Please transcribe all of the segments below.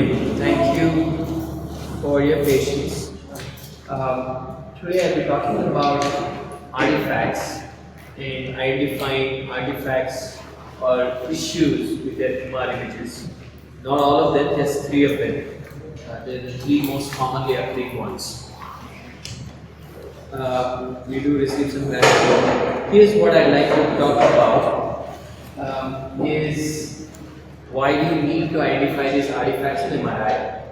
evening. Thank you for your patience. Today I'll be talking about artifacts and identifying artifacts or issues with their MR images. Not all of them, just three of them. They're the three most commonly occurring ones. We do receive some gratitude. Here's what I'd like to talk about is why do you need to identify these artifacts in MRI?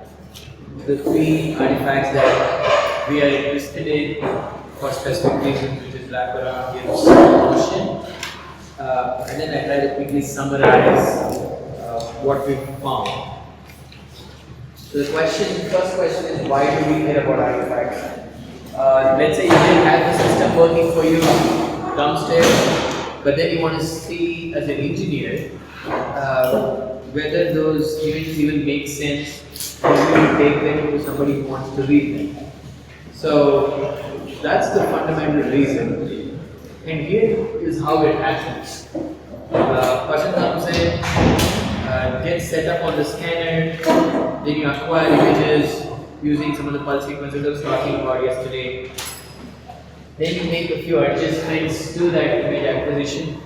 The three artifacts that we are interested in for specific reasons, which is wraparound, Gibbs, motion. And then I try to quickly summarize what we found. So the first question is why do we care about artifacts? Let's say you didn't have the system working for you downstairs, but then you want to see as an engineer whether those images even make sense or you take them to somebody who wants to read them. So that's the fundamental reason. And here is how it happens. Person comes in, gets set up on the scanner, then you acquire images using some of the pulse sequences I was talking about yesterday. Then you make a few adjustments to that image acquisition.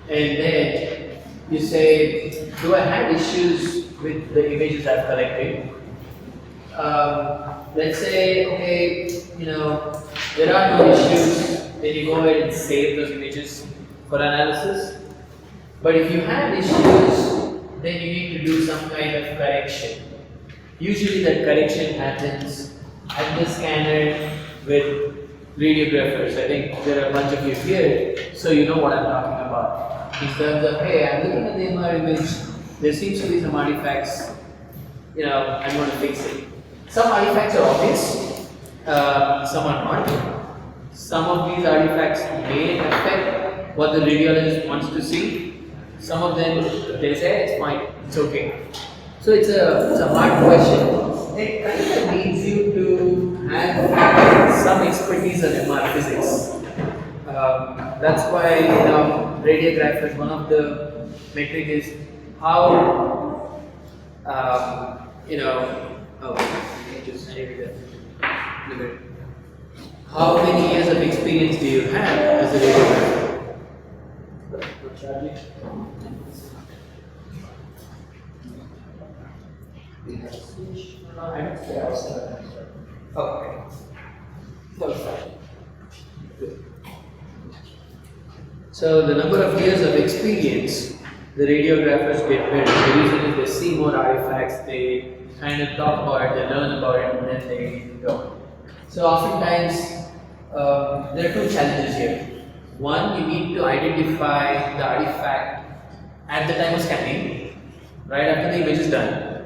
And then you say, do I have issues with the images I've collected? Let's say, okay, there are no issues, then you go ahead and save those images for analysis. But if you have issues, then you need to do some kind of correction. Usually that correction happens at the scanner with radiographers. I think there are a bunch of you here, so you know what I'm talking about. In terms of, hey, I'm looking at the MR image, there seems to be some artifacts, I'm going to fix it. Some artifacts are obvious, some are not. Some of these artifacts may affect what the radiologist wants to see. Some of them, they say it's fine, it's okay. So it's a hard question. It kind of needs you to have some expertise on MR physics. That's why radiographers, one of the metric is how how many years of experience do you have as a radiographer? Okay. So the number of years of experience the radiographers get better. The reason is they see more artifacts, they kind of talk about it, they learn about it, and then they go. So oftentimes there are two challenges here. One, you need to identify the artifact at the time of scanning, right after the image is done.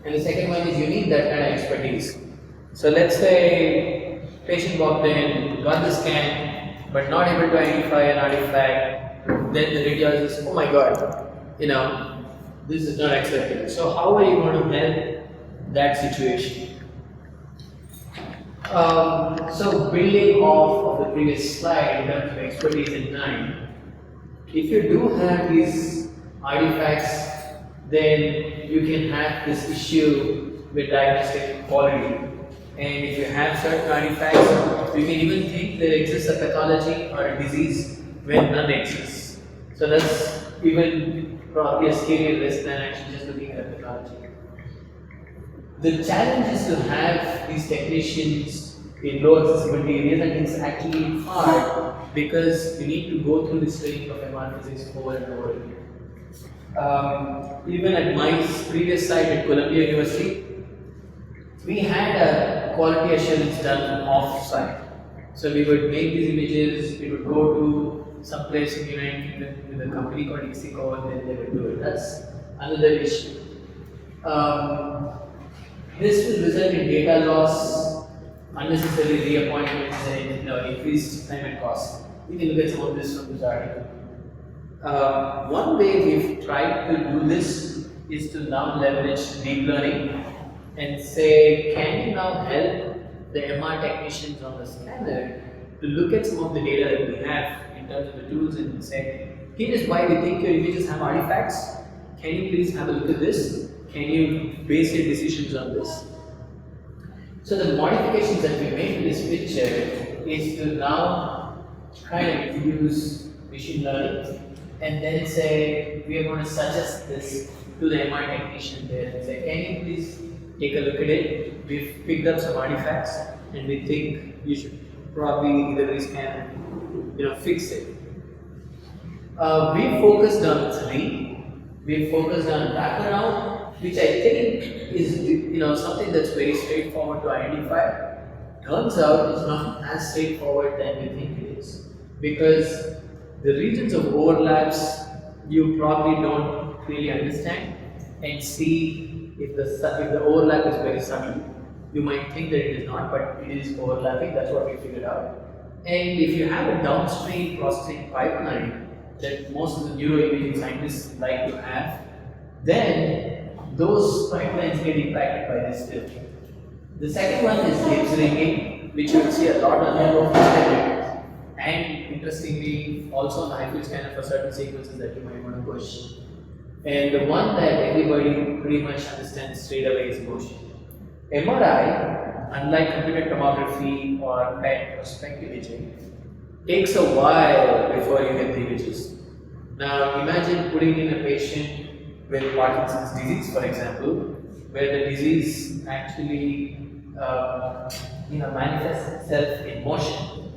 And the second one is you need that kind of expertise. So let's say patient walked in, got the scan, but not able to identify an artifact. Then the radiologist says, oh my god, this is not acceptable. So how are you going to help that situation? So building off of the previous slide in terms of expertise in mind, if you do have these artifacts, then you can have this issue with diagnostic quality. And if you have certain artifacts, you can even think there exists a pathology or a disease when none exists. So that's even probably a scarier risk than actually just looking at a pathology. The challenge is to have these technicians in low accessibility areas, and it's actually hard because you need to go through this training of MR physics over and over again. Even at my previous site at Columbia University, we had a quality assurance done off-site. So we would make these images, we would go to some place in United Kingdom with a company called Ixico, and then they would do it. That's another issue. This will result in data loss, unnecessary reappointments, and increased time and cost. We can look at some of this from this article. One way we've tried to do this is to now leverage deep learning and say, can you now help the MR technicians on the scanner to look at some of the data that we have in terms of the tools and say, here is why we think your images have artifacts. Can you please have a look at this? Can you base your decisions on this? So the modifications that we made to this picture is to now kind of introduce machine learning and then say we are going to suggest this to the MR technician there and say, can you please take a look at it? We've picked up some artifacts and we think you should probably either rescan and fix it. We focused on three. We focused on wraparound, which I think is something that's very straightforward to identify. Turns out it's not as straightforward than we think it is, because the regions of overlaps you probably don't really understand and see if the overlap is very subtle. You might think that it is not, but it is overlapping. That's what we figured out. And if you have a downstream processing pipeline that most of the neuroimaging scientists like to have, then those pipelines get impacted by this too. The second one is Gibbs ringing, which you will see a lot on the standard, and interestingly also on the high-field scanner for certain sequences that you might want to push. And the one that everybody pretty much understands straight away is motion. MRI, unlike computed tomography or PET or SPECT imaging, takes a while before you get the images. Now imagine putting in a patient with Parkinson's disease, for example, where the disease actually manifests itself in motion.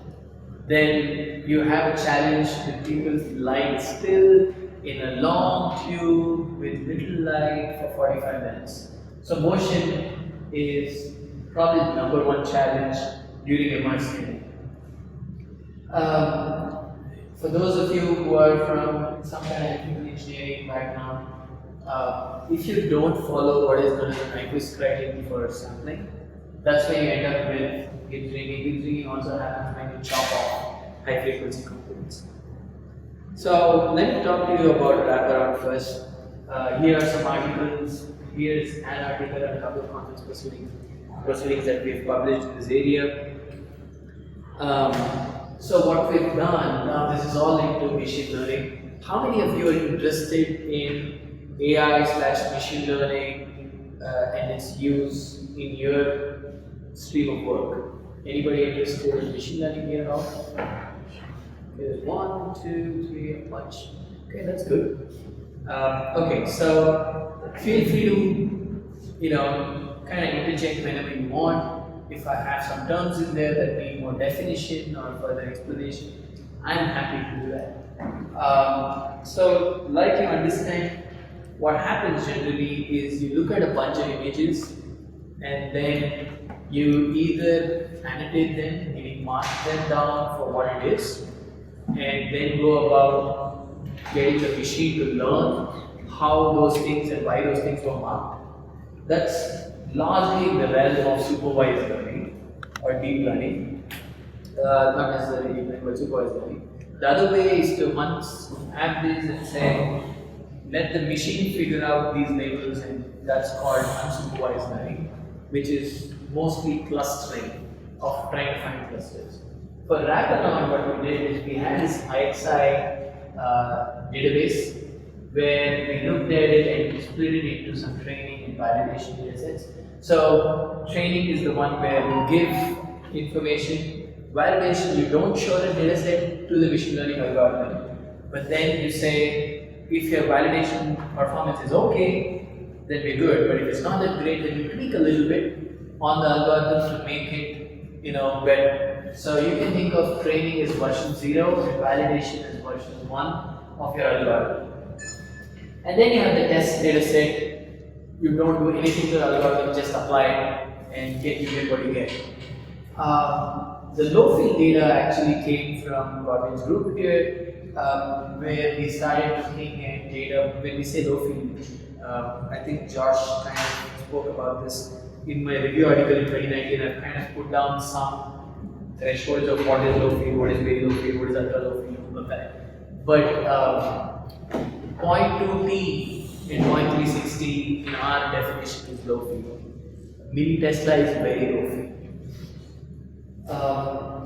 Then you have a challenge with people lying still in a long tube with little light for 45 minutes. So motion is probably the number one challenge during MR scanning. For those of you who are from some kind of electrical engineering background, if you don't follow what is known as the Nyquist criterion for sampling, that's where you end up with Gibbs ringing. Gibbs ringing also happens when you chop off high frequency components. So let me talk to you about wraparound first. Here are some articles. Here's an article and a couple of conference proceedings that we've published in this area. So what we've done, now this is all into machine learning. How many of you are interested in AI/machine learning and its use in your stream of work? Anybody interested in machine learning here at all? There's 1, 2, 3, a bunch. Okay, that's good. Okay, so feel free to kind of interject whenever you want. If I have some terms in there that need more definition or further explanation, I'm happy to do that. So, like you understand, what happens generally is you look at a bunch of images and then you either annotate them, meaning mark them down for what it is, and then go about getting the machine to learn how those things and why those things were marked. That's largely in the realm of supervised learning or deep learning, not necessarily deep learning, but supervised learning. The other way is to once have this and say, let the machine figure out these labels, and that's called unsupervised learning, which is mostly clustering of trying to find clusters. For wraparound, what we did is we had this IXI database where we looked at it and split it into some training and validation datasets. So training is the one where you give information. Validation, you don't show the dataset to the machine learning algorithm, but then you say if your validation performance is okay, then we're good. But if it's not that great, then you tweak a little bit on the algorithm to make it better. So you can think of training as version 0 and validation as version 1 of your algorithm. And then you have the test data set. You don't do anything to the algorithm, just apply it and you get what you get. The low field data actually came from Gordon's group here, where we started looking at data. When we say low field, I think Josh kind of spoke about this in my review article in 2019. I've kind of put down some thresholds of what is low field, what is very low field, what is ultra low field, of that. But 0.2T and 0.360 in our definition is low field. Milli Tesla is very low field.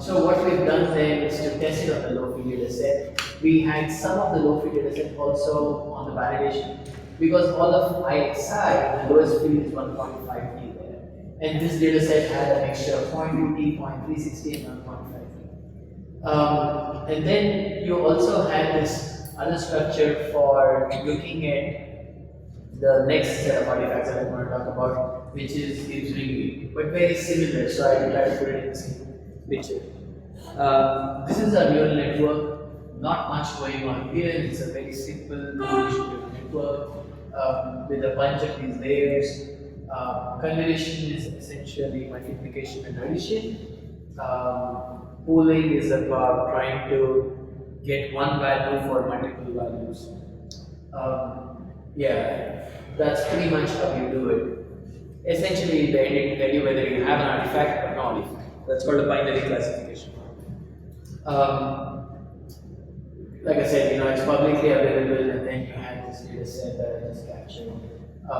So what we've done then is to test it on the low field data set. we had some of the low-fit dataset also on the validation, because all of IXI, the lowest field is 1.5 T there. And this dataset had a mixture of 0.2 T, 0.360 and 1.5 T. And then you also had this other structure for looking at the next set of artifacts that I'm going to talk about, which is Gibbs ring, but very similar, so I will try to put it in the same picture. This is a neural network, not much going on here. It's a very simple convolutional network with a bunch of these layers. Convolution is essentially multiplication and addition. Pooling is about trying to get one value for multiple values. Yeah, that's pretty much how you do it. Essentially, they need to tell you whether you have an artifact or not. That's called a binary classification. Like I said, it's publicly available, and then you have this data set that I just captured.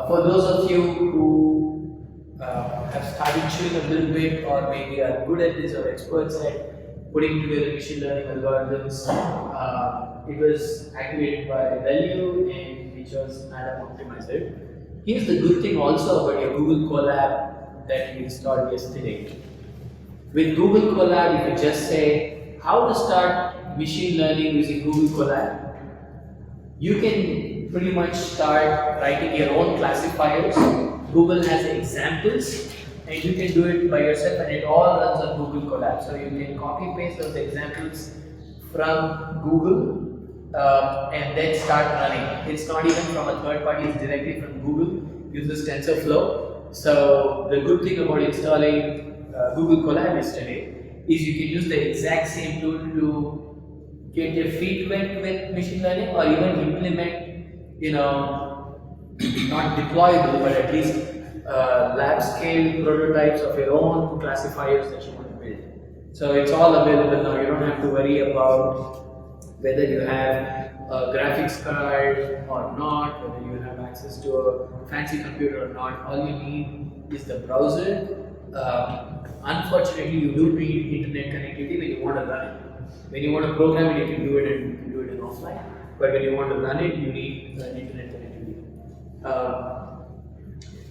For those of you who have started chewing a little bit, or maybe are good at this or experts at putting together machine learning algorithms, it was activated by value and which was Adam optimizer. Here's the good thing also about your Google Colab that you installed yesterday. With Google Colab, you can just say how to start machine learning using Google Colab. You can pretty much start writing your own classifiers. Google has examples, and you can do it by yourself, and it all runs on Google Colab. So you can copy paste those examples from Google and then start running. It's not even from a third party, it's directly from Google. Uses TensorFlow. So the good thing about installing Google Colab yesterday is you can use the exact same tool to get your feet wet with machine learning, or even implement, not deployable, but at least lab scale prototypes of your own classifiers that you want to build. So it's all available now. You don't have to worry about whether you have a graphics card or not, whether you have access to a fancy computer or not. All you need is the browser. Unfortunately, you do need internet connectivity when you want to run it. When you want to program it, you can do it and you can do it in offline. But when you want to run it, you need internet connectivity.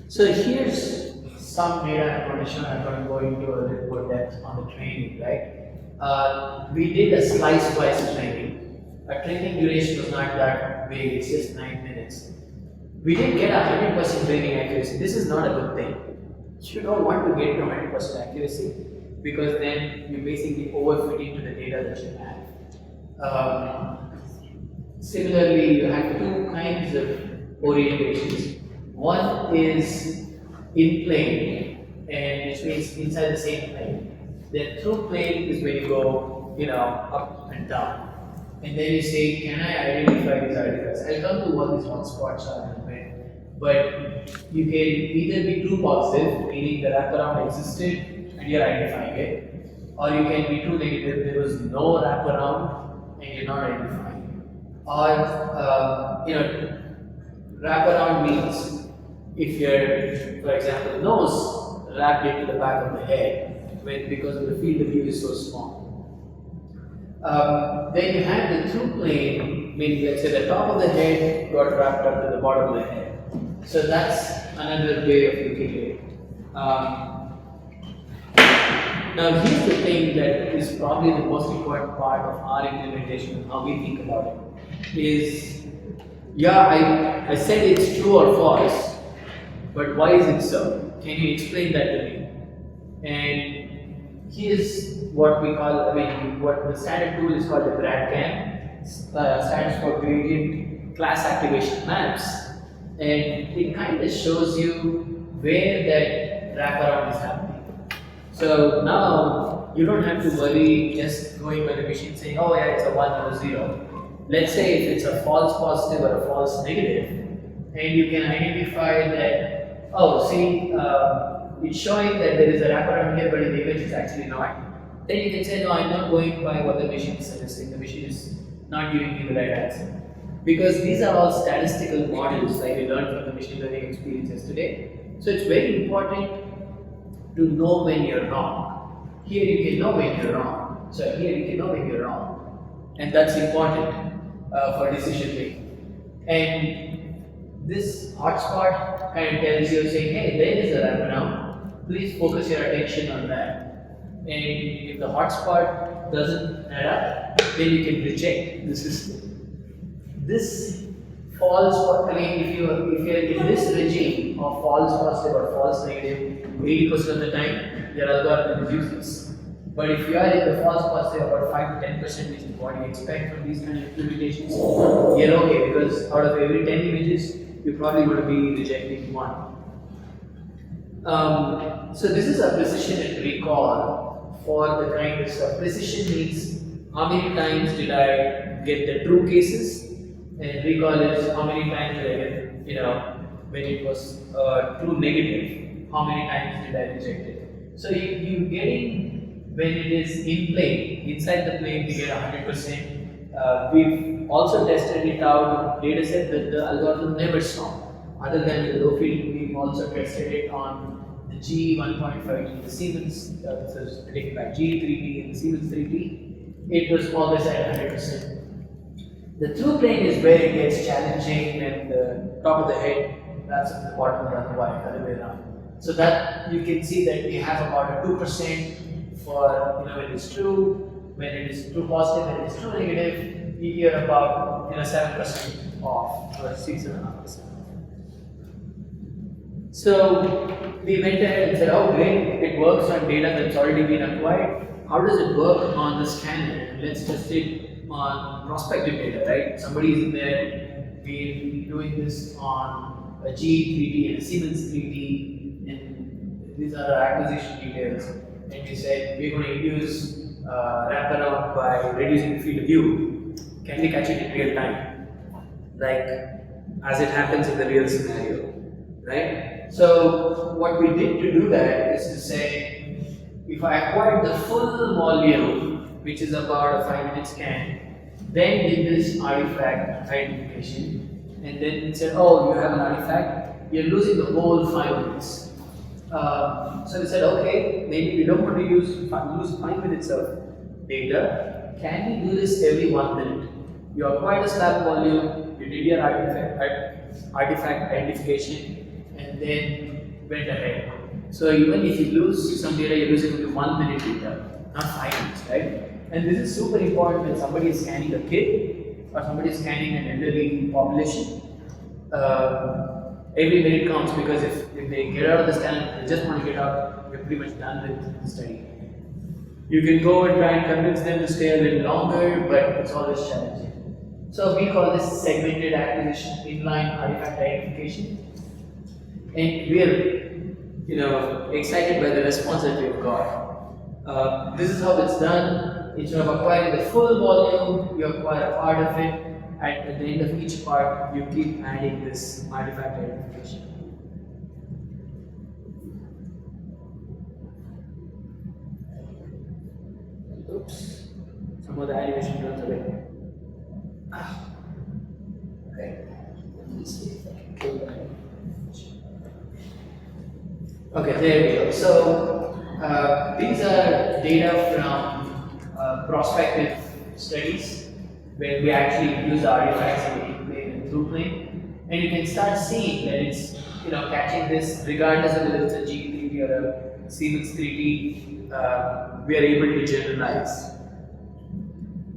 So here's some data I'm going to show. I'm going to go into a little more depth on the training, right? We did a slice-wise training. Our training duration was not that big, it's just 9 minutes. We didn't get 100% training accuracy. This is not a good thing. You don't want to get to 100% accuracy, because then you basically overfit into the data that you have. Similarly, you have two kinds of orientations. One is in plane, and which means inside the same plane. Then through plane is when you go, up and down. And then you say, can I identify these artifacts? I'll come to what these hotspots are in a bit. But you can either be true positive, meaning the wraparound existed and you're identifying it, or you can be true negative, there was no wraparound and you're not identifying it. Or, wraparound means if your, for example, nose wrapped into the back of the head, because of the field of view is so small. Then you have the through plane, meaning let's say the top of the head got wrapped up to the bottom of the head. So that's another way of looking at it. Now here's the thing that is probably the most important part of our implementation and how we think about it is, I said it's true or false, but why is it so? Can you explain that to me? And here's what we call, what the standard tool is called the GradCam, stands for Gradient Class Activation Maps, and it kind of shows you where that wraparound is happening. So now you don't have to worry just going by the machine saying, oh yeah, it's a 1 or a 0. Let's say if it's a false positive or a false negative, and you can identify that, oh, see, it's showing that there is a wraparound here, but in the image it's actually not. Then you can say, no, I'm not going by what the machine is suggesting. The machine is not giving me the right answer. Because these are all statistical models like we learned from the machine learning experience yesterday. So it's very important to know when you're wrong. Here you can know when you're wrong. So here you can know when you're wrong. and that's important for decision making. And this hotspot kind of tells you, saying, hey, there is a wraparound, please focus your attention on that. And if the hotspot doesn't add up, then you can reject the system. This false, I mean, if you're in this regime of false positive or false negative, 80% of the time, your algorithm is useless. But if you are in the false positive about 5 to 10%, which is what you expect from these kind of implementations, you're okay, because out of every 10 images, you're probably going to be rejecting one. So this is a precision and recall for the kind of stuff. Precision means how many times did I get the true cases, and recall is how many times did I get, when it was true negative, how many times did I reject it. So you getting, when it is in plane, inside the plane we get 100%. We've also tested it out on data set that the algorithm never stopped. Other than with the low field, we've also tested it on the G1.5T, the Siemens, so it's predicted by G3T and the Siemens 3T. It was always at 100%. The true plane is where it gets challenging, and the top of the head wraps up the bottom of the wire, other way around. So that you can see that we have about a 2% for when it's true, when it is true positive, when it is true negative, we hear about 7% off or 6.5%. So we went ahead and said, oh great, it works on data that's already been acquired. How does it work on the scanner? Let's test it on prospective data, right? Somebody is in there, we've been doing this on a G3T and a Siemens 3T, and these are our acquisition details. And we said we're going to use wraparound by reducing the field of view. Can we catch it in real time? Like as it happens in the real scenario, right? So what we did to do that is to say, if I acquired the full volume, which is about a 5-minute scan, then did this artifact identification, and then it said, oh, you have an artifact, you're losing the whole 5 minutes. So we said, okay, maybe we don't want to lose 5 minutes of data. Can we do this every 1 minute? You acquired a slab volume, you did your artifact identification, and then went ahead. So even if you lose some data, you're losing only 1 minute data, not 5 minutes, right? And this is super important when somebody is scanning a kid or somebody is scanning an elderly population. Every minute counts, because if they get out of the scan, they just want to get out, you're pretty much done with the study. You can go and try and convince them to stay a little longer, but it's always challenging. So we call this segmented acquisition, inline artifact identification. And we are excited by the response that we've got. This is how it's done. Instead of acquiring the full volume, you acquire a part of it. At the end of each part, you keep adding this artifact identification. Oops, some of the animation runs away. Okay, let's see if I can kill that. Okay, there we go. So these are data from prospective studies, where we actually use the artifacts in the plane and through plane, and you can start seeing that it's catching this regardless of whether it's a G3T or a Siemens 3T. We are able to generalize.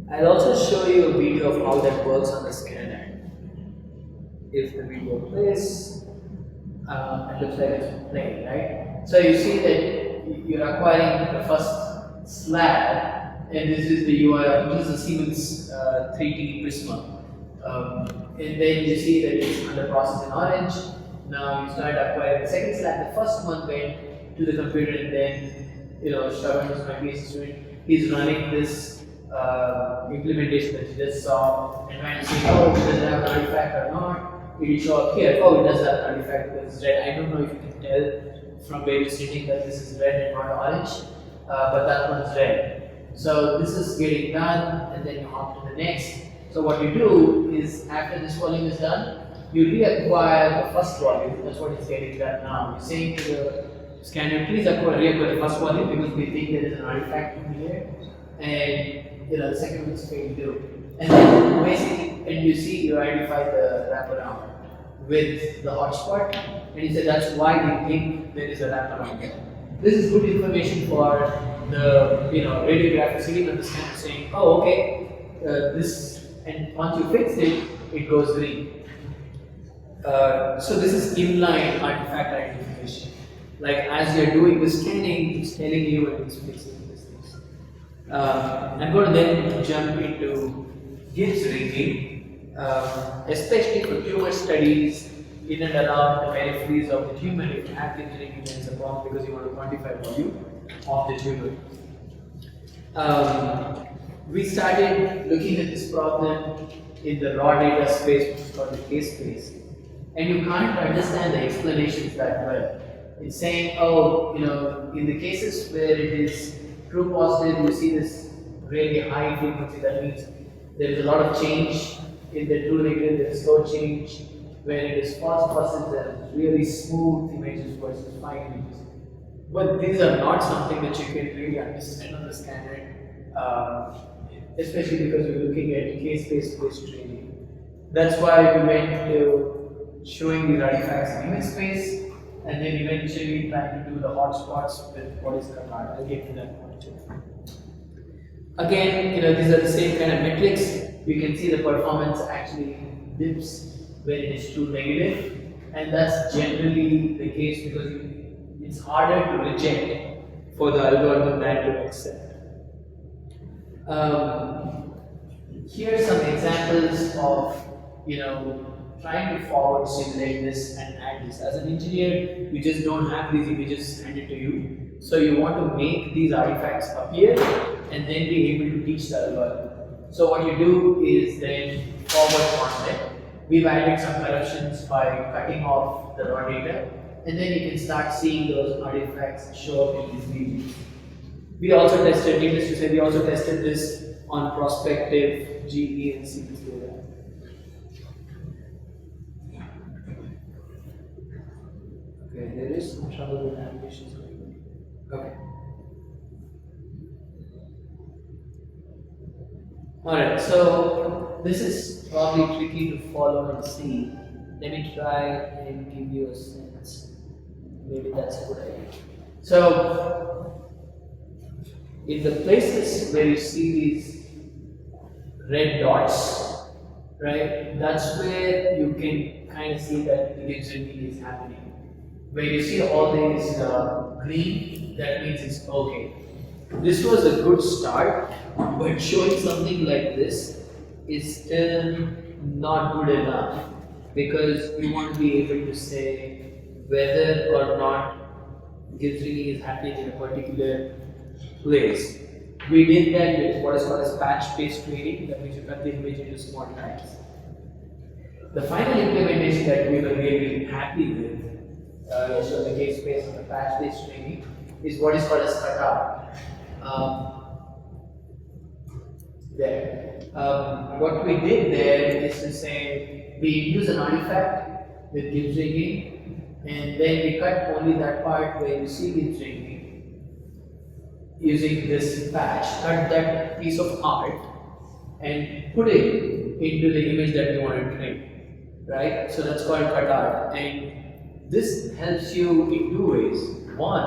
I'll also show you a video of how that works on the scanner. If the video plays, it looks like it's playing, right? So you see that you're acquiring the first slab. And this is the UI, this is the Siemens 3T Prisma. And then you see that it's under process in orange. Now you start acquiring the second slab. The first one went to the computer, and then, Shravan is my PhD student. He's running this implementation that you just saw and trying to see, oh, does it have an artifact or not? It will show up here, oh, it does have an artifact because it's red. I don't know if you can tell from where you're sitting that this is red and not orange, but that one's red. So this is getting done, and then you hop to the next. So what you do is, after this volume is done, you reacquire the first volume. That's what is getting done now. You're saying to the scanner, please reacquire the first volume because we think there is an artifact in here. And the second one is failed too. And then basically, and you see, you identify the wraparound with the hotspot, and you say that's why we think there is a wraparound there. This is good information for the radiographic sitting on the scan saying, oh, okay, this, and once you fix it, it goes green. So this is inline artifact identification. Like as you're doing the scanning, it's telling you when it's fixing these things. I'm going to then jump into Gibbs ringing, especially for tumor studies in and around the peripheries of the tumor. If you have Gibbs ringing, then it's a problem because you want to quantify volume of the tumor. We started looking at this problem in the raw data space, which is called the case space, and you can't understand the explanations that well. It's saying, oh, in the cases where it is true positive, you see this really high frequency. That means there is a lot of change in the true negative. There is slow change. Where it is false positive, there are really smooth images versus fine images. But these are not something that you can really understand on the scanner, especially because we're looking at case-based training. That's why we went to showing these artifacts in image space, and then eventually trying to do the hotspots with what is Qatar. I'll get to that point too. Again, these are the same kind of metrics. You can see the performance actually dips when it is true negative, and that's generally the case because it's harder to reject for the algorithm than to accept. Here are some examples of trying to forward simulate this and add this. As an engineer, you just don't have these images handed to you. So you want to make these artifacts appear and then be able to teach the algorithm. So what you do is then forward on them. We've added some corrections by cutting off the raw data, and then you can start seeing those artifacts show up in these regions. We also tested, needless to say, we also tested this on prospective GE and CBS data. Okay, there is some trouble with animations going on. Okay. Alright, so this is probably tricky to follow and see. Let me try and give you a sense. Maybe that's a good idea. So, in the places where you see these red dots, right, that's where you can kind of see that the Gibbs ringing is happening. Where you see all these green, that means it's okay. This was a good start, but showing something like this is still not good enough because you want to be able to say whether or not Gibbs ringing is happening in a particular place. We did that with what is called as patch-based training, that means you cut the image into small tracks. The final implementation that we were really happy with, so the case based on the patch-based training, is what is called as cutout. What we did there is to say we use an artifact with Gibbs ringing, and then we cut only that part where you see Gibbs ringing using this patch, cut that piece of art and put it into the image that we want to train, right? So that's called cutout, and this helps you in two ways. One,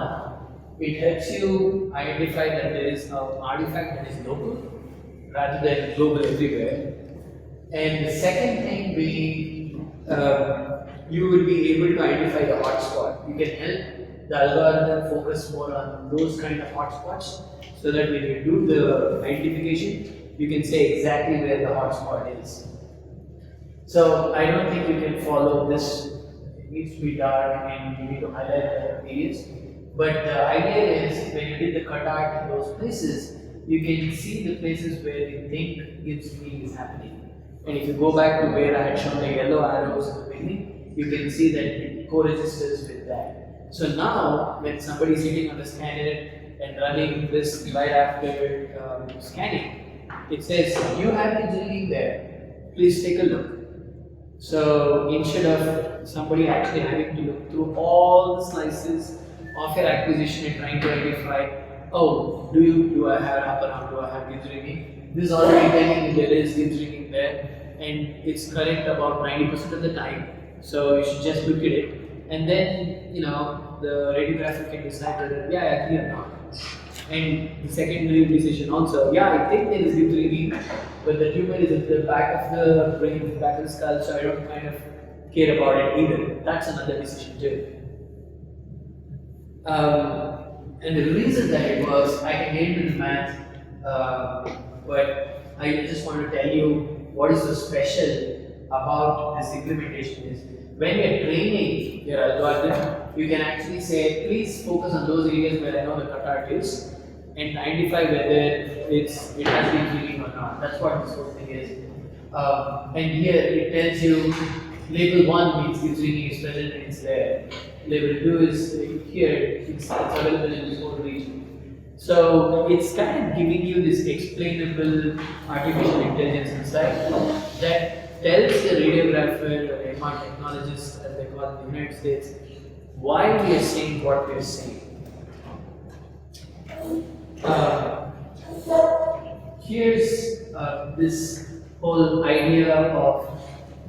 it helps you identify that there is an artifact that is local rather than global everywhere. And the second thing being, you will be able to identify the hotspot. You can help the algorithm focus more on those kind of hotspots so that when you do the identification, you can say exactly where the hotspot is. So I don't think you can follow this. It needs to be dark and you need to highlight the areas. But the idea is when you did the cutout in those places, you can see the places where you think Gibbs ringing is happening. And if you go back to where I had shown the yellow arrows in the beginning, you can see that it co-registers with that. So now, when somebody is sitting on the scanner and running this right after scanning, it says, you have Gibbs ringing there, please take a look. So instead of somebody actually having to look through all the slices of your acquisition and trying to identify, oh, do I have wraparound, do I have Gibbs ringing? this is already telling you there is Gibbs ringing there, and it's correct about 90% of the time. So you should just look at it, and then the radiographer can decide whether I agree or not. And the secondary decision also, I think there is Gibbs ringing, but the tumor is at the back of the brain, back of the skull, so I don't kind of care about it either. That's another decision too. And the reason that it works, I can get into the math, but I just want to tell you what is so special about this implementation is when you're training your algorithm, you can actually say, please focus on those areas where I know the cutout is and identify whether it has been healing or not. That's what this whole thing is. And here it tells you label 1 means Gibbs ringing is present and it's there. Label 2 is here, it's available in this whole region. So it's kind of giving you this explainable artificial intelligence inside that tells the radiographer or MR technologist, as they call it in the United States, why we are saying what we are saying. Here's this whole idea of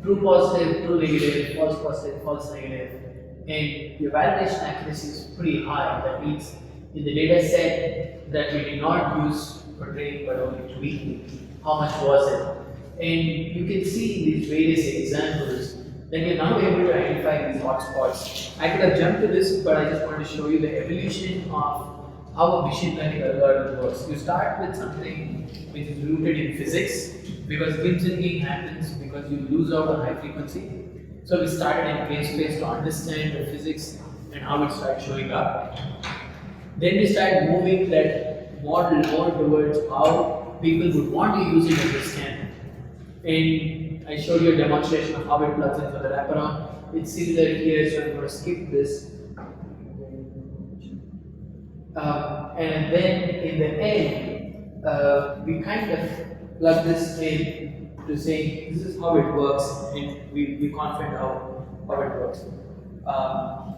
true positive, true negative, false positive, false negative, and your validation accuracy is pretty high. That means in the data set that we did not use for training but only tweaking, how much was it? And you can see in these various examples that you're now able to identify these hotspots. I could have jumped to this, but I just want to show you the evolution of how a machine learning algorithm works. You start with something which is rooted in physics, because Gibbs ringing happens because you lose out on high frequency. So we started in phase space to understand the physics and how it started showing up. Then we started moving that model more towards how people would want to use it as a scan. And I showed you a demonstration of how it plugs into the wraparound. It's similar here, so I'm going to skip this. And then in the end, we kind of plug this in to say this is how it works, and we confident how it works.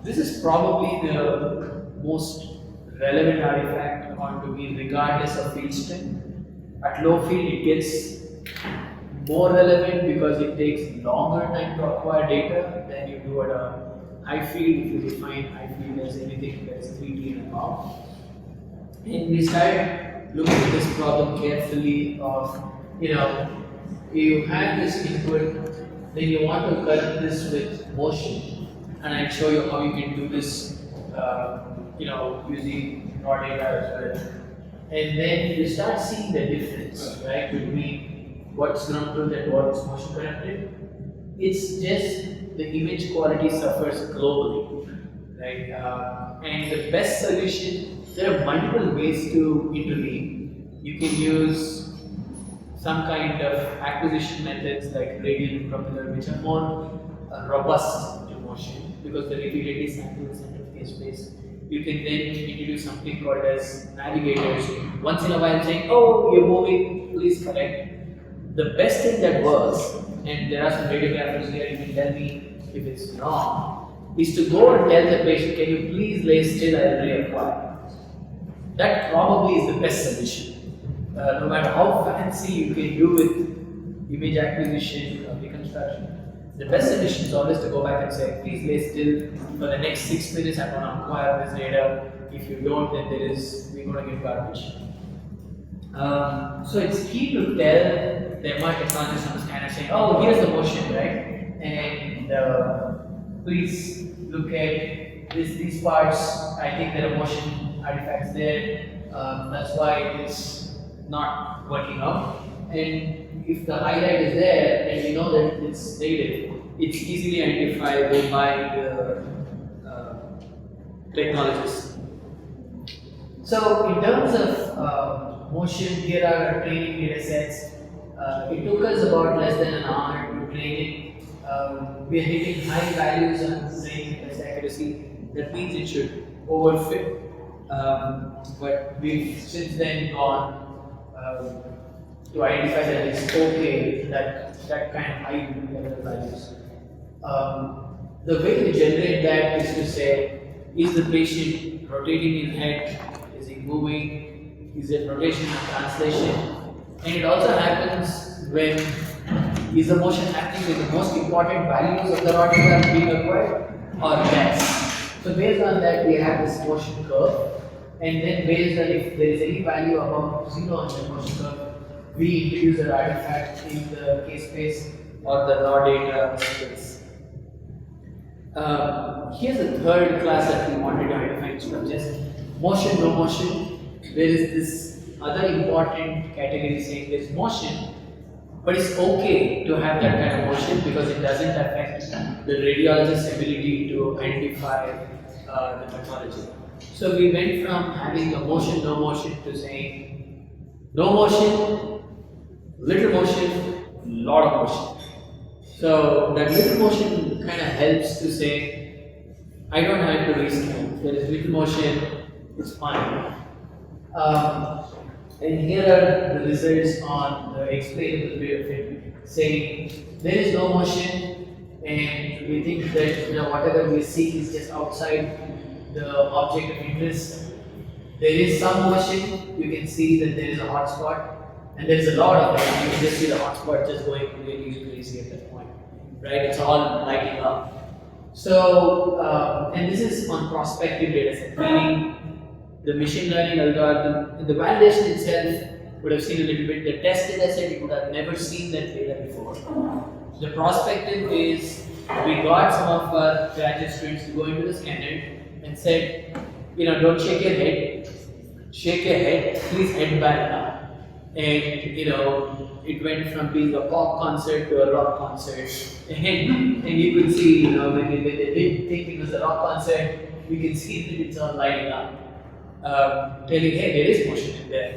This is probably the most relevant artifact on to be regardless of field strength. At low field, it gets more relevant because it takes longer time to acquire data than you do at a high field. If you define high field as anything that's 3D and above. And we started looking at this problem carefully of, you have this input, then you want to correct this with motion. And I'll show you how you can do this, using raw data as well. And then you start seeing the difference, right, between what's ground truth and what's motion corrected. It's just the image quality suffers globally, right? And the best solution, there are multiple ways to intervene. You can use some kind of acquisition methods like radial impropeller, which are more robust to motion because the repeatedly sample is center of the space. You can then introduce something called as navigators. Once in a while saying, oh, you're moving, please correct. The best thing that works, and there are some radiographers here, you can tell me if it's wrong, is to go and tell the patient, can you please lay still, I'll reacquire. That probably is the best solution. No matter how fancy you can do with image acquisition or reconstruction, the best solution is always to go back and say, please lay still for the next 6 minutes, I'm going to acquire this data. If you don't, then we're going to get garbage. So it's key to tell the MR technologist on the scanner saying, oh, here's the motion, right? And please look at these parts. I think there are motion artifacts there. That's why it's not working out. And if the highlight is there and you know that it's negative, it's easily identifiable by the technologist. So in terms of motion, here are our training data sets. It took us about less than an hour to train it. We are hitting high values on training test accuracy. That means it should overfit. But we've since then gone to identify that it's okay, that kind of high level values. The way to generate that is to say, is the patient rotating his head? Is he moving? Is it rotation and translation? And it also happens when is the motion happening with the most important values of the rod are being acquired or less. So based on that we have this motion curve, and then based on if there is any value above 0 on the motion curve, we introduce an artifact in the case space or the raw data space. Here's the third class that we wanted to identify instead of just motion, no motion. There is this other important category saying there's motion, but it's okay to have that kind of motion because it doesn't affect the radiologist's ability to identify the pathology. So we went from having a motion, no motion to saying no motion, little motion, lot of motion. So that little motion kind of helps to say, I don't have to rescan. There is little motion, it's fine. And here are the results on the explainable bit of it, saying there is no motion, and we think that whatever we see is just outside the object of interest. There is some motion. You can see that there is a hot spot, and there is a lot of it. You can just see the hot spot just going really crazy at that point, right? It's all lighting up. So, and this is on prospective data set, meaning the machine learning algorithm, the validation itself would have seen a little bit. The test data set, you would have never seen that data before. The prospective is we got some of our graduate students to go into the scanner and said, don't shake your head, shake your head, please head back now. And it went from being a pop concert to a rock concert. And you could see, when they did think it was a rock concert, you can see that it's all lighting up. Telling, hey, there is motion in there.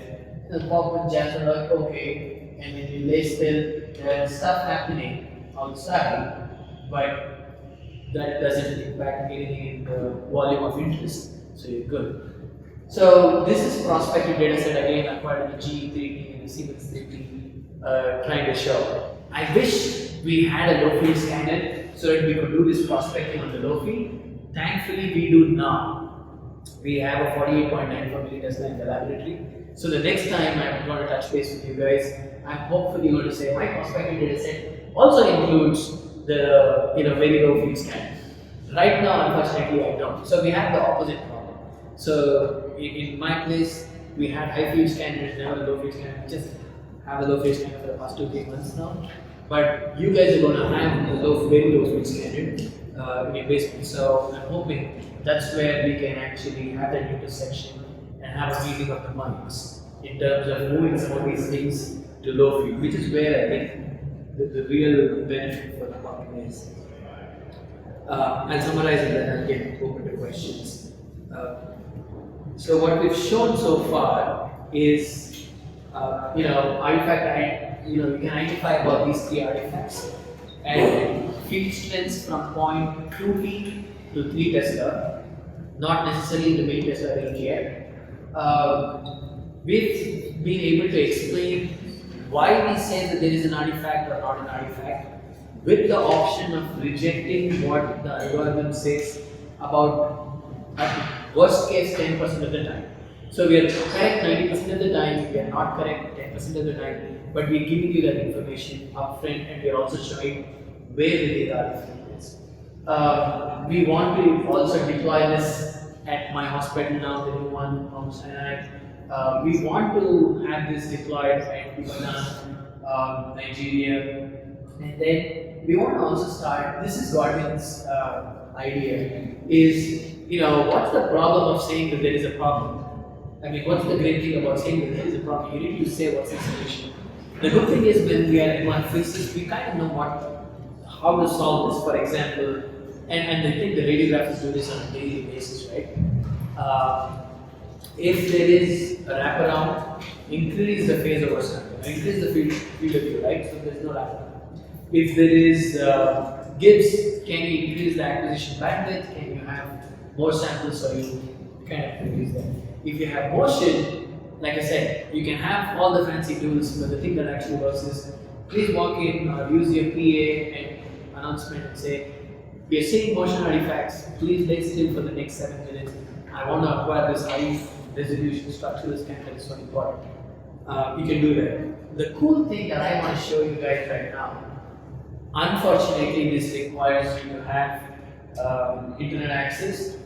And the pop and jazz are like, okay. And when you lay still, there's stuff happening outside, but that doesn't impact anything in the volume of interest. So you're good. So this is prospective data set again acquired in the GE3T and the Siemens 3T, trying to show. I wish we had a low field scanner so that we could do this prospecting on the low field. Thankfully, we do now. We have a 48.94 millitesla in the laboratory. So the next time I'm going to touch base with you guys, I'm hopefully going to say my prospective data set also includes the very low field scanner. Right now, unfortunately, I don't. So we have the opposite problem. So in my place, we had high field scanners, never a low field scanner. Just have a low field scanner for the past 2-3 months now. But you guys are going to have a very low field scanner in your basement. So I'm hoping that's where we can actually have that intersection and have a meeting of the minds in terms of moving some of these things to low field, which is where I think the real benefit for the company is. I'll summarize it and I'll get open to questions. So what we've shown so far is, artifact, you can identify about these 3 artifacts and field strengths from 0.2 to 3 Tesla, not necessarily in the millitesla range yet. We've been able to explain why we say that there is an artifact or not an artifact, with the option of rejecting what the algorithm says about at worst case 10% of the time. So we are correct 90% of the time, we are not correct 10% of the time, but we are giving you that information upfront and we are also showing where the data artifact is. We want to also deploy this at my hospital now, the new one from Sinai. We want to have this deployed at Ghana, Nigeria, and then we want to also start. This is Godwin's idea. Is what's the problem of saying that there is a problem? I mean, what's the great thing about saying that there is a problem? You need to say what's the solution. The good thing is when we are in one physics, we kind of know how to solve this. For example, and I think the radiographers do this on a daily basis, right? If there is a wraparound, increase the phase over sample, increase the field of view, right? So there's no wraparound. If there is Gibbs, can you increase the acquisition bandwidth? Can you have more samples so you kind of increase that? If you have motion, like I said, you can have all the fancy tools, but the thing that actually works is please walk in or use your PA and announcement and say, we are seeing motion artifacts, please lay still for the next 7 minutes. I want to acquire this high resolution structural scan that is so important. you can do that. The cool thing that I want to show you guys right now, unfortunately, this requires you to have internet access.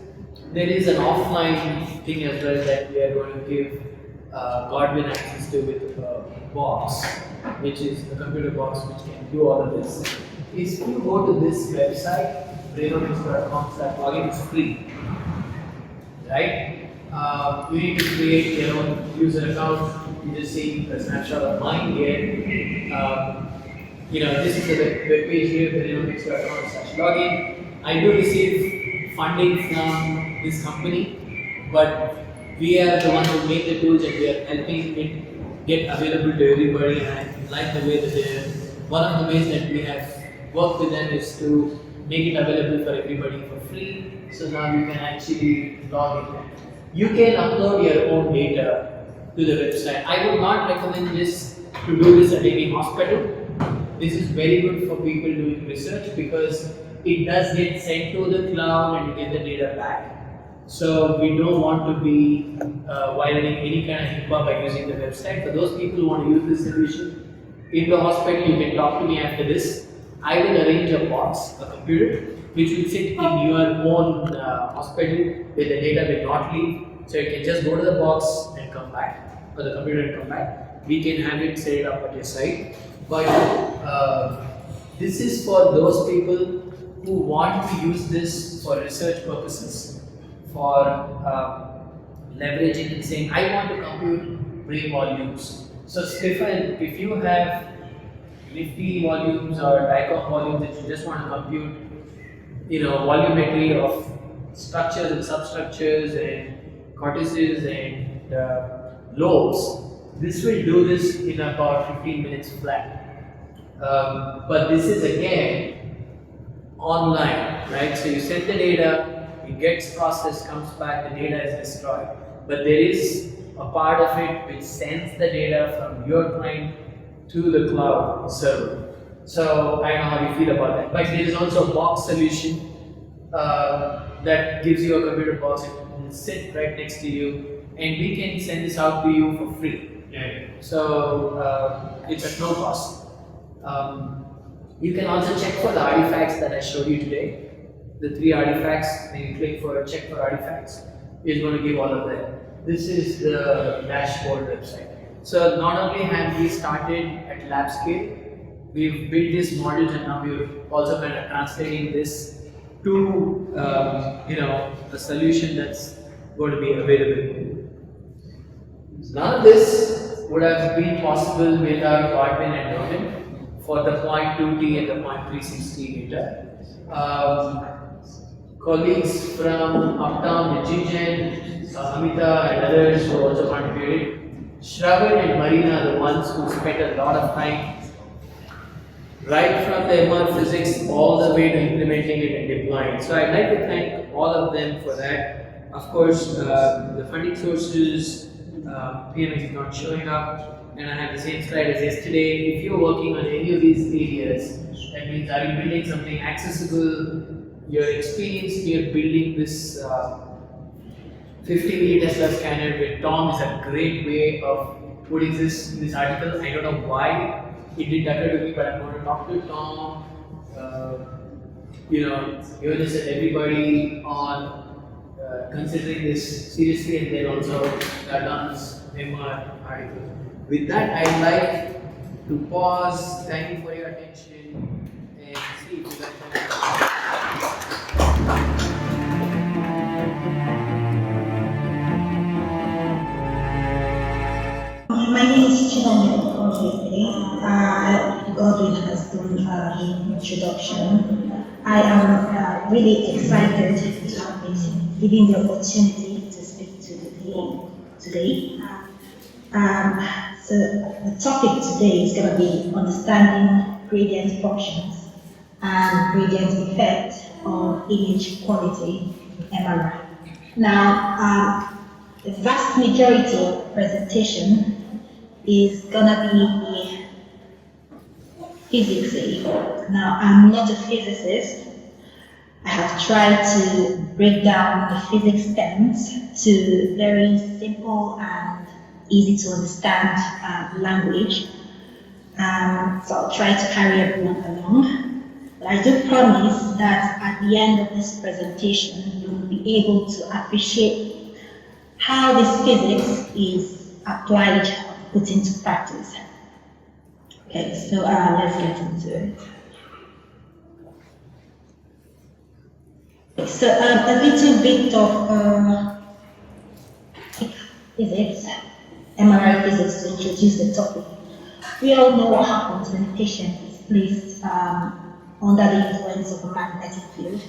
There is an offline thing as well that we are going to give Godwin access to with a box, which is a computer box which can do all of this. If you go to this website, brainomics.com/login, it's free, right? You need to create your own user account. You just see a snapshot of mine here. This is the web page here, brainomics.com/login. I do receive funding from this company, but we are the ones who make the tools and we are helping it get available to everybody. And I like the way that they are. One of the ways that we have worked with them is to make it available for everybody for free. So now you can actually log in. You can upload your own data to the website. I would not recommend this to do this at any hospital. This is very good for people doing research because it does get sent to the cloud and you get the data back. So we don't want to be violating any kind of HIPAA by using the website. For those people who want to use this solution in the hospital, you can talk to me after this. I will arrange a box, a computer, which will sit in your own hospital where the data will not leave. So you can just go to the box and come back, or the computer and come back. We can have it set up at your site. But this is for those people who want to use this for research purposes, for leveraging and saying, I want to compute brain volumes. So Stefan, if you have nifty volumes or DICOM volumes that you just want to compute, volumetry of structures and substructures and cortices and lobes, this will do this in about 15 minutes flat. But this is again online, right? So you send the data, it gets processed, comes back, the data is destroyed. But there is a part of it which sends the data from your client to the cloud server. So I know how you feel about that. But there is also a box solution that gives you a computer box. It will sit right next to you, and we can send this out to you for free. Yeah. So it's at no cost. You can also check for the artifacts that I showed you today. The 3 artifacts, when you click for check for artifacts, it's going to give all of them. This is the dashboard website. So not only have we started at lab scale, we've built these models and now we're also kind of translating this to a solution that's going to be available. None of this would have been possible without Godwin and Dogen for the 0.2T and the 0.360 data. Colleagues from Uptown, Jijen, Amita and others who also contributed. Shravan and Marina are the ones who spent a lot of time right from the MR physics all the way to implementing it and deploying. So I'd like to thank all of them for that. Of course, the funding sources, PMX is not showing up, and I have the same slide as yesterday. If you're working on any of these areas, that means are you building something accessible, your experience here building this 50 millitesla scanner with Tom is a great way of putting this in this article. I don't know why it didn't occur to me, but I'm going to talk to Tom, Jonas and everybody on considering this seriously, and then also Don's MR article. With that, I'd like to pause. Thank you for your attention and see if you guys have My name is Chinonye Okorie. Godwin has done the introduction. I am really excited to have been given the opportunity to speak to the team today. So the topic today is going to be understanding gradient functions and gradient effect on image quality in MRI. Now, the vast majority of the presentation is gonna be physics. Now, I'm not a physicist. I have tried to break down the physics terms to very simple and easy to understand language. So I'll try to carry everyone along. But I do promise that at the end of this presentation, you will be able to appreciate how this physics is applied or put into practice. Okay, so let's get into it. Okay, so a little bit of physics, MRI physics to introduce the topic. We all know what happens when a patient is placed under the influence of a magnetic field.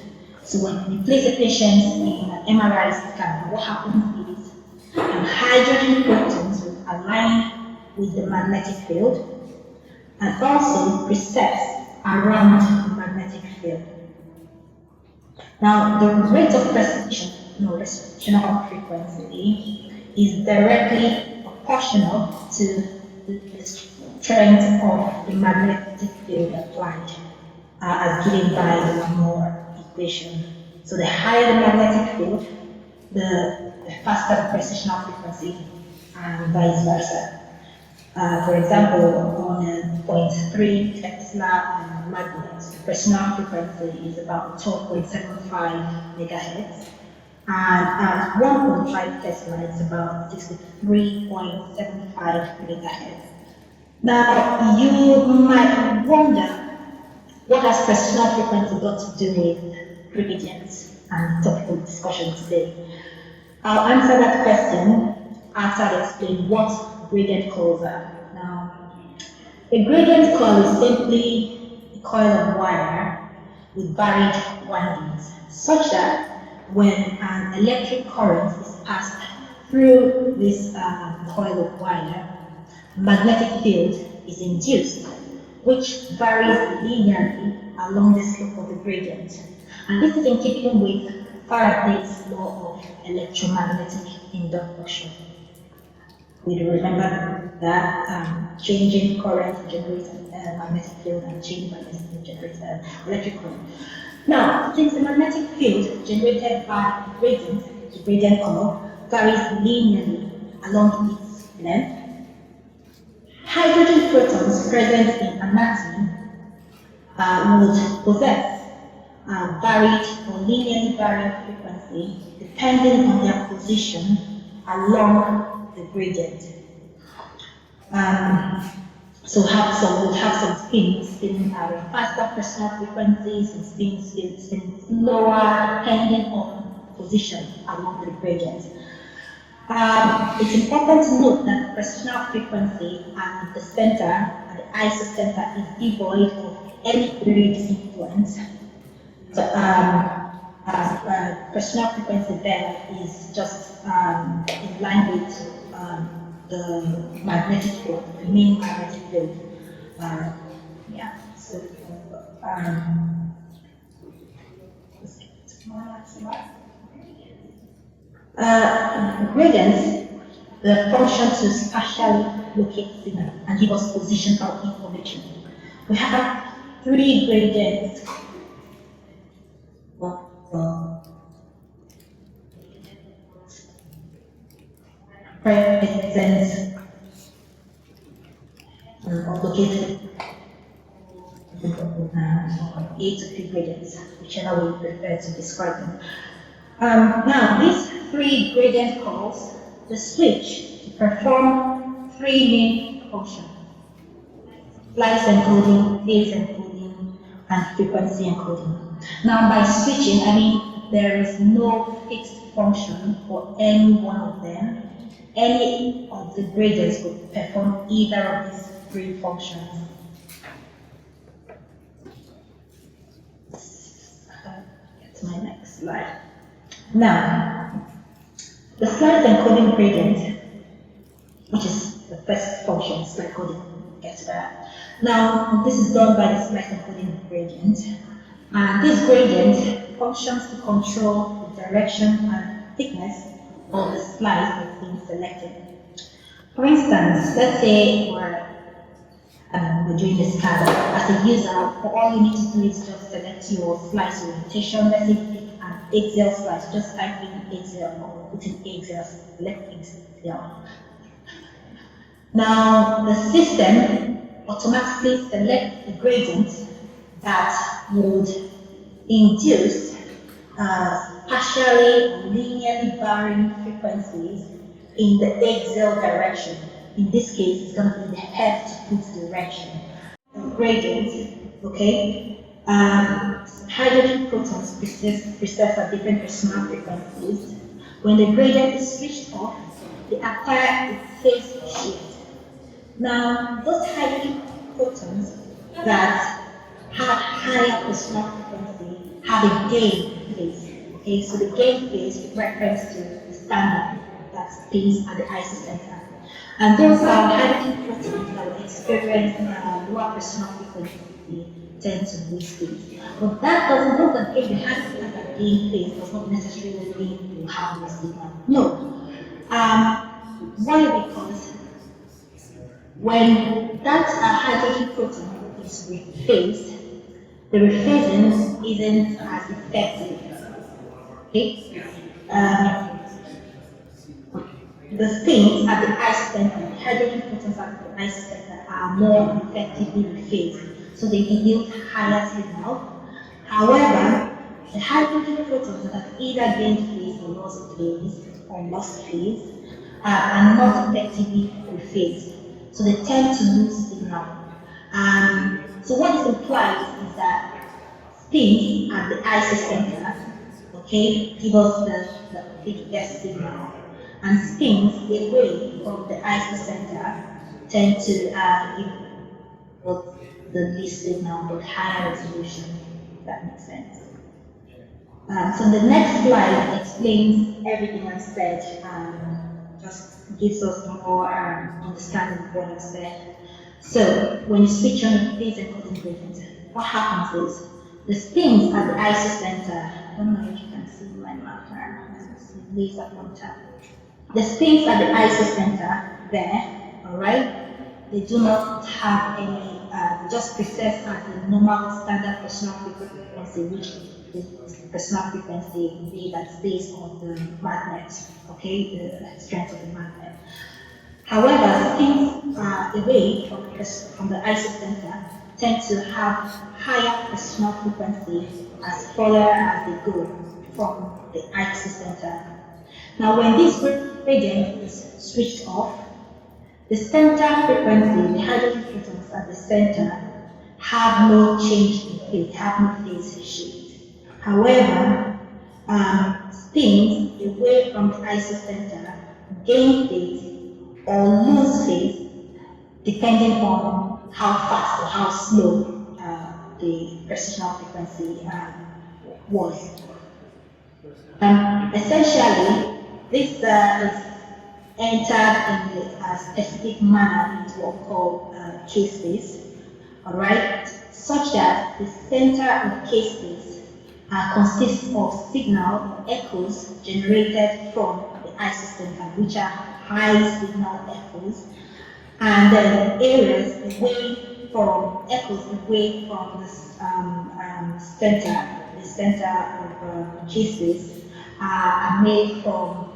So when you place a patient in an MRI scan, what happens is hydrogen protons will align with the magnetic field and also precess around the magnetic field. Now, the rate of recitational frequency is directly proportional to the strength of the magnetic field applied, as given by the Moore equation. So the higher the magnetic field, the faster the precessional frequency, and vice versa. For example, on a 0.3 Tesla magnet, the precessional frequency is about 12.75 megahertz, and at 1.5 Tesla, it's about 63.75 megahertz. Now, you might wonder, what has precessional frequency got to do with gradients and topical discussion today? I'll answer that question after I explain what gradient coils are. Now, a gradient coil is simply a coil of wire with varied windings, such that when an electric current is passed through this coil of wire, magnetic field is induced, which varies linearly along the slope of the gradient. And this is in keeping with Faraday's law of electromagnetic induction. We remember that changing current generates a magnetic field and changing magnetic field generates an electric current. Now, since the magnetic field generated by the gradient coil, varies linearly along its length, hydrogen protons present in an atom would possess varied or linearly varying frequency depending on their position along the gradient. So we'll have some spinning at a faster personal frequency, some spinning slower, depending on position along the gradient. It's important to note that the personal frequency at the center, at the isocenter, is devoid of any gradient influence. So, personal frequency there is just in line with the magnetic field, the main magnetic field. Yeah. So, gradients, the function to spatially locate signal and give us positional information. We have three gradients. Present or located A to P gradients, whichever we prefer to describe them. Now, these three gradient calls the switch to perform three main functions: slice encoding, phase encoding, and frequency encoding. Now, by switching, I mean there is no fixed function for any one of them. Any of the gradients could perform either of these three functions. Get to my next slide. Now, the slice encoding gradient, which is the first function, slice encoding, get to that. Now, this is done by the slice encoding gradient, and this gradient functions to control the direction and thickness of the slice that's being selected. For instance, let's say we're doing this scan. As a user, all you need to do is just select your slice orientation. Let's say pick an axial slice. Just type in axial or put in axial, select axial. Now, the system automatically selects the gradient that would induce partially or linearly varying frequencies in the axial direction. In this case, it's going to be the head to foot direction. Gradient, okay? Hydrogen protons precess at different personal frequencies. When the gradient is switched off, they acquire a phase shift. Now, those hydrogen protons that have higher personal frequency have a gain phase. Okay, so the gain phase with reference to the standard that spins at the isocenter. And those are hydrogen protons that will experience lower personal frequency tend to lose phase. But that doesn't mean that if the hydrogen that gain phase does not necessarily mean you have no signal. No. Why? Because when that hydrogen proton is rephased, the rephasing isn't as effective. Okay? The spins at the isocenter, the hydrogen protons at the isocenter are more effectively rephased, so they yield higher signal. However, the hydrogen protons that have either gained phase or lost phase are not effectively rephased. So they tend to lose signal. So what is implied is that spins at the isocenter, okay, give us the best signal, and spins away from the isocenter tend to give us the least signal but higher resolution, if that makes sense. So the next slide explains everything I said, just gives us more understanding of what I said. So when you switch on the phase encoding gradient, what happens is the spins at the isocenter, I don't know if you can see my marker, laser pointer. The spins at the isocenter there, alright, they do not have any, just precess at the normal standard personal frequency, which is the personal frequency V that's based on the magnet, okay, the strength of the magnet. However, spins away from the isocenter tend to have higher personal frequency as further as they go from the isocenter. Now, when this gradient is switched off, the center frequency, the hydrogen protons at the center, have no change in phase, have no phase shift. However, spins away from the isocenter gain phase or lose phase depending on how fast or how slow the personal frequency was. Essentially, this is entered in a specific manner into what we call K-space, alright, such that the center of K-space consists of signal echoes generated from the isocenter, which are high signal echoes, and then areas away from echoes away from the center of K-space are made from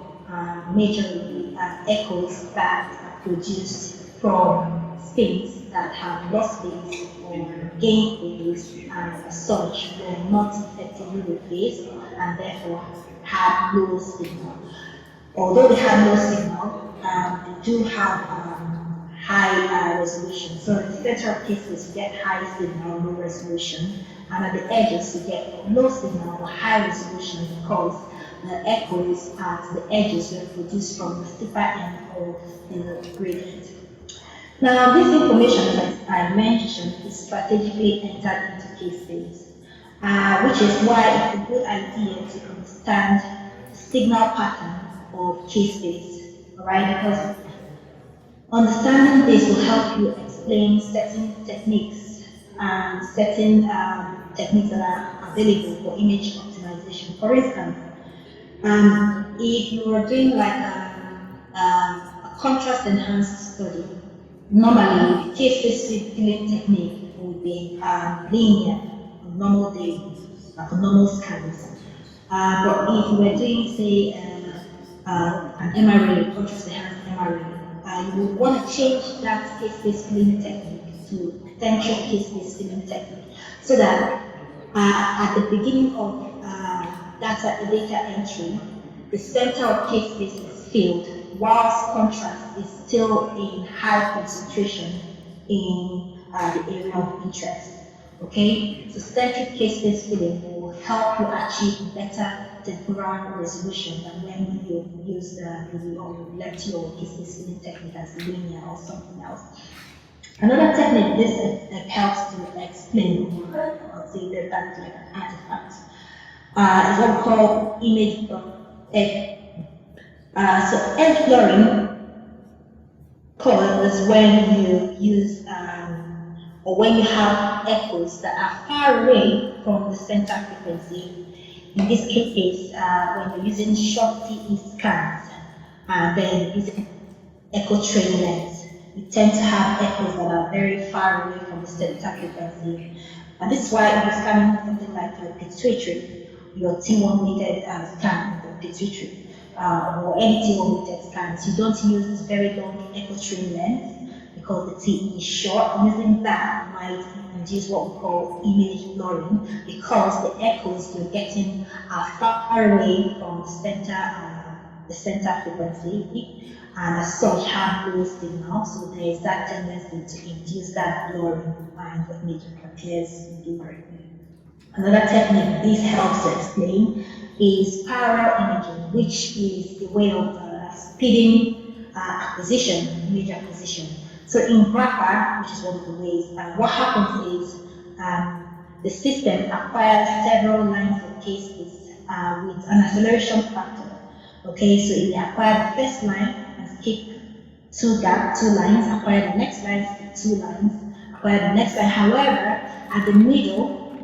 majorly echoes that are produced from spins that have lost phase or gained phase, and as such were not effectively rephased and therefore had low signal. Although they have low signal, they do have high resolution. So in the center of cases, you get high signal, low resolution, and at the edges, you get low signal or high resolution because the echoes at the edges were produced from the steeper end of the gradient. Now, this information that I mentioned is strategically entered into K-space, which is why it's a good idea to understand the signal pattern of K-space, alright? Because understanding this will help you explain certain techniques and certain techniques that are available for image optimization. For instance, if you are doing like a contrast enhanced study, normally the K-space filling technique would be linear on normal day, for normal scans. But if you were doing, say, an MRI, contrast enhanced MRI, you would want to change that case-based filling technique to central case-based filling technique, so that at the beginning of data entry, the center of case-based is filled, whilst contrast is still in high concentration in the area of interest. Okay, so centric case-based filling will help you achieve better temporal resolution than when you use or you left your case-based filling technique as linear or something else. Another technique this helps to explain, or say that like an artifact, is what we call image edge. So edge blurring causes when you use or when you have echoes that are far away from the center frequency. In this case, when you're using short TE scans, then using echo train lengths, you tend to have echoes that are very far away from the center frequency. And this is why if you're scanning something like your pituitary, your T1 weighted scan, the pituitary, or any T1 weighted scans, you don't use very long echo train lengths because the TE is short. Using that might induce what we call image blurring, because the echoes you're getting are far away from the center frequency, and as such have low signal, so there is that tendency to induce that blurring and what makes it appears blurry. Another technique this helps to explain is parallel imaging, which is the way of speeding image acquisition. So in BRCA, which is one of the ways, what happens is the system acquires several lines of cases with an acceleration factor. Okay, so it will acquire the first line and skip two lines, acquire the next line, skip 2 lines, acquire the next line. However, at the middle,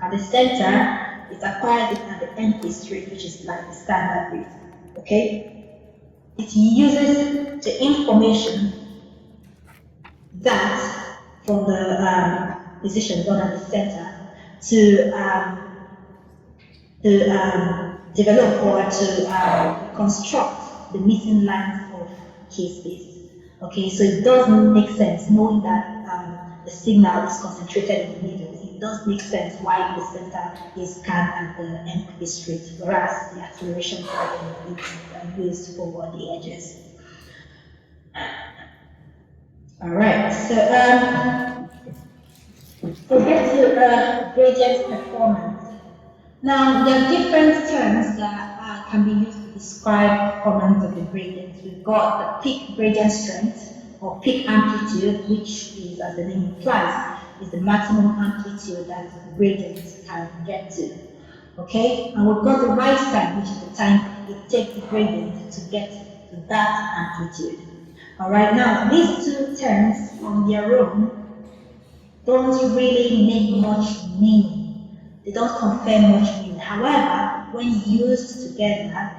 at the center, it acquires it at the end phase rate, which is like the standard rate. Okay? It uses the information that from the position done at the center to develop or to construct the missing lines of case space. Okay, so it does make sense knowing that the signal is concentrated in the middle. It does make sense why the center is scanned at the end phase rate, whereas the acceleration pattern is used for the edges. All right, so we'll get to gradient performance. Now, there are different terms that can be used to describe performance of the gradient. We've got the peak gradient strength or peak amplitude, which is, as the name implies, is the maximum amplitude that the gradient can get to. Okay, and we've got the rise time, which is the time it takes the gradient to get to that amplitude. All right, now these two terms on their own don't really make much meaning. They don't confer much meaning. However, when used together,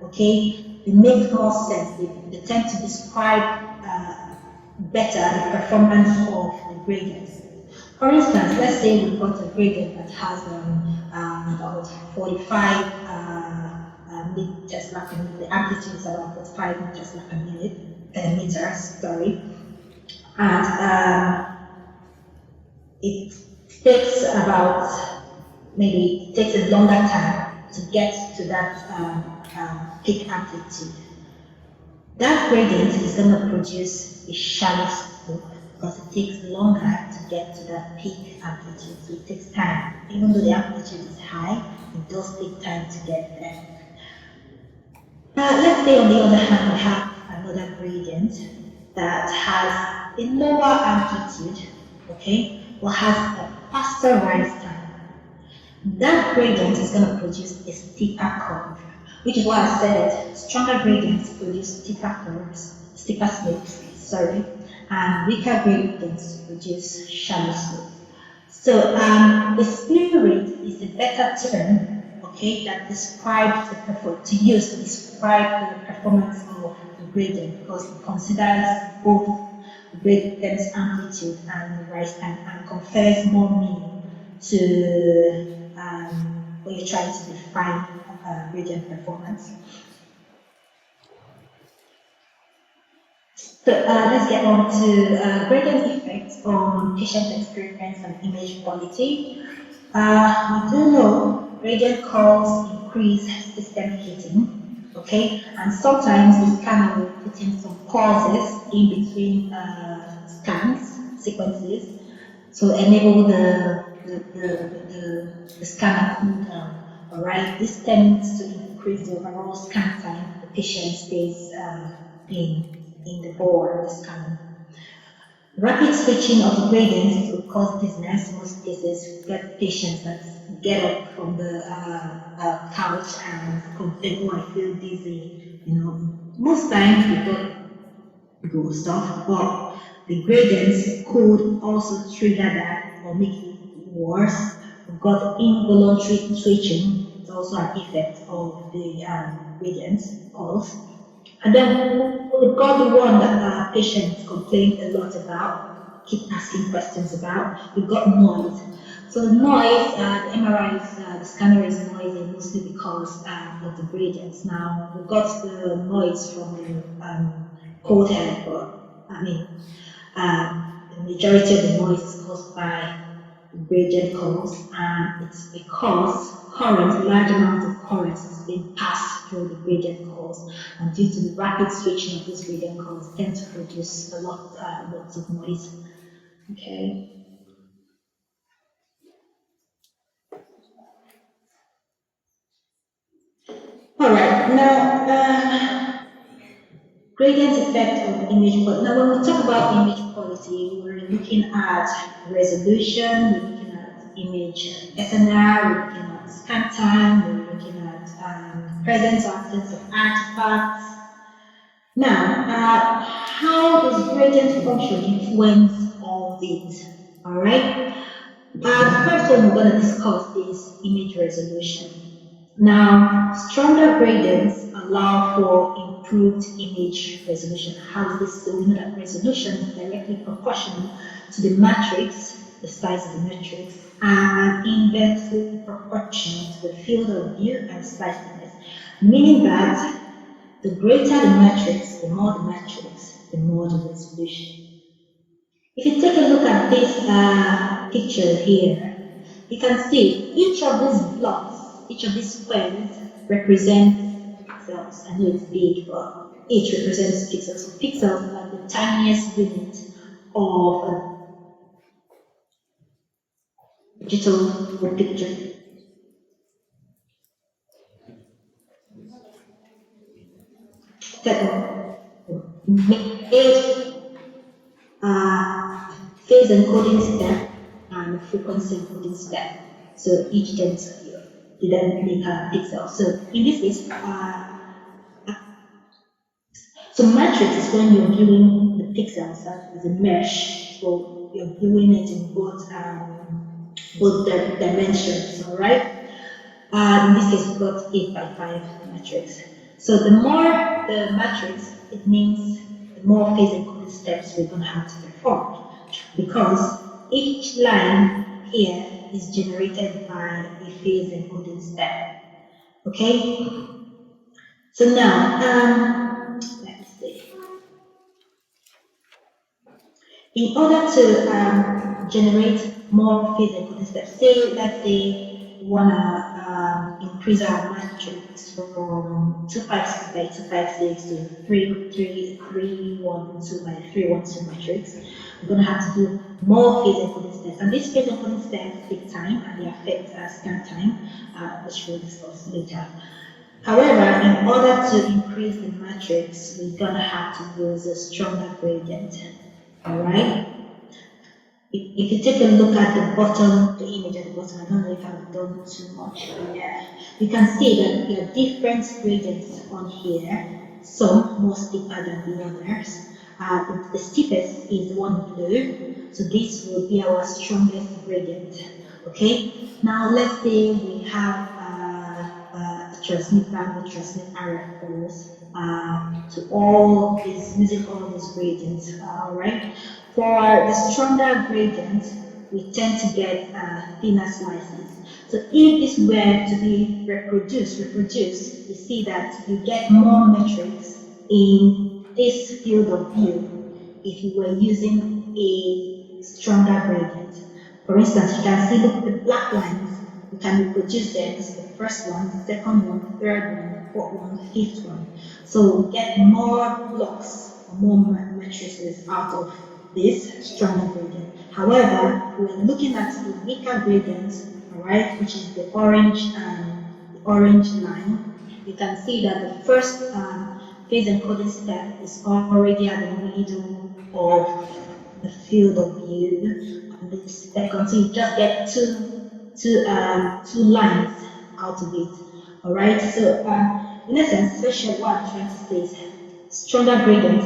okay, they make more sense. They tend to describe better the performance of the gradient. For instance, let's say we've got a gradient that has about 45 Tesla per minute. The amplitude is about 45 Tesla per minute. Meters, sorry, and it takes about maybe a longer time to get to that peak amplitude. That gradient is going to produce a shallow slope because it takes longer to get to that peak amplitude, so it takes time. Even though the amplitude is high, it does take time to get there. Let's say on the other hand we have another gradient that has a lower amplitude, okay, or has a faster rise time. That gradient is going to produce a steeper curve, which is why I said that stronger gradients produce steeper slopes, and weaker gradients produce shallow slopes. So the slew rate is a better term, okay, that describes to use to describe the performance of the gradient, because it considers both the gradient's amplitude and the rise time and confers more meaning to when you're trying to define gradient performance. So So let's get on to gradient effects on patient experience and image quality. We do know gradient curves increase system heating, okay, and sometimes the scanner will put in some pauses in between scans, sequences, to enable the scanner cool down. All right, this tends to increase the overall scan time the patient stays in the board of the scanner. Rapid switching of the gradients will cause dizziness. Most cases, we get patients that get up from the couch and complain, oh, I feel dizzy. You know, most times we get good stuff, but the gradients could also trigger that or make it worse. We've got involuntary switching. It's also an effect of the gradients pulse. And then we've got the one that patients complain a lot about, keep asking questions about. We've got noise. So noise, the MRI is, the scanner is noisy mostly because of the gradients. Now, we've got the noise from the cold head, but I mean, the majority of the noise is caused by gradient curves, and it's because large amount of current is being passed through the gradient curves, and due to the rapid switching of these gradient curves, tend to produce lots of noise. Okay. All right. Now, gradient effect on image quality. Now, when we talk about image quality, we're looking at resolution, we're looking at image SNR, we're looking at scan time, we're looking at presence or absence of artifacts. Now, how does gradient function influence all these? All right. The first one we're going to discuss is image resolution. Now, stronger gradients allow for improved image resolution. How is this? So we know that resolution is directly proportional to the matrix, the size of the matrix, and inversely proportional to the field of view and sliceliness, meaning that the greater the matrix, the more the matrix, the more the resolution. If you take a look at this picture here, you can see each of these blocks, each of these squares represents pixels. I know it's big, but each represents pixels. So pixels are the tiniest unit of a digital picture. That eight phase encoding step and frequency encoding step. So each tends to then make a pixel. So in this case, so matrix is when you're viewing the pixels as a mesh. So you're viewing it in both dimensions, all right? In this case, we've got 8 by 5 matrix. So the more the matrix, it means the more phase encoding steps we're going to have to perform, because each line here is generated by a phase encoding step. Okay? So now, let's see. In order to generate more phase encoding steps, let's say we want to increase our matrix from 256 by 256 to 312 by 312 matrix. We're going to have to do more phase encoding steps, and these phase encoding steps take time and they affect scan time, which we'll discuss later. However, in order to increase the matrix, we're going to have to use a stronger gradient. Alright? If you take a look at the bottom, the image at the bottom, I don't know if I've done too much here. You can see that there are different gradients on here, some more steeper than the others. The steepest is the one below, so this will be our strongest gradient. Okay, now let's say we have a transmit band, we transmit RF pulse to all these, using all these gradients. Alright, for the stronger gradients, we tend to get thinner slices. So if this were to be reproduced, you see that you get more matrix in this field of view if you were using a stronger gradient. For instance, you can see the black lines, you can reproduce them. This is the first one, the second one, the third one, the fourth one, the fifth one. So we get more blocks, or more matrices out of this stronger gradient. However, we're looking at the weaker gradient, all right, which is the orange line. You can see that the first phase encoding step is already at the middle of the field of view, and the second, so you just get two lines out of it. All right. So in essence, especially what I'm trying to say is stronger gradient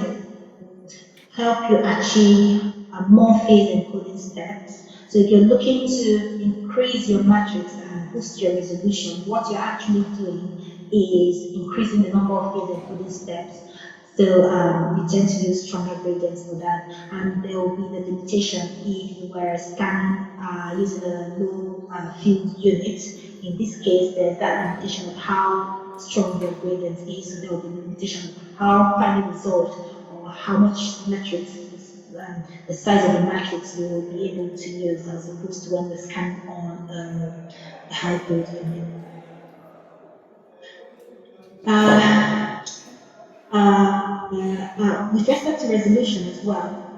help you achieve more phase encoding steps. So if you're looking to increase your matrix and boost your resolution, what you're actually doing is increasing the number of phase encoding steps. So you tend to use stronger gradients for that, and there will be the limitation if you were scanning using a low field unit. In this case, there's that limitation of how strong your gradient is, so there will be a limitation of how finely resolved or how much matrix, the size of the matrix you will be able to use as opposed to when we're scanning on a high field unit. With respect to resolution as well,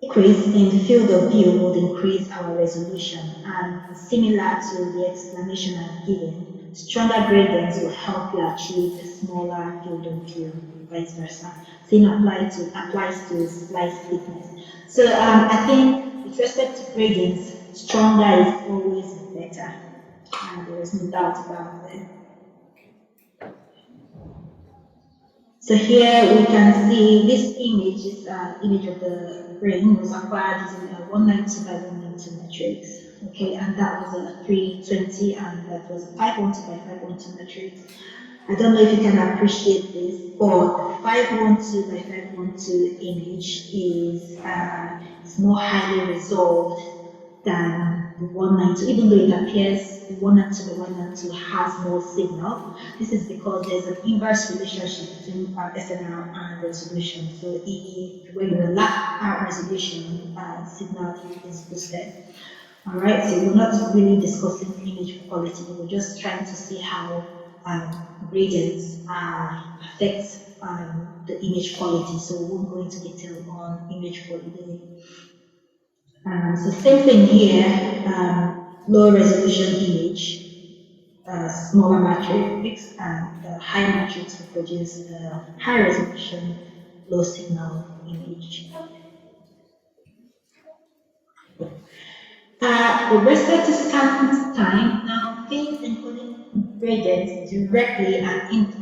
increase in the field of view would increase our resolution, and similar to the explanation I've given, stronger gradients will help you achieve a smaller field of view, vice versa. Same applies to slice thickness. So I think with respect to gradients, stronger is always better, and there is no doubt about it. So here we can see this image is an image of the brain was acquired using a 192 by 192 matrix. Okay, and that was a 320, and that was a 512 by 512 matrix. I don't know if you can appreciate this, but the 512 by 512 image is more highly resolved than the 192, even though it appears the 192 by 192 has more signal. This is because there's an inverse relationship between SNR and resolution. So when you lack resolution, signal is boosted. All right, so we're not really discussing image quality, we're just trying to see how gradients affect the image quality. So we won't go into detail on image quality. So same thing here, low resolution image, smaller matrix, and high matrix will produce high resolution, low signal image. With respect to scan time, now phase encoding gradient directly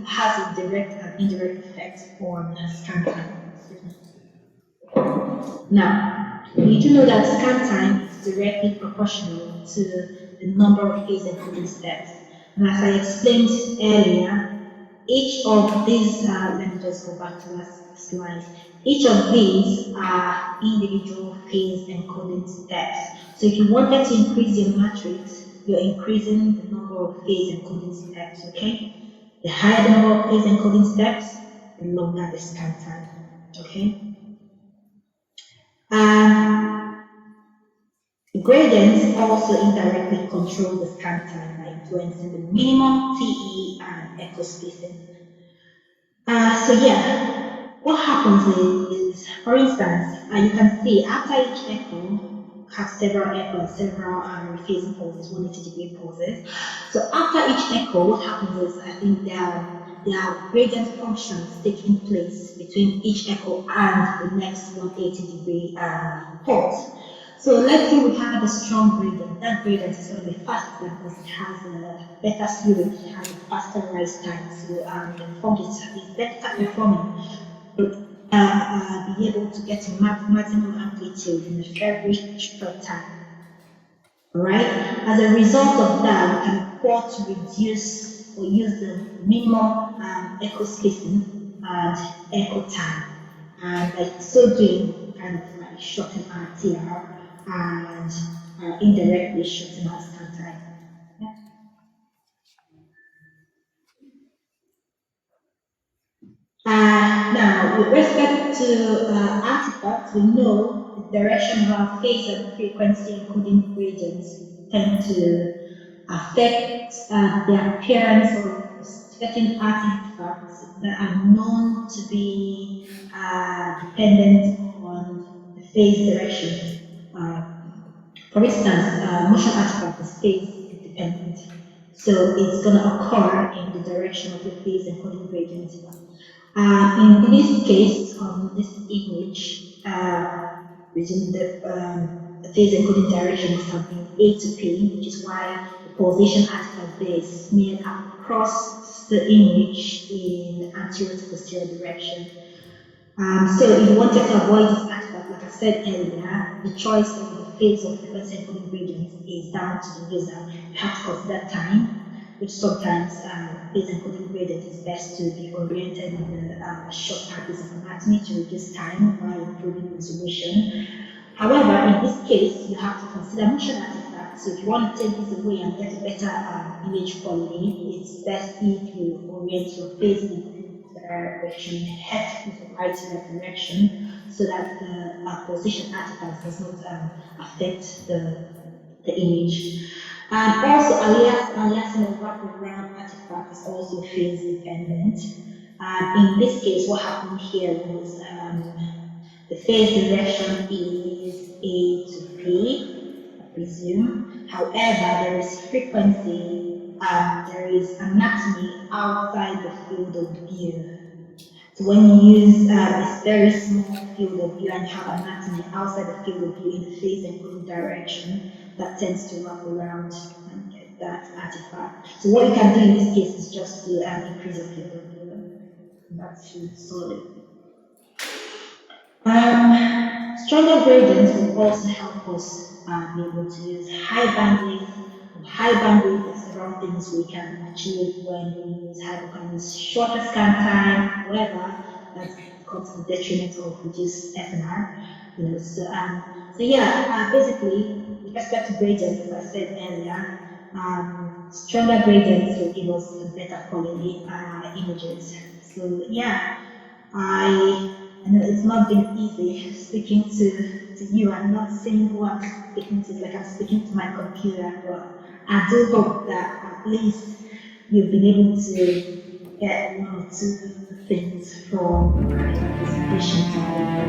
has a direct and indirect effect on scan time. Now, you need to know that scan time is directly proportional to the number of phase encoding steps. And as I explained earlier, each of these, let me just go back to that slide. Each of these are individual phase encoding steps. So if you wanted to increase your matrix, you're increasing the number of phase encoding steps, okay? The higher the number of phase encoding steps, the longer the scan time, okay? Gradients also indirectly control the scan time by influencing the minimum TE and echo spacing. So yeah, what happens is for instance, you can see after each echo has several echoes, several rephasing pulses, 180-degree pulses. So after each echo, what happens is I think there are gradient functions taking place between each echo and the next 180-degree pulse. So let's say we have a strong gradient. That gradient is going to be faster because it has a better fluid, it has a faster rise time. So the form is better performing. Be able to get a maximum amplitude in a very short time. Alright? As a result of that, we can afford to reduce or use the minimum echo spacing and echo time. And by so doing, kind of like shorten our TR and indirectly shorten our scan time. Yeah. Now, with respect to artifacts, we know the direction of our phase and frequency encoding gradients tend to affect the appearance of certain artifacts that are known to be dependent on the phase direction. For instance, motion artifact is phase dependent. So it's going to occur in the direction of the phase encoding gradient. In this case, on this image, within the phase encoding directions have been A to P, which is why the position artifact there is smeared across the image in anterior to posterior direction. So if you wanted to avoid this artifact, like I said earlier, the choice of the phase of frequency encoding gradient is down to the user. You have to consider time, which sometimes phase encoding gradient is best to be oriented in the short patterns of anatomy to reduce time while improving resolution. However, in this case, you have to consider motion artifacts. So if you want to take this away and get a better image quality, it's best if you orient your phase in direction, head in the right direction, so that the position artifact does not affect the image. And also, aliasing of wraparound artifact is also phase dependent. In this case, what happened here was the phase direction is A to P, I presume. However, there is frequency and there is anatomy outside the field of view. So when you use this very small field of view and have anatomy outside the field of view in the phase encoding direction, that tends to wrap around and get that artifact. So what you can do in this case is just to increase the field of view. And that should solve it. Stronger gradients will also help us be able to use high bandwidth. High bandwidth is several things we can achieve when we use high bandwidth, shorter scan time, however, that comes to the detriment of reduced FNR. Basically, with respect to gradients, as I said earlier, stronger gradients will give us better quality images. So yeah, I know it's not been easy speaking to you. I'm not saying who I'm speaking to, like I'm speaking to my computer, but I do hope that at least you've been able to get one or two things from my presentation today.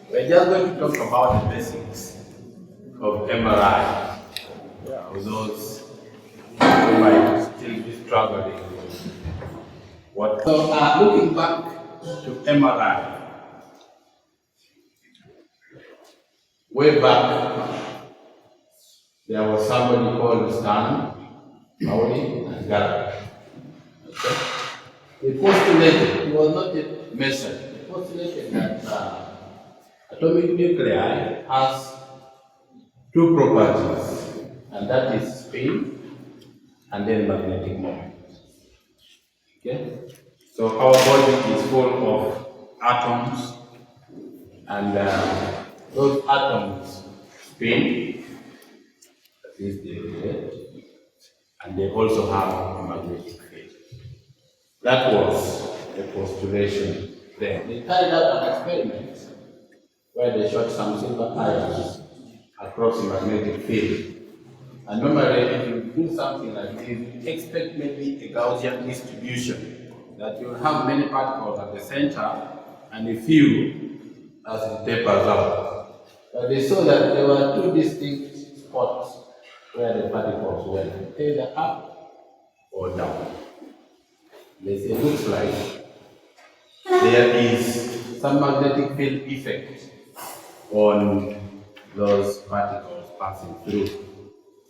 We're just going to talk about the basics of MRI. For those who might still be struggling with what. So, looking back to MRI, way back, there was somebody called Sairam Geethanath and Garrett. Okay? He postulated, he was not a Mason, he postulated that atomic nuclei has two properties, and that is spin and then magnetic moment. Okay? So our body is full of atoms, and those atoms spin, that is they rotate, and they also have a magnetic field. That was the postulation then. They carried out an experiment where they shot some silver ions across the magnetic field. And normally, if you do something like this, expect maybe a Gaussian distribution, that you'll have many particles at the center and a few as it tapers out. But they saw that there were two distinct spots where the particles went, either up or down. They say, looks like there is some magnetic field effect on those particles passing through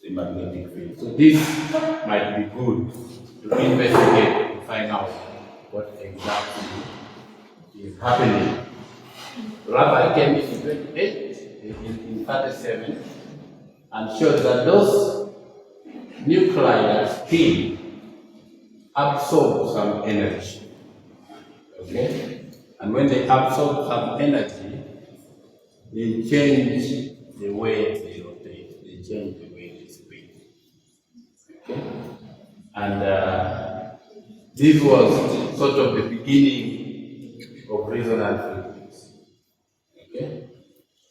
the magnetic field. So this might be good to investigate to find out what exactly is happening. Rather, I came in 28, in 37, and showed that those nuclei that spin absorb some energy. Okay? And when they absorb some energy, they change the way they rotate, they change the way they spin. Okay? And this was sort of the beginning of resonant frequency. Okay?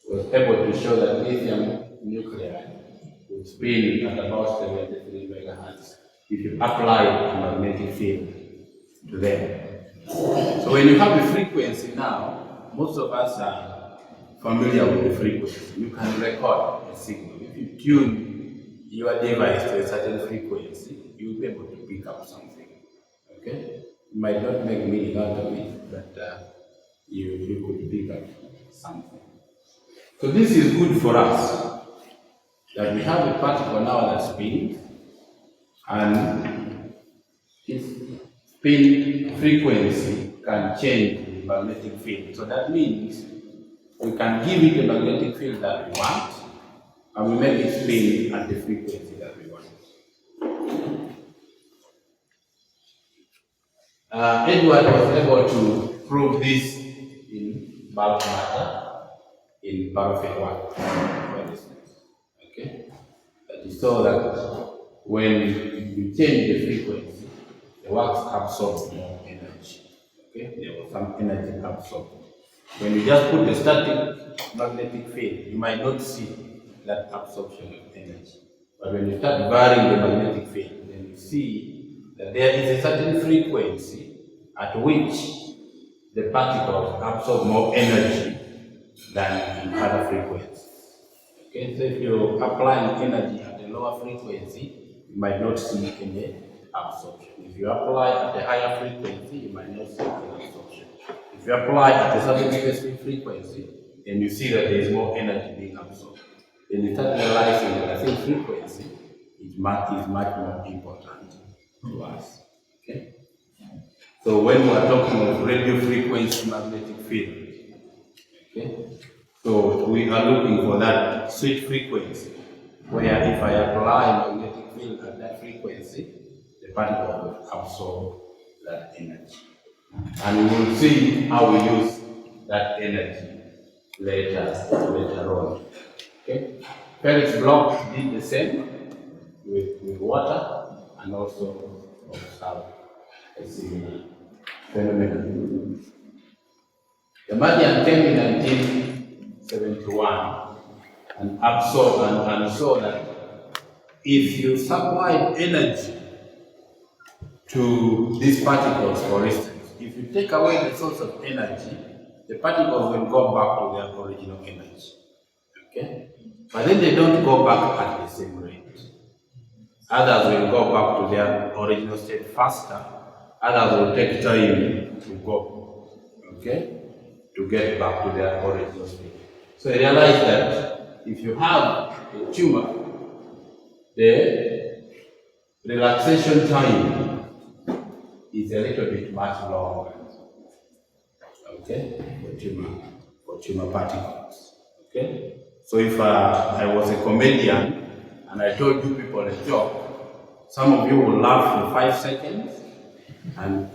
Was able to show that lithium nuclei would spin at about 73 megahertz if you apply a magnetic field to them. So when you have a frequency now, most of us are familiar with the frequency. You can record a signal. If you tune your device to a certain frequency, you'll be able to pick up something. Okay? You might not make meaning out of it, but you could pick up something. So this is good for us, that we have a particle now that spins, and its spin frequency can change the magnetic field. So that means we can give it a magnetic field that we want, and we make it spin at the frequency that we want. Edward was able to prove this in bulk matter, in paraffin wax, for instance. Okay? But you saw that when you change the frequency, the wax absorbs more energy. Okay? There was some energy absorbed. When you just put a static magnetic field, you might not see that absorption of energy. But when you start varying the magnetic field, then you see that there is a certain frequency at which the particles absorb more energy than in other frequencies. Okay, so if you apply energy at a lower frequency, you might not see any absorption. If you apply at a higher frequency, you might not see any absorption. If you apply at a certain specific frequency, then you see that there is more energy being absorbed. Then you start realizing that I think frequency is much more important to us. Okay? So when we are talking of radio frequency magnetic field, okay, so we are looking for that switch frequency, where if I apply magnetic field at that frequency, the particle will absorb that energy. And we will see how we use that energy later on. Okay? Felix Bloch did the same with water and also observed a similar phenomenon. The Martian came in 1971 and absorbed and saw that if you supply energy to these particles, for instance, if you take away the source of energy, the particles will go back to their original energy. Okay? But then they don't go back at the same rate. Others will go back to their original state faster. Others will take time to go, okay, to get back to their original state. So I realized that if you have a tumor, the relaxation time is a little bit much longer, okay, for tumor particles, okay. So if I was a comedian and I told you people a joke, some of you will laugh for 5 seconds and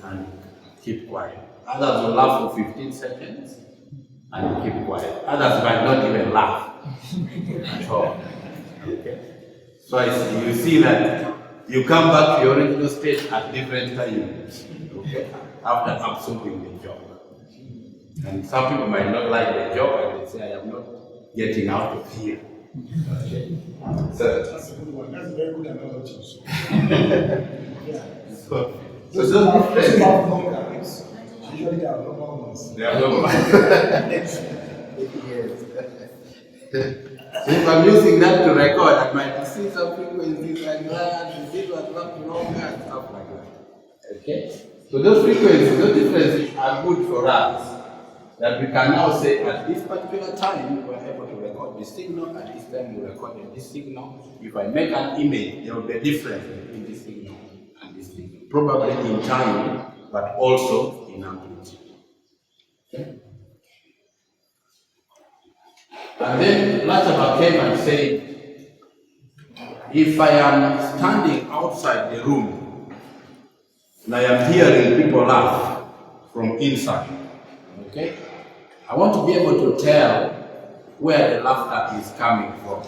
keep quiet. Others will laugh for 15 seconds and keep quiet. Others might not even laugh at all. Okay? So you see that you come back to your original state at different times, okay, after absorbing the joke. And some people might not like the joke and they say, I am not getting out of here. Okay. So that's a good one. That's a very good analogy. Yeah. So those different. Usually they are normal ones. They are normal. Yes. So if I'm using that to record, I might see some frequencies like that, the video was not longer and stuff like that. Okay? So those frequencies, those differences are good for us. That we can now say at this particular time we are able to record this signal, at this time we recorded this signal. If I make an image, there will be a difference between this signal and this signal. Probably in time, but also in amplitude. Okay? And then Latimer came and said, if I am standing outside the room and I am hearing people laugh from inside, okay? I want to be able to tell where the laughter is coming from.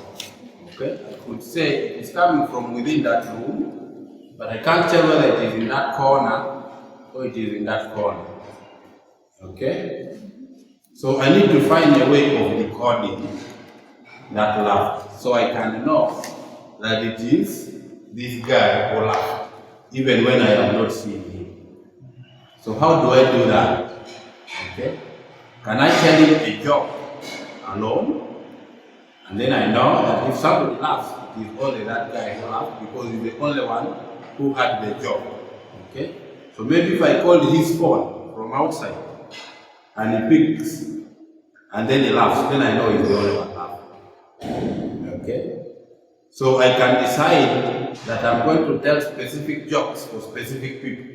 Okay? I could say it's coming from within that room, but I can't tell whether it is in that corner or it is in that corner. Okay? So I need to find a way of decoding that laugh, so I can know that it is this guy who laughed, even when I have not seen him. So how do I do that? Okay? Can I tell him a joke alone? And then I know that if somebody laughs, it is only that guy who laughed because he's the only one who had the joke. Okay? So maybe if I call his phone from outside and he picks and then he laughs, then I know he's the only one laughing. Okay? So I can decide that I'm going to tell specific jokes for specific people.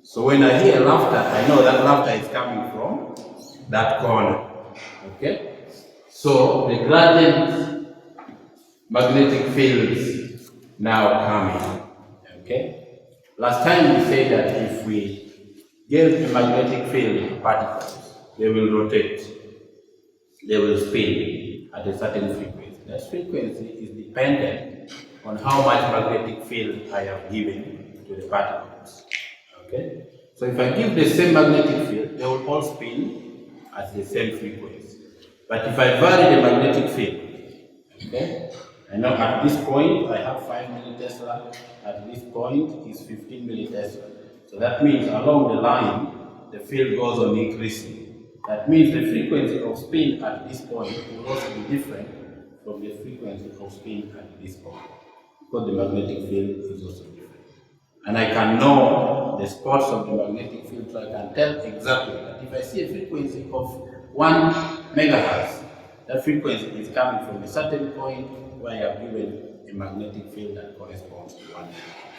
So when I hear laughter, I know that laughter is coming from that corner. Okay? So the gradient magnetic fields now coming. Okay? Last time we said that if we give a magnetic field to particles, they will rotate, they will spin at a certain frequency. That frequency is dependent on how much magnetic field I have given to the particles. Okay? So if I give the same magnetic field, they will all spin at the same frequency. But if I vary the magnetic field, okay, I know at this point I have 5 millitesla, at this point is 15 millitesla. So that means along the line, the field goes on increasing. That means the frequency of spin at this point will also be different from the frequency of spin at this point, because the magnetic field is also different. And I can know the spots of the magnetic field, so I can tell exactly that if I see a frequency of 1 megahertz, that frequency is coming from a certain point where I have given a magnetic field that corresponds to 1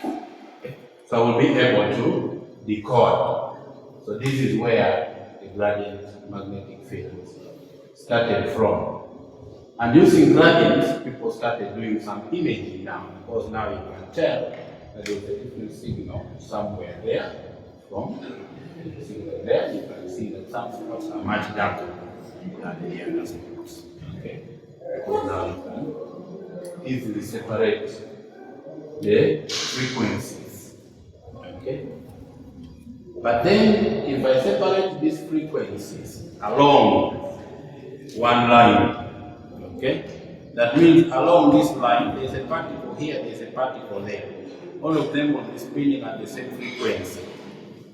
megahertz. Okay? So I will be able to decode. So this is where the gradient magnetic field started from. And using gradients, people started doing some imaging now, because now you can tell that there is a different signal somewhere there from the signal there. You can see that some spots are much darker than the other spots. Okay? Because now you can easily separate the frequencies. Okay? But then, if I separate these frequencies along one line, okay, that means along this line, there's a particle here, there's a particle there. All of them will be spinning at the same frequency.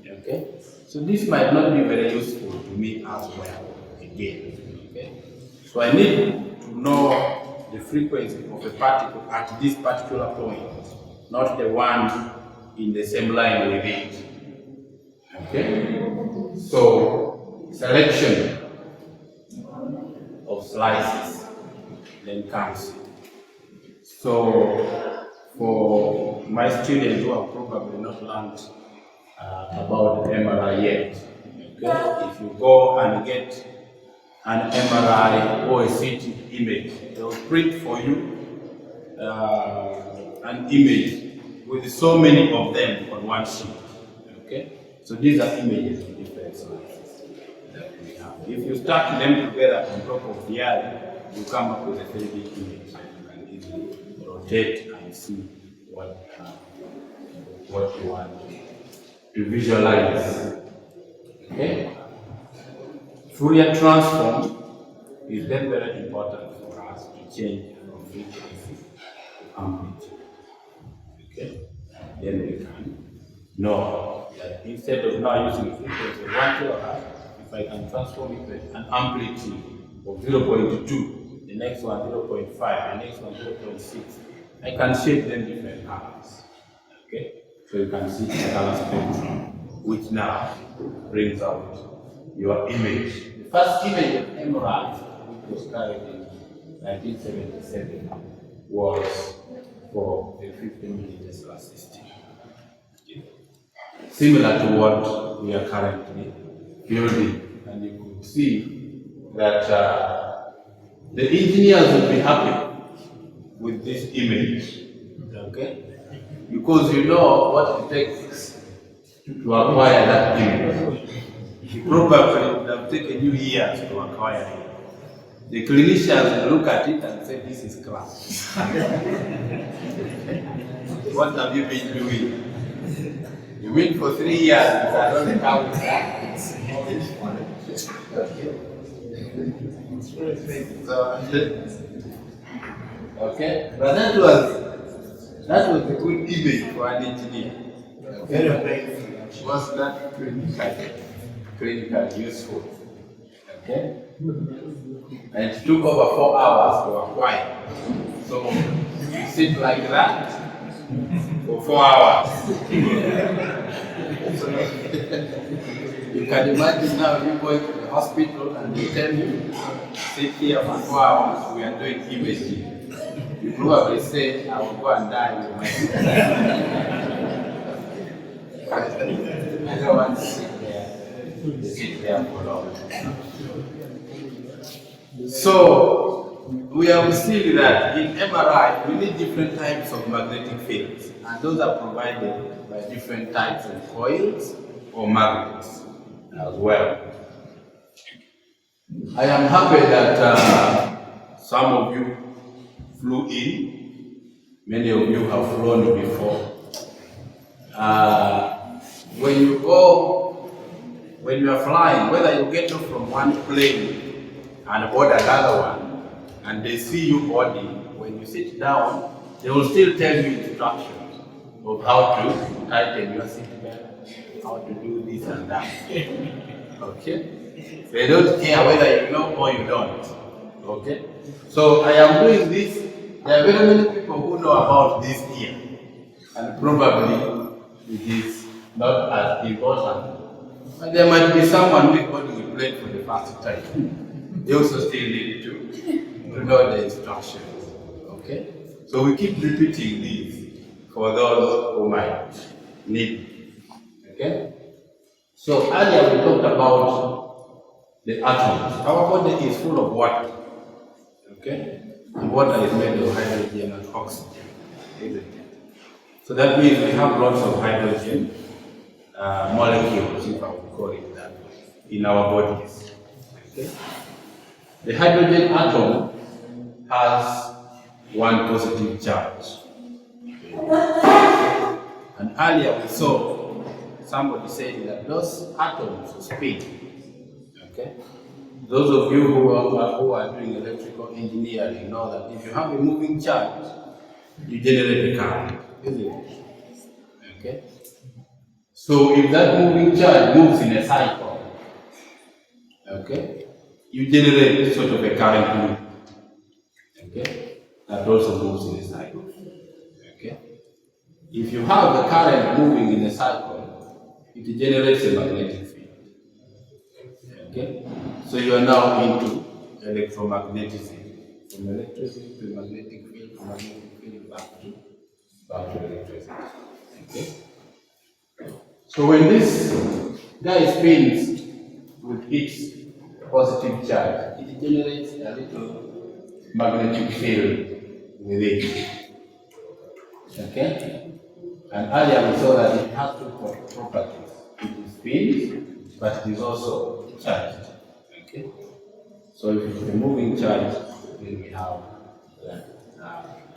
Okay? So this might not be very useful to me as well, again. Okay? So I need to know the frequency of a particle at this particular point, not the one in the same line with it. Okay? So selection of slices then comes. So for my students who have probably not learned about the MRI yet, okay, if you go and get an MRI or a CT image, they will print for you an image with so many of them on one sheet. Okay, so these are images of different sizes that we have. If you stack them together on top of the other, you come up with a 3D image. You can easily rotate and see what you want to visualize. Okay? Fourier transform is then very important for us to change from frequency to amplitude. Okay? Then we can know that instead of now using a frequency of 1 kilohertz, if I can transform it to an amplitude of 0.2, the next one 0.5, the next one 0.6, I can shape them different colors. Okay? So you can see the color spectrum, which now brings out your image. The first image of MRI, which was carried in 1977, was for a 15 millitesla system. Similar to what we are currently building. And you could see that the engineers will be happy with this image, okay? Because you know what it takes to acquire that image. It probably would have taken you years to acquire it. the clinicians look at it and say, this is crap. What have you been doing? You mean for 3 years, I don't count that. So, okay, but that was a good image for an engineer. Okay, was that clinically useful? Okay, and it took over 4 hours to acquire. So you sit like that for 4 hours. So, you can imagine now you going to the hospital and they tell you, sit here for 4 hours, we are doing imaging. You probably say, I will go and die with my I don't want to sit there for long. So, we have seen that in MRI, we need different types of magnetic fields, and those are provided by different types of coils or magnets as well. I am happy that some of you flew in. Many of you have flown before. When you are flying, whether you get off from one plane and board another one, and they see you boarding, when you sit down, they will still tell you instructions of how to tighten your seatbelt, how to do this and that. Okay? They don't care whether you know or you don't. Okay? So I am doing this. There are very many people who know about this here, and probably it is not as important. But there might be someone who is boarding a plane for the first time. They also still need to know the instructions. Okay? So we keep repeating these for those who might need it. Okay? So earlier we talked about the atoms. Our body is full of water. Okay? And water is made of hydrogen and oxygen. Isn't it? So that means we have lots of hydrogen molecules, if I would call it that way, in our bodies. Okay? The hydrogen atom has one positive charge. And earlier we saw somebody saying that those atoms spin. Okay? Those of you who are doing electrical engineering know that if you have a moving charge, you generate a current, isn't it? Okay? So if that moving charge moves in a cycle, okay, you generate sort of a current loop, okay, that also moves in a cycle, okay. If you have the current moving in a cycle, it generates a magnetic field, okay. So you are now into electromagnetism, from electricity to magnetic field, from magnetic field back to electricity, okay. So when this guy spins with its positive charge, it generates a little magnetic field with it. Okay? And earlier we saw that it has two properties. It spins, but it is also charged. Okay? So if it's a moving charge, then we have that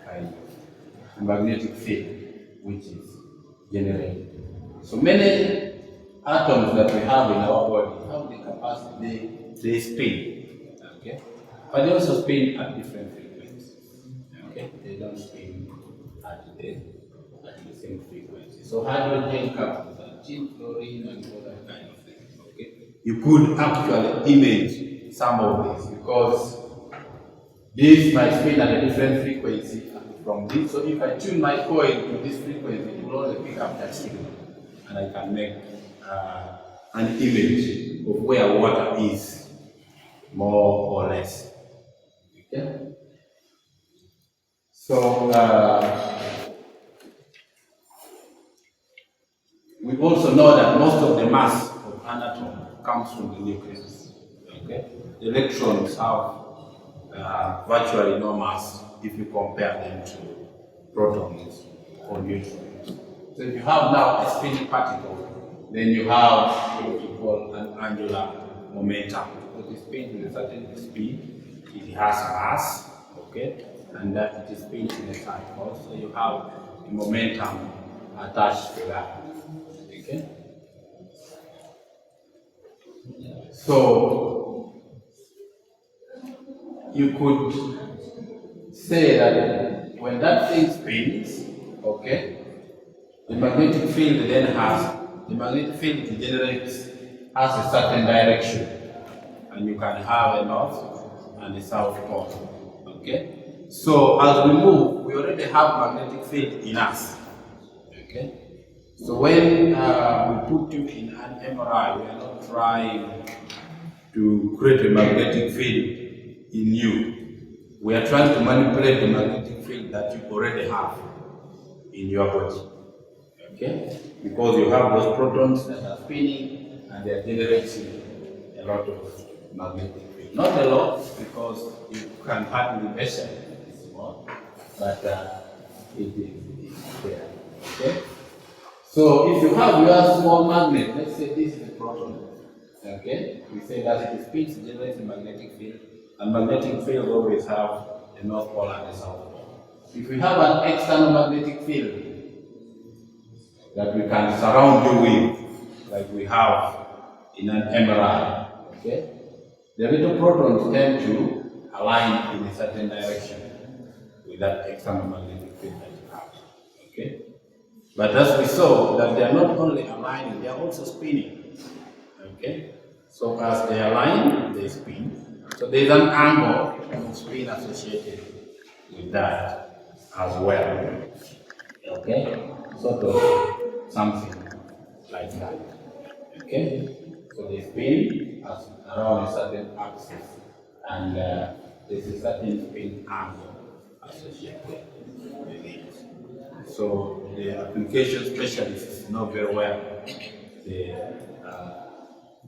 kind of magnetic field which is generated. So many atoms that we have in our body have the capacity, they spin, okay? But they also spin at different frequencies, okay? They don't spin at the same frequency. So hydrogen comes with chlorine and all that kind of things, okay? You could actually image some of these because this might spin at a different frequency from this. So if I tune my coil to this frequency, it will only pick up that signal. And I can make an image of where water is, more or less. Okay? So we also know that most of the mass of an atom comes from the nucleus. Okay? The electrons have virtually no mass if you compare them to protons or neutrons. So if you have now a spinning particle, then you have what you call an angular momentum. Because it spins with a certain speed, it has mass, okay, and that it is spinning in a cycle. So you have a momentum attached to that, okay. So you could say that when that thing spins, okay, the magnetic field then the magnetic field it generates has a certain direction, and you can have a north and a south pole, okay. So as we move, we already have magnetic field in us, okay. So when we put you in an MRI, we are not trying to create a magnetic field in you. We are trying to manipulate the magnetic field that you already have in your body, okay? Because you have those protons that are spinning and they are generating a lot of magnetic field. Not a lot, because you can hardly measure it, it's small, but it is there, okay? So if you have your small magnet, let's say this is a proton, okay? We say that it spins, generates a magnetic field, and magnetic fields always have a north pole and a south pole. If we have an external magnetic field that we can surround you with, like we have in an MRI, okay? The little protons tend to align in a certain direction with that external magnetic field that you have, okay? But as we saw, that they are not only aligning, they are also spinning, okay? So as they align, they spin. So there is an angle of spin associated with that as well, okay? Sort of something like that, okay? So they spin as around a certain axis, and there's a certain spin angle associated with it. So the application specialists know very well the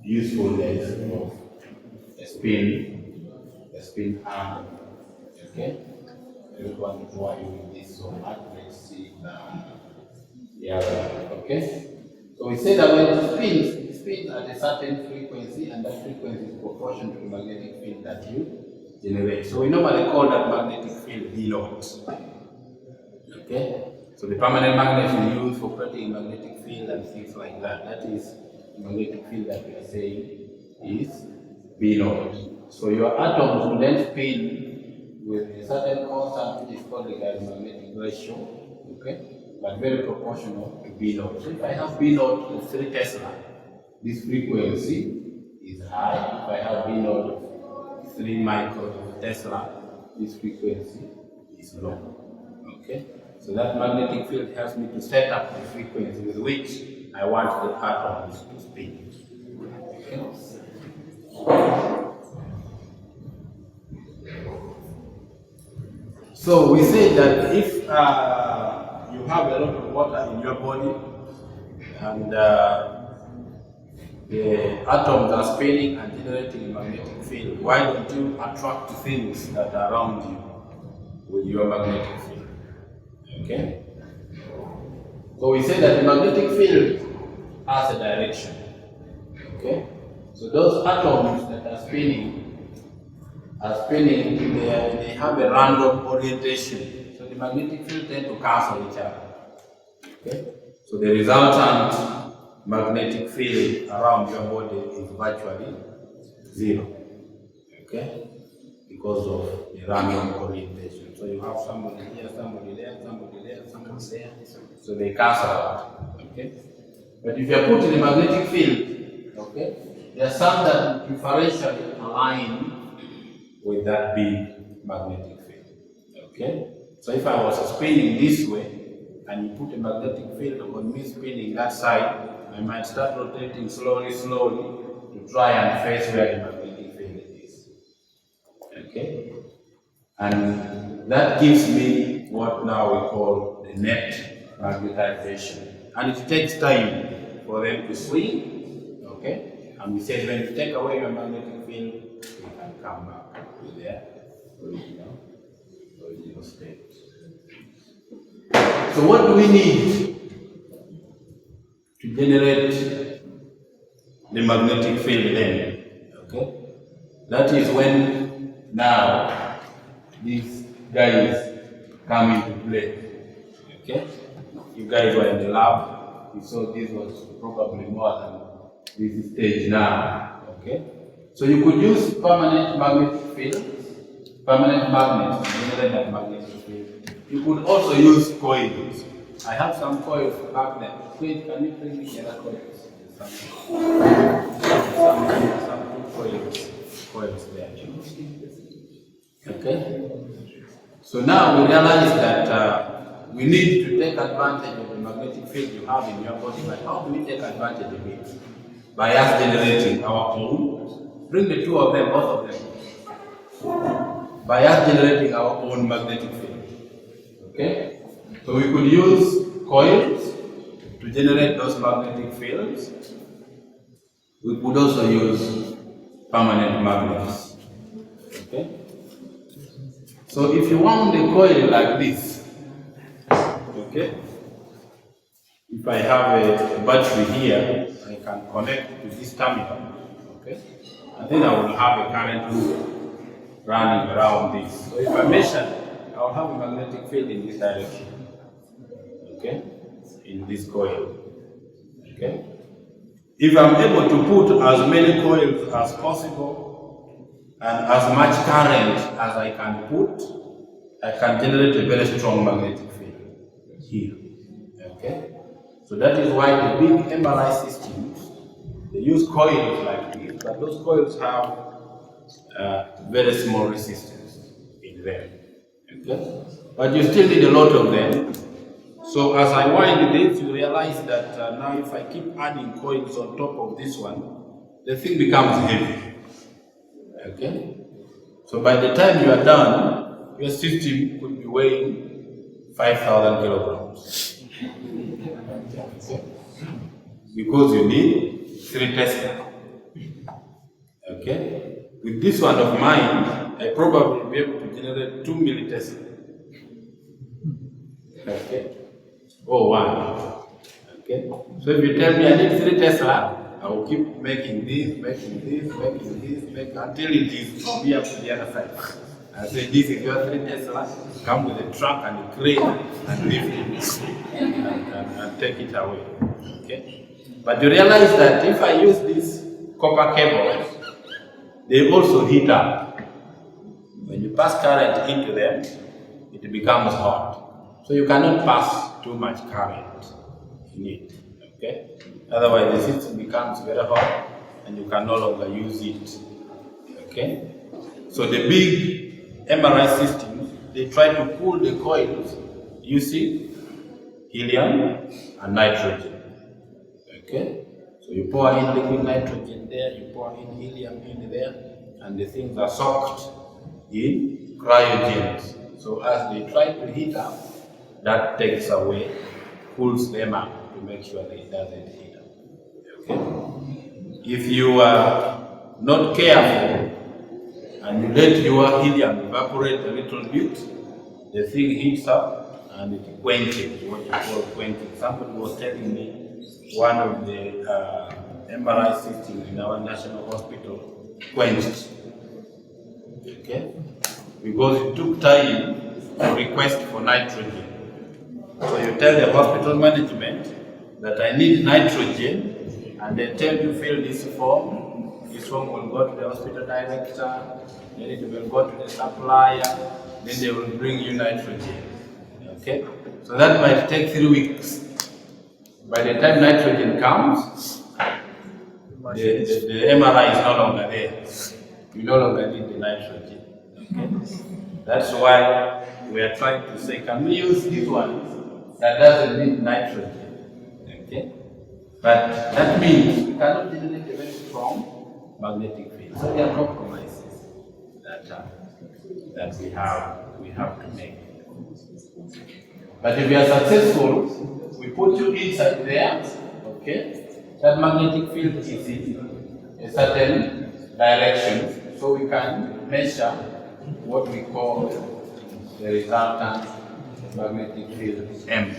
usefulness of a spin arm. Okay? I don't want to bore you with this so much. Let's see okay? So we say that when it spins at a certain frequency, and that frequency is proportional to the magnetic field that you generate. So we normally call that magnetic field B naught. Okay? So the permanent magnets we use for creating a magnetic field and things like that, that is the magnetic field that we are saying is B naught. So your atoms will then spin with a certain constant which is called the diamagnetic ratio, okay? But very proportional to B naught. So if I have B naught of 3 Tesla, this frequency is high. If I have B naught of 3 micro Tesla, this frequency is low. Okay? So that magnetic field helps me to set up the frequency with which I want the atoms to spin. Okay? So we say that if you have a lot of water in your body and the atoms are spinning and generating a magnetic field, why don't you attract things that are around you with your magnetic field? Okay? So we say that the magnetic field has a direction. Okay? So those atoms that are spinning, they have a random orientation. So the magnetic field tend to cancel each other. Okay? So the resultant magnetic field around your body is virtually zero. Okay? Because of the random orientation. So you have somebody here, somebody there, somebody there, somebody there. So they cancel out. Okay? But if you are put in a magnetic field, okay, there are some that preferentially align with that big magnetic field. Okay? So if I was spinning this way, and you put a magnetic field on me spinning that side, I might start rotating slowly to try and face where the magnetic field is. Okay? And that gives me what now we call the net magnetization. And it takes time for them to swing. Okay? And we said when you take away your magnetic field, you can come back to their original state. So what do we need to generate the magnetic field then? Okay? That is when now guys come into play. Okay? You guys were in the lab, you saw this was probably more than this stage now. Okay? So you could use permanent magnetic fields, permanent magnets to generate that magnetic field. You could also use coils. I have some coils back there. Wait, can you bring me the other coils? Some coils there. Okay? So now we realize that we need to take advantage of the magnetic field you have in your body. But how do we take advantage of it? By us generating our own. Bring the two of them, both of them. By us generating our own magnetic field. Okay? So we could use coils to generate those magnetic fields. We could also use permanent magnets. Okay? So if you want a coil like this, okay? If I have a battery here, I can connect to this terminal, okay? And then I will have a current loop running around this. So if I measure, I will have a magnetic field in this direction, okay? In this coil, okay? If I'm able to put as many coils as possible and as much current as I can put, I can generate a very strong magnetic field here, okay? So that is why the big MRI systems, they use coils like this, but those coils have very small resistance in them, okay? But you still need a lot of them. So as I wind this, you realize that now if I keep adding coils on top of this one, the thing becomes heavy, okay? So by the time you are done, your system could be weighing 5,000 kilograms. Because you need 3 Tesla. Okay? With this one of mine, I probably will be able to generate 2 millitesla. Okay? Or 1. Okay? So if you tell me I need 3 Tesla, I will keep making this, until it is from here to the other side. I say, this is your 3 Tesla, come with a truck and a crane and lift it and take it away. Okay? But you realize that if I use these copper cables, they also heat up. When you pass current into them, it becomes hot. So you cannot pass too much current in it. Okay? Otherwise the system becomes very hot and you can no longer use it. Okay? So the big MRI systems, they try to cool the coils using helium and nitrogen. Okay? So you pour in liquid nitrogen there, you pour in helium in there, and the things are soaked in cryogens. So as they try to heat up, that takes away, cools them up to make sure that it doesn't heat up. Okay? If you are not careful and you let your helium evaporate a little bit, the thing heats up and it quenches, what you call quenching. Somebody was telling me one of the MRI systems in our national hospital quenched. Okay? Because it took time to request for nitrogen. So you tell the hospital management that I need nitrogen, and they tell you fill this form. This form will go to the hospital director, then it will go to the supplier, then they will bring you nitrogen. Okay? So that might take 3 weeks. By the time nitrogen comes, the MRI is no longer there. You no longer need the nitrogen. Okay? That's why we are trying to say, can we use these ones that doesn't need nitrogen? Okay? But that means we cannot generate a very strong magnetic field. So there are compromises that we have to make. But if we are successful, we put you inside there, okay? That magnetic field is in a certain direction, so we can measure what we call the resultant magnetic field M.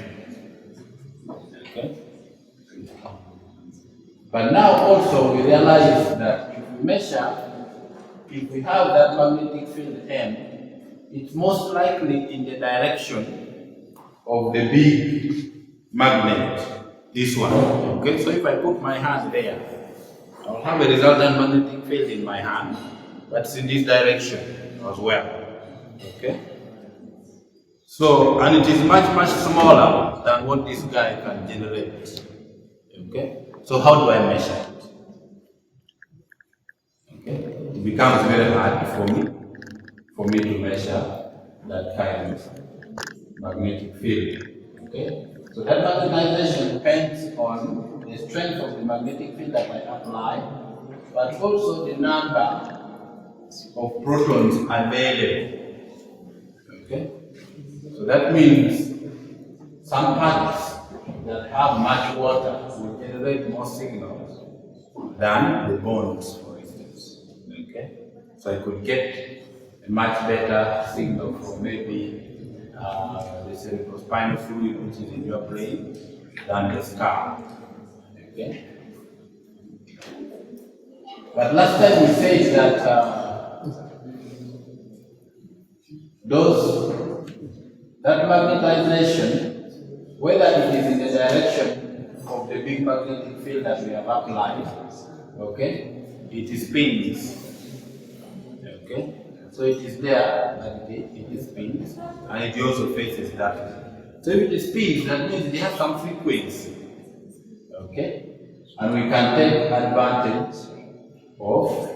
Okay? But now also we realize that if we measure, if we have that magnetic field M, it's most likely in the direction of the big magnet, this one. Okay, so if I put my hand there, I'll have a resultant magnetic field in my hand, but it's in this direction as well. Okay? So, and it is much smaller than what this guy can generate. Okay? So how do I measure it? Okay? It becomes very hard for me to measure that kind of magnetic field. Okay? So that magnetization depends on the strength of the magnetic field that I apply, but also the number of protons available. Okay? So that means some parts that have much water will generate more signals than the bonds, for instance. Okay? So I could get a much better signal from maybe the cerebrospinal fluid, which is in your brain, than the skull. Okay? But last time we said that that magnetization, whether it is in the direction of the big magnetic field that we have applied, okay, it spins. Okay, so it is there that it spins, and it also faces that way. So if it spins, that means it has some frequency. Okay, and we can take advantage of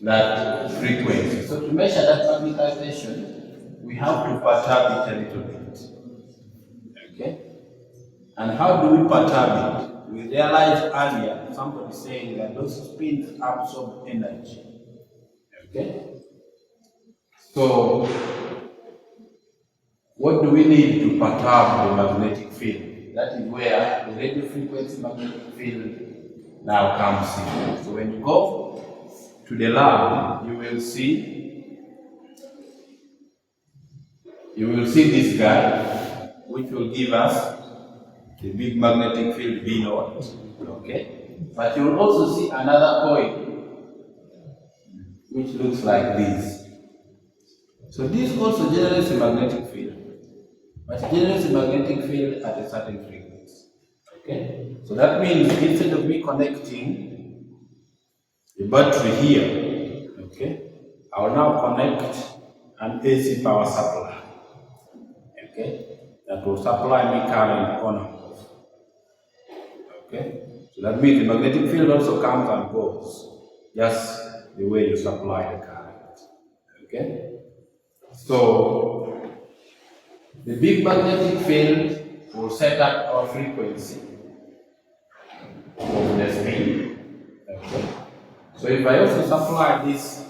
that frequency. So to measure that magnetization, we have to perturb it a little bit. Okay? And how do we perturb it? We realized earlier, somebody saying that those spins absorb energy. Okay? So, what do we need to perturb the magnetic field? That is where the radio frequency magnetic field now comes in. So when you go to the lab, you will see this guy, which will give us the big magnetic field B naught. Okay? But you will also see another coil, which looks like this. So this also generates a magnetic field, but it generates a magnetic field at a certain frequency. Okay? So that means instead of me connecting the battery here, okay, I will now connect an AC power supply, okay, that will supply me current on and off. Okay, so that means the magnetic field also comes and goes, just the way you supply the current. Okay, so the big magnetic field will set up our frequency of the spin. Okay, so if I also supply this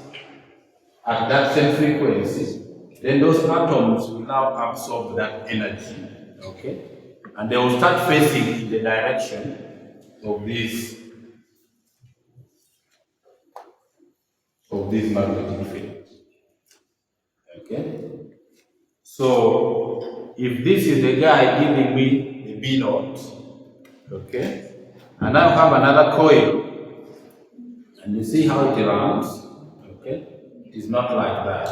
at that same frequency, then those atoms will now absorb that energy, okay? And they will start facing in the direction of this magnetic field, okay? So, if this is the guy giving me the B naught, okay? And I have another coil, and you see how it runs, okay? It is not like that.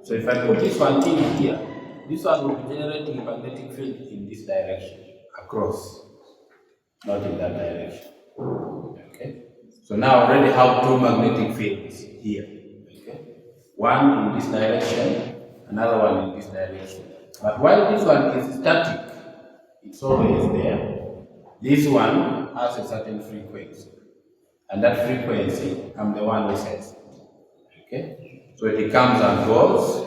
So if I put this one in here, this one will be generating a magnetic field in this direction, across, not in that direction. Okay? So now I already have two magnetic fields here. Okay? One in this direction, another one in this direction. But while this one is static, it's always there. This one has a certain frequency. And that frequency, I'm the one who sets it. Okay? So it comes and goes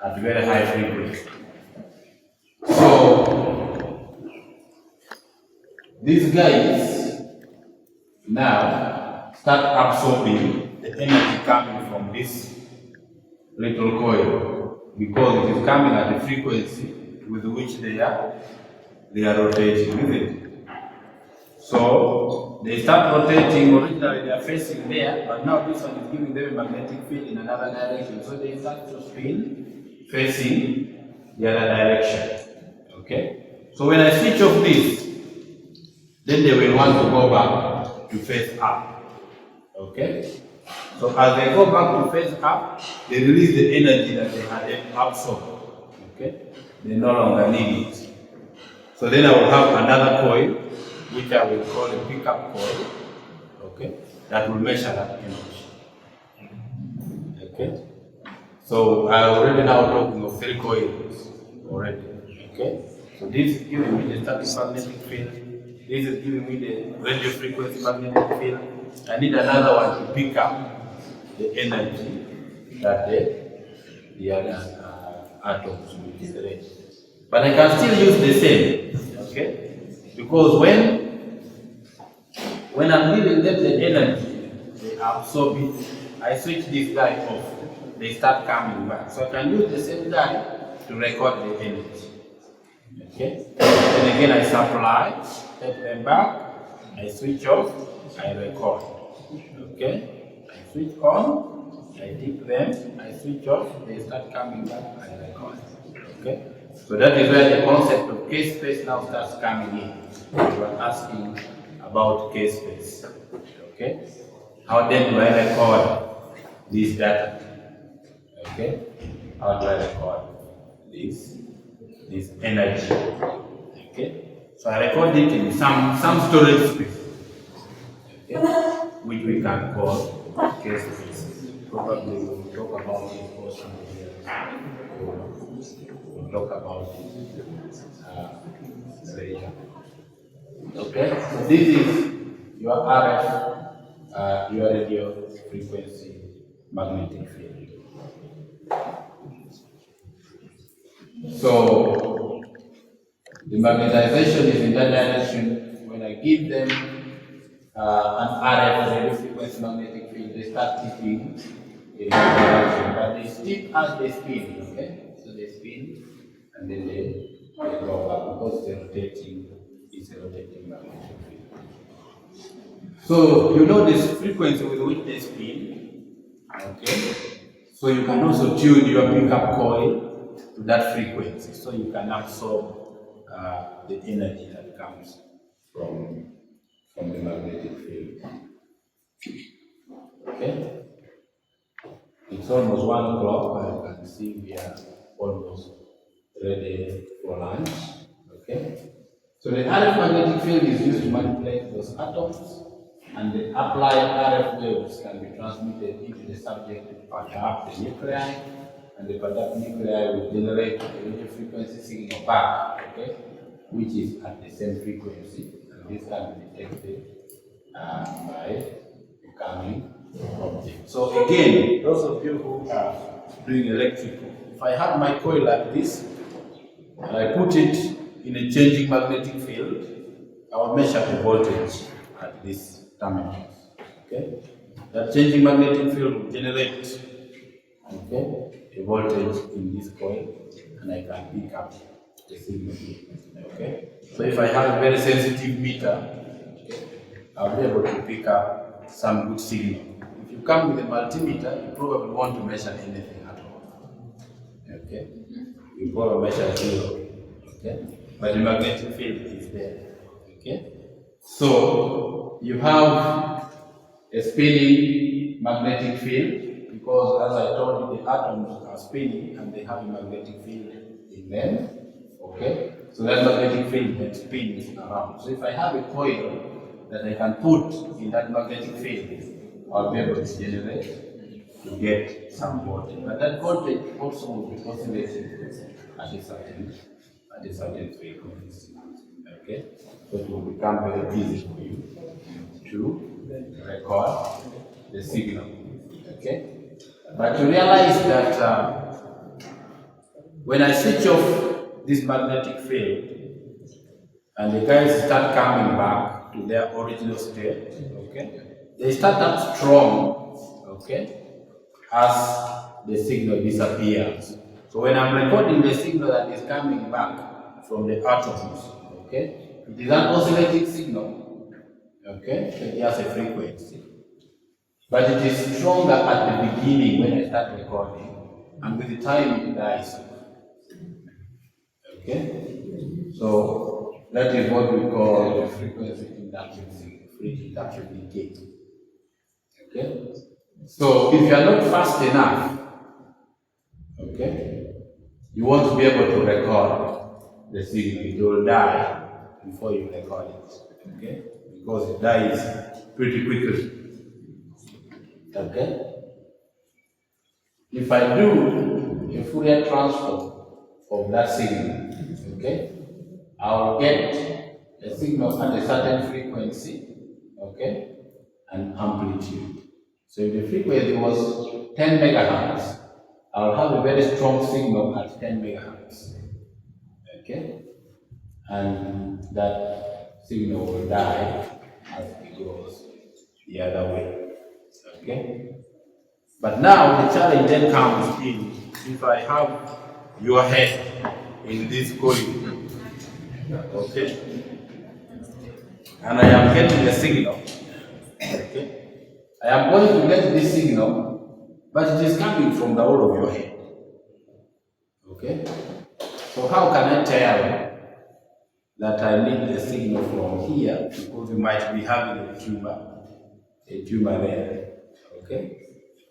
at very high frequency. So these guys now start absorbing the energy coming from this little coil, because it is coming at the frequency with which they are rotating, isn't it? So they start rotating. Originally they are facing there, but now this one is giving them a magnetic field in another direction. So they start to spin facing the other direction. Okay? So when I switch off this, then they will want to go back to face up. Okay? So as they go back to phase up, they release the energy that they had absorbed. Okay? They no longer need it. So then I will have another coil, which I will call a pickup coil, okay, that will measure that energy. Okay? So I already now talking of 3 coils already. Okay? So this is giving me the static magnetic field. This is giving me the radio frequency magnetic field. I need another one to pick up the energy that the other atoms will generate. But I can still use the same, okay? Because when I'm giving them the energy, they absorb it. I switch this guy off, they start coming back. So I can use the same guy to record the energy. Okay? Then again I supply, take them back, I switch off, I record. Okay? I switch on, I dip them, I switch off, they start coming back, I record. Okay? So that is where the concept of K-space now starts coming in. You are asking about K-space. Okay? How then do I record this data? Okay? How do I record this energy? Okay? So I record it in some storage space. Okay? Which we can call K-space. Probably we'll talk about it also here. We'll talk about it later. Okay, so this is your RF, your radio frequency magnetic field. So the magnetization is in that direction. When I give them an RF radio frequency magnetic field, they start tipping in that direction, but they tip as they spin. Okay, so they spin and then they go back because it's a rotating magnetic field. So you know this frequency with which they spin, okay? So you can also tune your pickup coil to that frequency, so you can absorb the energy that comes from the magnetic field. Okay? It's almost 1 o'clock. I can see we are almost ready for lunch. Okay? So the RF magnetic field is used to manipulate those atoms, and the applied RF waves can be transmitted into the subject to perturb the nuclei, and the perturbed nuclei will generate a radio frequency signal back, okay, which is at the same frequency, and this can be detected by the coming object. So again, those of you who are doing electrical, if I have my coil like this, and I put it in a changing magnetic field, I will measure the voltage at this terminal. Okay? That changing magnetic field will generate, okay, a voltage in this coil, and I can pick up the signal. Okay? So if I have a very sensitive meter, okay, I'll be able to pick up some good signal. If you come with a multimeter, you probably want to measure anything at all. Okay? You probably measure 0. Okay? But the magnetic field is there. Okay? So you have a spinning magnetic field, because as I told you, the atoms are spinning and they have a magnetic field in them. Okay? So that magnetic field then spins around. So if I have a coil that I can put in that magnetic field, I'll be able to generate to get some voltage. But that voltage also will be oscillating at a certain frequency. Okay? So it will become very easy for you to record the signal. Okay? But you realize that when I switch off this magnetic field and the guys start coming back to their original state, okay, they start up strong, okay, as the signal disappears. So when I'm recording the signal that is coming back from the atoms, okay, it is an oscillating signal, okay, it has a frequency. But it is stronger at the beginning when I start recording, and with the time it dies. Okay? So that is what we call the frequency induction decay. Okay? So if you are not fast enough, okay, you won't be able to record the signal. It will die before you record it, okay, because it dies pretty quickly, okay. If I do a Fourier transform of that signal, okay, I'll get a signal at a certain frequency, okay, and amplitude. So if the frequency was 10 megahertz, I'll have a very strong signal at 10 megahertz, okay, and that signal will die as it goes the other way, okay. But now the challenge then comes in if I have your head in this corridor, okay, and I am getting a signal, okay, I am going to get this signal, but it is coming from the whole of your head, okay. So how can I tell that I need a signal from here, because you might be having a tumor there, okay.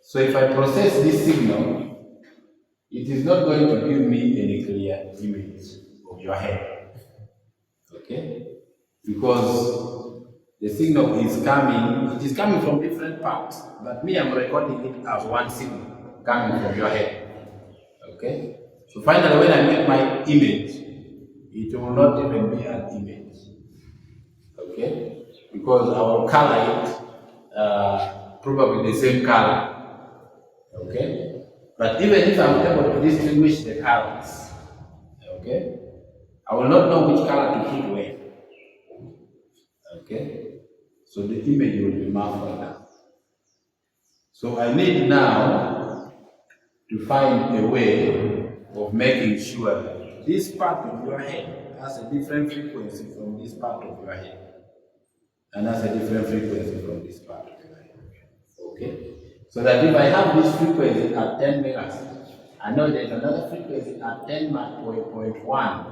So if I process this signal, it is not going to give me any clear image of your head, okay? Because the signal is coming, it is coming from different parts, but me, I'm recording it as one signal coming from your head, okay? So finally, when I make my image, it will not even be an image, okay? Because I will color it probably the same color. Okay, but even if I'm able to distinguish the colors, okay, I will not know which color to put where. Okay, so the image will be muffled now. So I need now to find a way of making sure that this part of your head has a different frequency from this part of your head, and has a different frequency from this part of your head. Okay. So that if I have this frequency at 10 megahertz, I know there's another frequency at 10.1,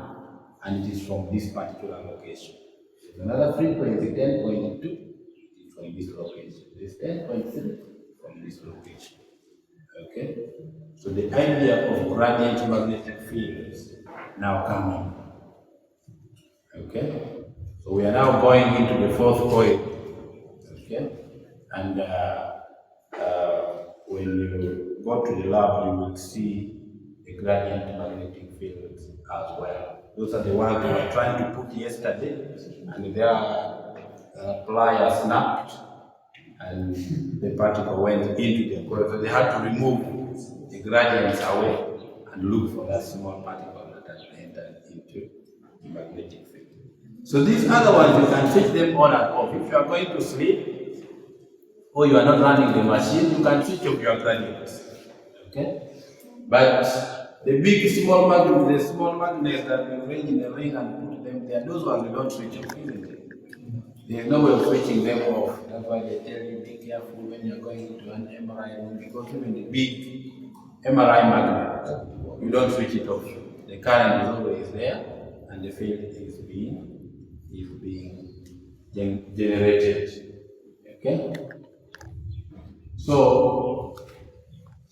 and it is from this particular location. There's another frequency 10.2, it is from this location. There's 10.3 from this location. Okay? So the idea of gradient magnetic fields now coming. Okay? So we are now going into the fourth coil. Okay? And when you go to the lab, you will see the gradient magnetic fields as well. Those are the ones we were trying to put yesterday, and their plier snapped, and the particle went into the coil. So they had to remove the gradients away and look for that small particle that has entered into the magnetic field. So these other ones, you can switch them on and off. If you are going to sleep, or you are not running the machine, you can switch off your gradients. Okay? But the big small magnets, the small magnets that we arrange in the ring and put them there, those ones we don't switch off, isn't it? There's no way of switching them off. That's why they tell you be careful when you're going into an MRI room, because even the big MRI magnet, you don't switch it off. The current is always there, and the field is being generated. Okay? So,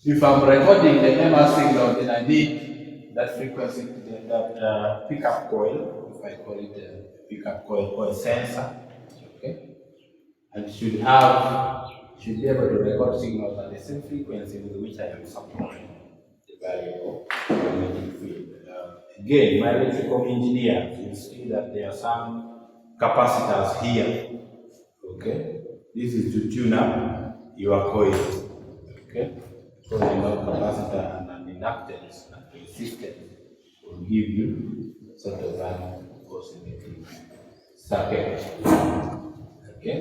if I'm recording the MR signal, then I need that frequency, that pickup coil, if I call it a pickup coil or a sensor, okay? And should be able to record signals at the same frequency with which I am supplying the variable magnetic field. Again, my electrical engineer, you see that there are some capacitors here, okay? This is to tune up your coil, okay? So you know capacitor and an inductance and resistance will give you sort of an oscillating circuit, okay?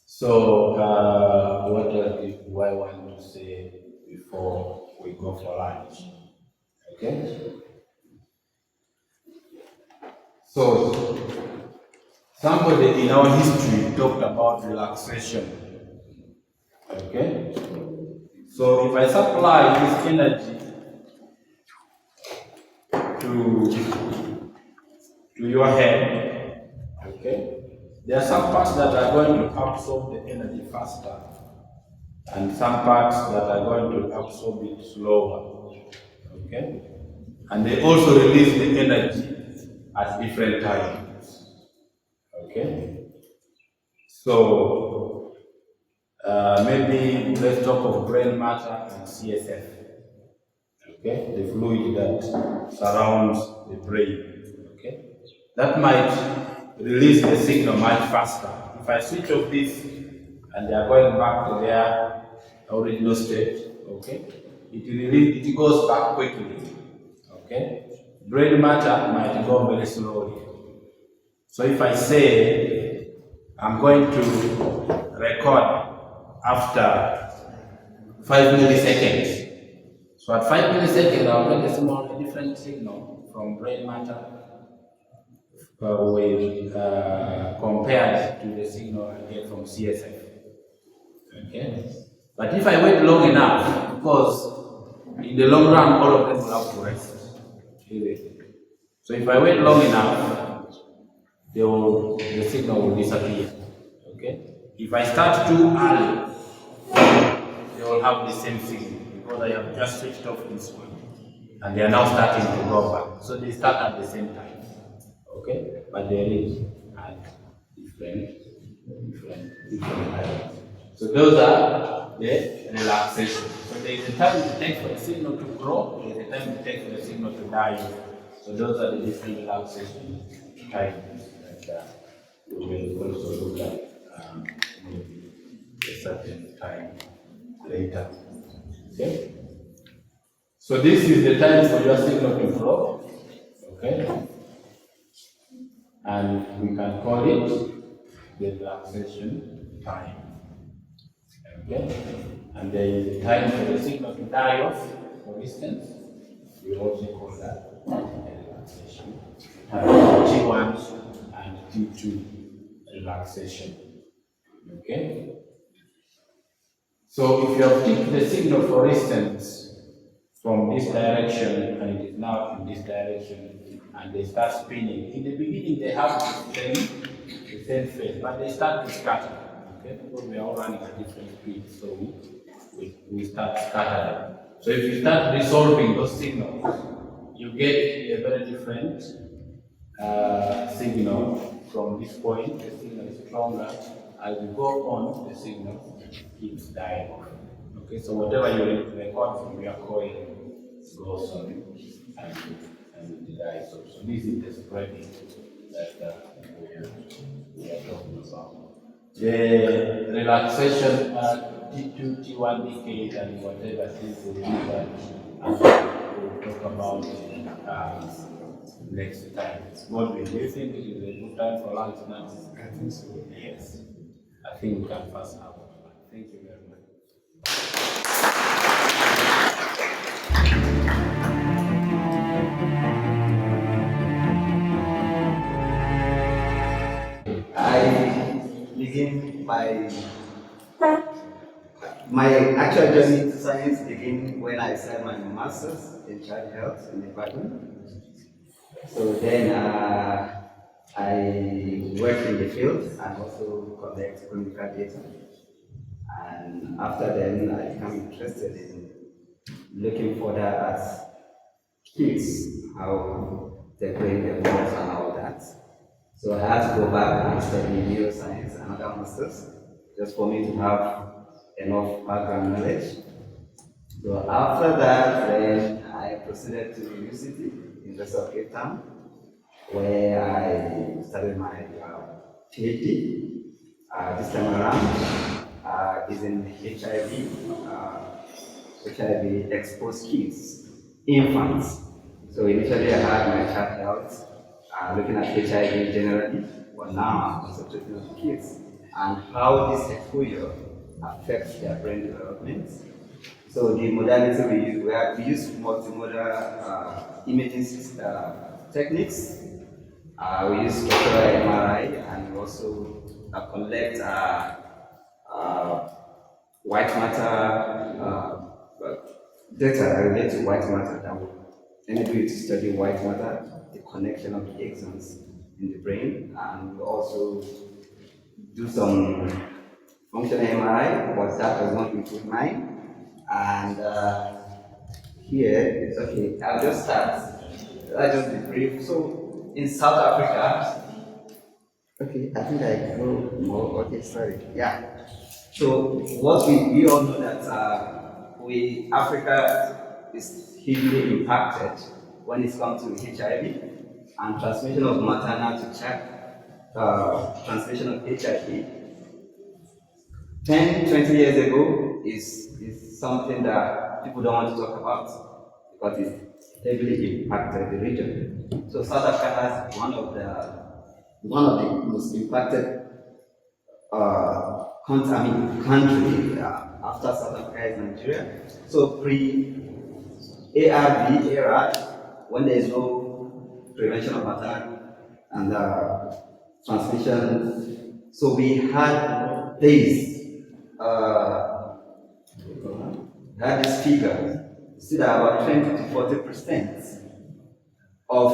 So what do I want to say before we go for lunch? Okay? So somebody in our history talked about relaxation. Okay? So if I supply this energy to your head, okay, there are some parts that are going to absorb the energy faster and some parts that are going to absorb it slower. Okay? And they also release the energy at different times. Okay? So, maybe let's talk of brain matter and CSF. Okay? The fluid that surrounds the brain. Okay? That might release the signal much faster. If I switch off this and they are going back to their original state, okay, it goes back quickly. Okay? Brain matter might go very slowly. So if I say I'm going to record after 5 milliseconds, so at 5 milliseconds I'll get a different signal from brain matter compared to the signal I get from CSF. Okay? But if I wait long enough, because in the long run all of them will have to rest. So if I wait long enough, the signal will disappear. Okay? If I start too early, they will have the same signal because I have just switched off this one. And they are now starting to go back. So they start at the same time. Okay? But there is different levels. So those are the relaxation. So there is a time it takes for the signal to grow, there is a time it takes for the signal to die. So those are the different relaxation times that we will also look at maybe a certain time later. Okay? So this is the time for your signal to grow. Okay? And we can call it the relaxation time. Okay? And there is a time for the signal to die off, for instance. We also call that a relaxation. T1 and T2 relaxation. Okay? So if you have taken the signal, for instance, from this direction and it is now in this direction, and they start spinning. In the beginning, they have the same phase, but they start to scatter. Okay, because we are all running at different speeds, so we start scattering. So if you start resolving those signals, you get a very different signal from this point. The signal is stronger. As you go on, the signal keeps dying off. Okay, so whatever you record from your coil goes on and it dies off. So this is the spreading that we are talking about. The relaxation T2, T1 decade and whatever things will do that we'll talk about next time. What do you think it is a good time for lunch now? I think so. Yes. I think we can first have one. Thank you very much. I begin my actual journey to science began when I started my master's in child health in the department. So then I worked in the field and also collect clinical data. And after then, I became interested in looking further at kids, how the brain develops and all that. So I had to go back and study neuroscience, another master's, just for me to have enough background knowledge. So after that, then I proceeded to University of Cape Town, where I started my PhD. This time around is in HIV exposed kids, infants. So initially I had my child health, looking at HIV generally, but now I'm concentrating on kids and how this exposure affects their brain development. So the modality we use multimodal imaging techniques. We use structural MRI and we also collect white matter data related to white matter that will enable you to study white matter, the connection of the axons in the brain, and we also do some functional MRI, but that does not include mine. And here, it's okay, I'll just start. I'll just be brief. So, in South Africa, okay, I think I go more, okay, sorry, yeah. So, what we all know that Africa is hugely impacted when it comes to HIV and transmission of maternal to child, transmission of HIV. 10, 20 years ago is something that people don't want to talk about because it's heavily impacted the region. So South Africa has one of the most impacted country after South Africa is Nigeria. So pre-ARV era, when there is no prevention of maternal and transmission, so we had this. That is figure. See that about 20 to 40% of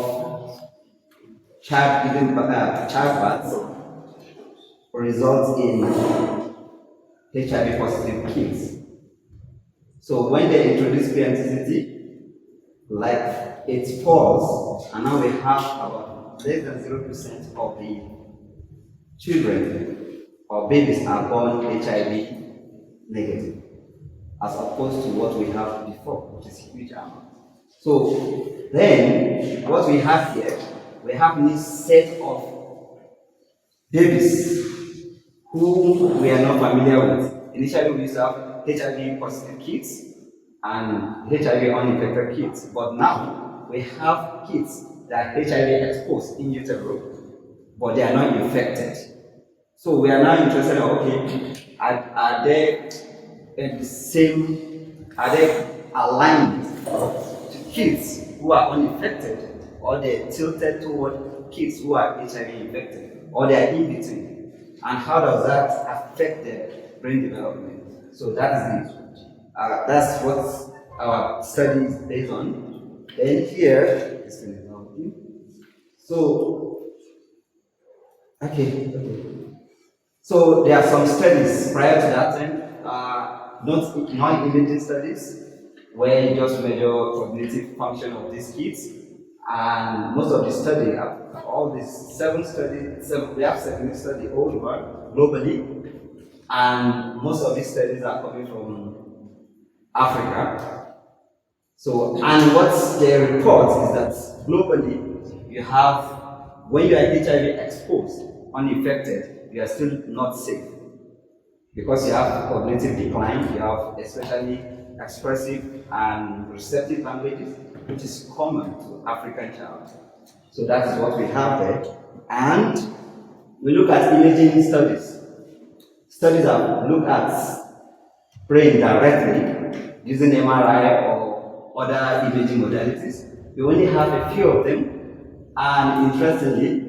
childbirths results in HIV positive kids. So when they introduce PMTCT, like it falls, and now we have about less than 0% of the children or babies are born HIV negative, as opposed to what we have before, which is huge amount. So then, what we have here, we have this set of babies who we are not familiar with. Initially, we used to have HIV positive kids and HIV uninfected kids, but now we have kids that are HIV exposed in utero, but they are not infected. So we are now interested in, okay, are they in the same, are they aligned to kids who are uninfected, or they're tilted toward kids who are HIV infected, or they are in between? And how does that affect their brain development? So that's what our study is based on. Then here, so, okay. So there are some studies prior to that time, non-imaging studies, where you just measure cognitive function of these kids. And most of the study, all these we have 7 studies all over globally, and most of these studies are coming from Africa. So, and what they report is that globally, you have, when you are HIV exposed, uninfected, you are still not safe. Because you have cognitive decline, you have especially expressive and receptive languages, which is common to African child. So that is what we have there. And we look at imaging studies. Studies that look at brain directly using MRI or other imaging modalities. We only have a few of them, and interestingly,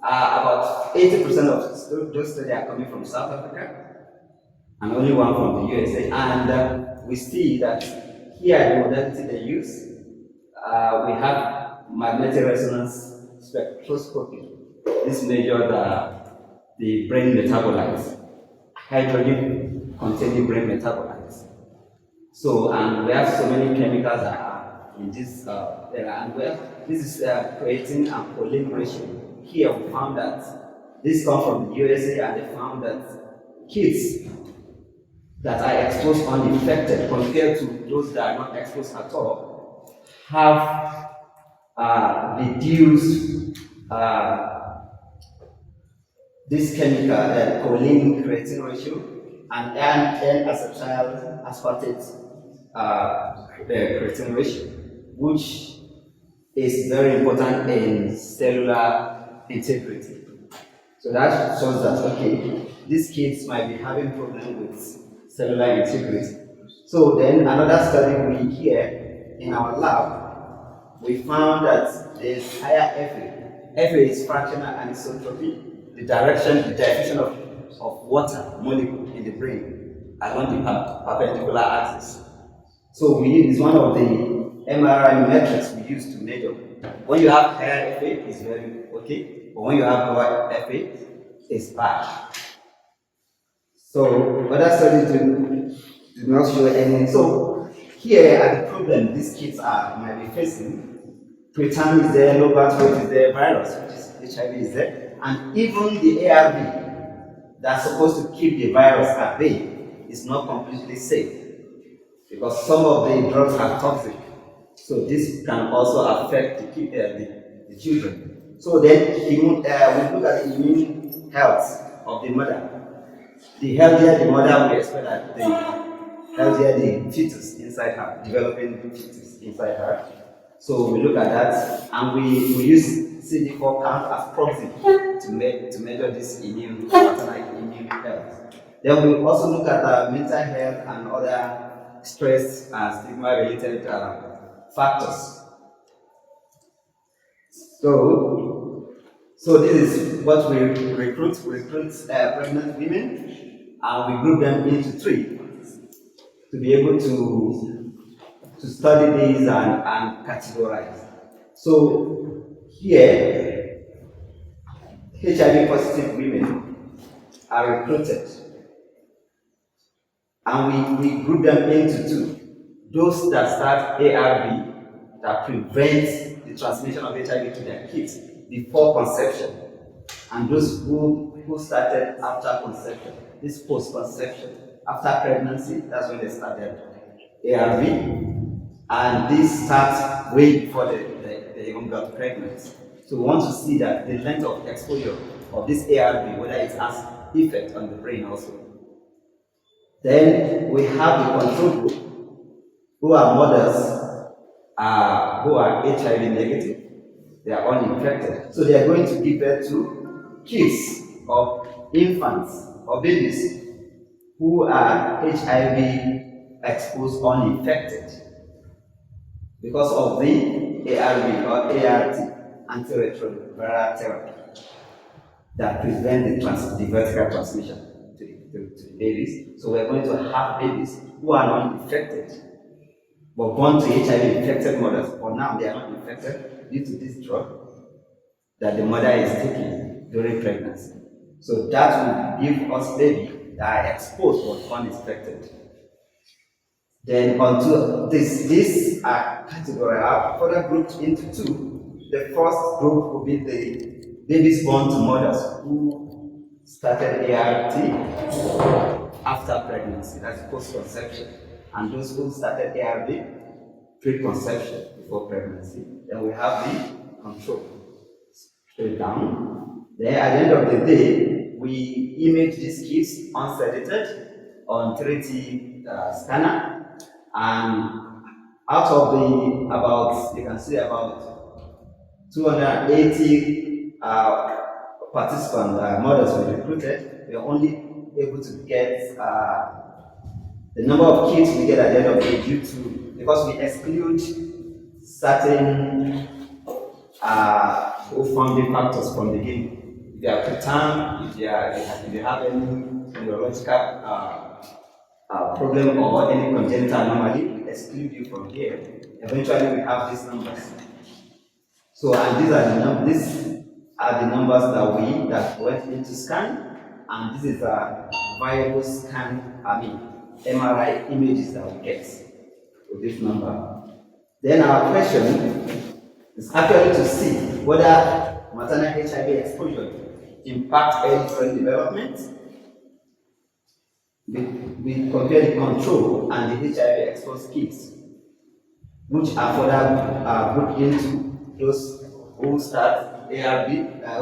about 80% of those studies are coming from South Africa, and only one from the USA. And we see that here the modality they use, we have magnetic resonance spectroscopy. This measures the brain metabolites, hydrogen-containing brain metabolites. So, and we have so many chemicals that are in this area, and this is creatine and choline ratio. Here we found that this comes from the USA, and they found that kids that are exposed uninfected compared to those that are not exposed at all have reduced this chemical, choline creatine ratio, and N-acetyl aspartate creatine ratio, which is very important in cellular integrity. So that shows that, okay, these kids might be having problems with cellular integrity. So then another study we here in our lab, we found that there's higher FA. FA is fractional anisotropy, the diffusion of water molecule in the brain along the perpendicular axis. So is one of the MRI metrics we use to measure. When you have higher FA, it's very okay, but when you have lower FA, it's bad. So other studies do not show anything. So here are the problem these kids might be facing. Preterm is there, low birth weight is there, virus, which is HIV is there, and even the ARV that's supposed to keep the virus at bay is not completely safe because some of the drugs are toxic. So this can also affect the children. So then we look at the immune health of the mother. The healthier the mother, we expect that the healthier the fetus inside her, developing fetus inside her. So we look at that and we use CD4 count as proxy to measure this maternal immune health. Then we also look at mental health and other stress and stigma related factors. So this is what we recruit. We recruit pregnant women, and we group them into 3 to be able to study these and categorize. So here, HIV positive women are recruited, and we group them into 2. Those that start ARV that prevents the transmission of HIV to their kids before conception, and those who started after conception, this post-conception, after pregnancy, that's when they started ARV, and this starts way before they even got pregnant. So we want to see that the length of exposure of this ARV, whether it has effect on the brain also. Then we have the control group, who are mothers who are HIV negative, they are uninfected. So they are going to give birth to kids or infants or babies who are HIV exposed uninfected because of the ARV or ART, antiretroviral therapy, that prevent the vertical transmission to the babies. So we're going to have babies who are not infected, but born to HIV infected mothers, but now they are not infected due to this drug that the mother is taking during pregnancy. So that will give us babies that are exposed but uninfected. Then onto these are categorized, further grouped into 2. The first group will be the babies born to mothers who started ART after pregnancy, that's post-conception, and those who started ARV pre-conception before pregnancy. Then we have the control. Straight down. Then at the end of the day, we image these kids unsedated on 3D scanner, and out of the you can see about 280 participants, mothers we recruited, we are only able to get the number of kids we get at the end of the day due to, because we exclude certain founding factors from the beginning. If they are preterm, if they have any neurological problem or any congenital anomaly, we exclude you from here. Eventually, we have these numbers. So, and these are the numbers that went into scan, and this is a viable scan. MRI images that we get with this number. Then our question is actually to see whether maternal HIV exposure impacts early brain development. We compare the control and the HIV exposed kids, which are further grouped into those who start ARV,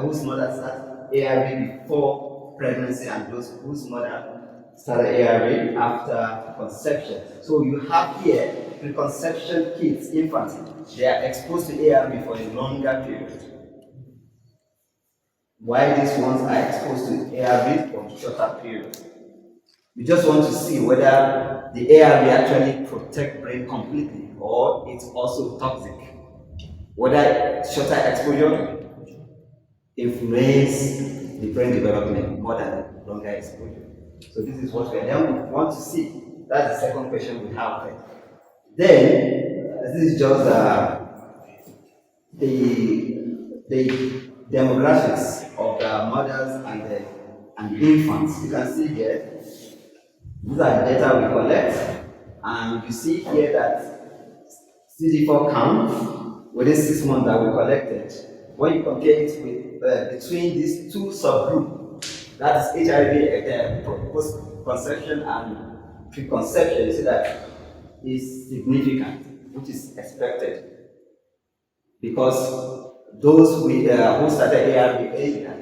whose mother starts ARV before pregnancy, and those whose mother started ARV after conception. So you have here preconception kids, infants, they are exposed to ARV for a longer period. While these ones are exposed to ARV for a shorter period. We just want to see whether the ARV actually protects brain completely or it's also toxic. Whether shorter exposure influences the brain development more than longer exposure. So this is what we want to see. That's the second question we have there. Then this is just the demographics of the mothers and infants. You can see here, these are the data we collect, and you see here that CD4 count within 6 months that we collected. When you compare it with between these two subgroups, that is HIV post-conception and preconception, you see that is significant, which is expected, because those with who started ARV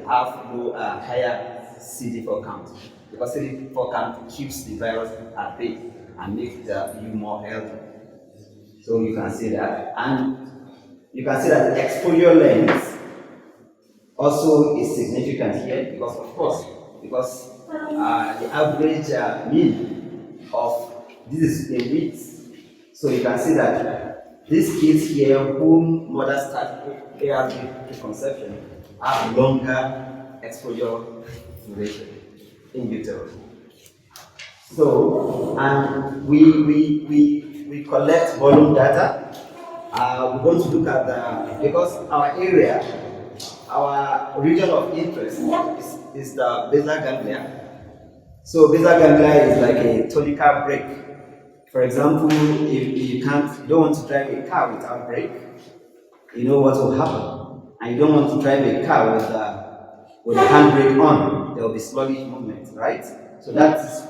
have low, higher CD4 count, because CD4 count keeps the virus at bay and makes you more healthy. So you can see that, and you can see that the exposure length also is significant here, because of course, because the average mean of this is in weeks. So you can see that these kids here whom mothers start ARV preconception have longer exposure duration in utero. So, and we collect volume data. We're going to look at because our area, our region of interest is the basal ganglia. So basal ganglia is like a tonical brake. For example, if you don't want to drive a car without brake, you know what will happen. And you don't want to drive a car with the handbrake on, there will be sluggish movement, right? So that's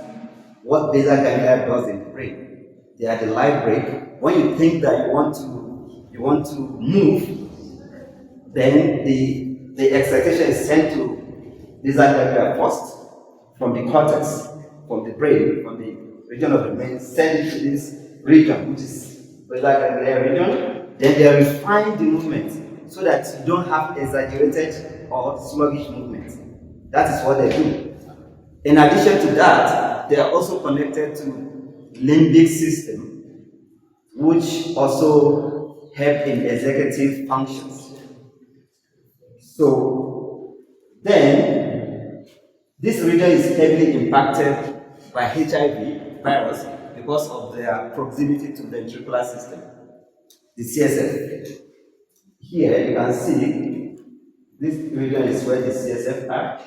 what basal ganglia does in the brain. They are the live brake. When you think that you want to move, then the excitation is sent to basal ganglia first, from the cortex, from the brain, from the region of the brain, send it to this region, which is basal ganglia region. Then they refine the movement so that you don't have exaggerated or sluggish movement. That is what they do. In addition to that, they are also connected to limbic system, which also help in executive functions. So then, this region is heavily impacted by HIV virus because of their proximity to the ventricular system, the CSF. Here you can see this region is where the CSF are.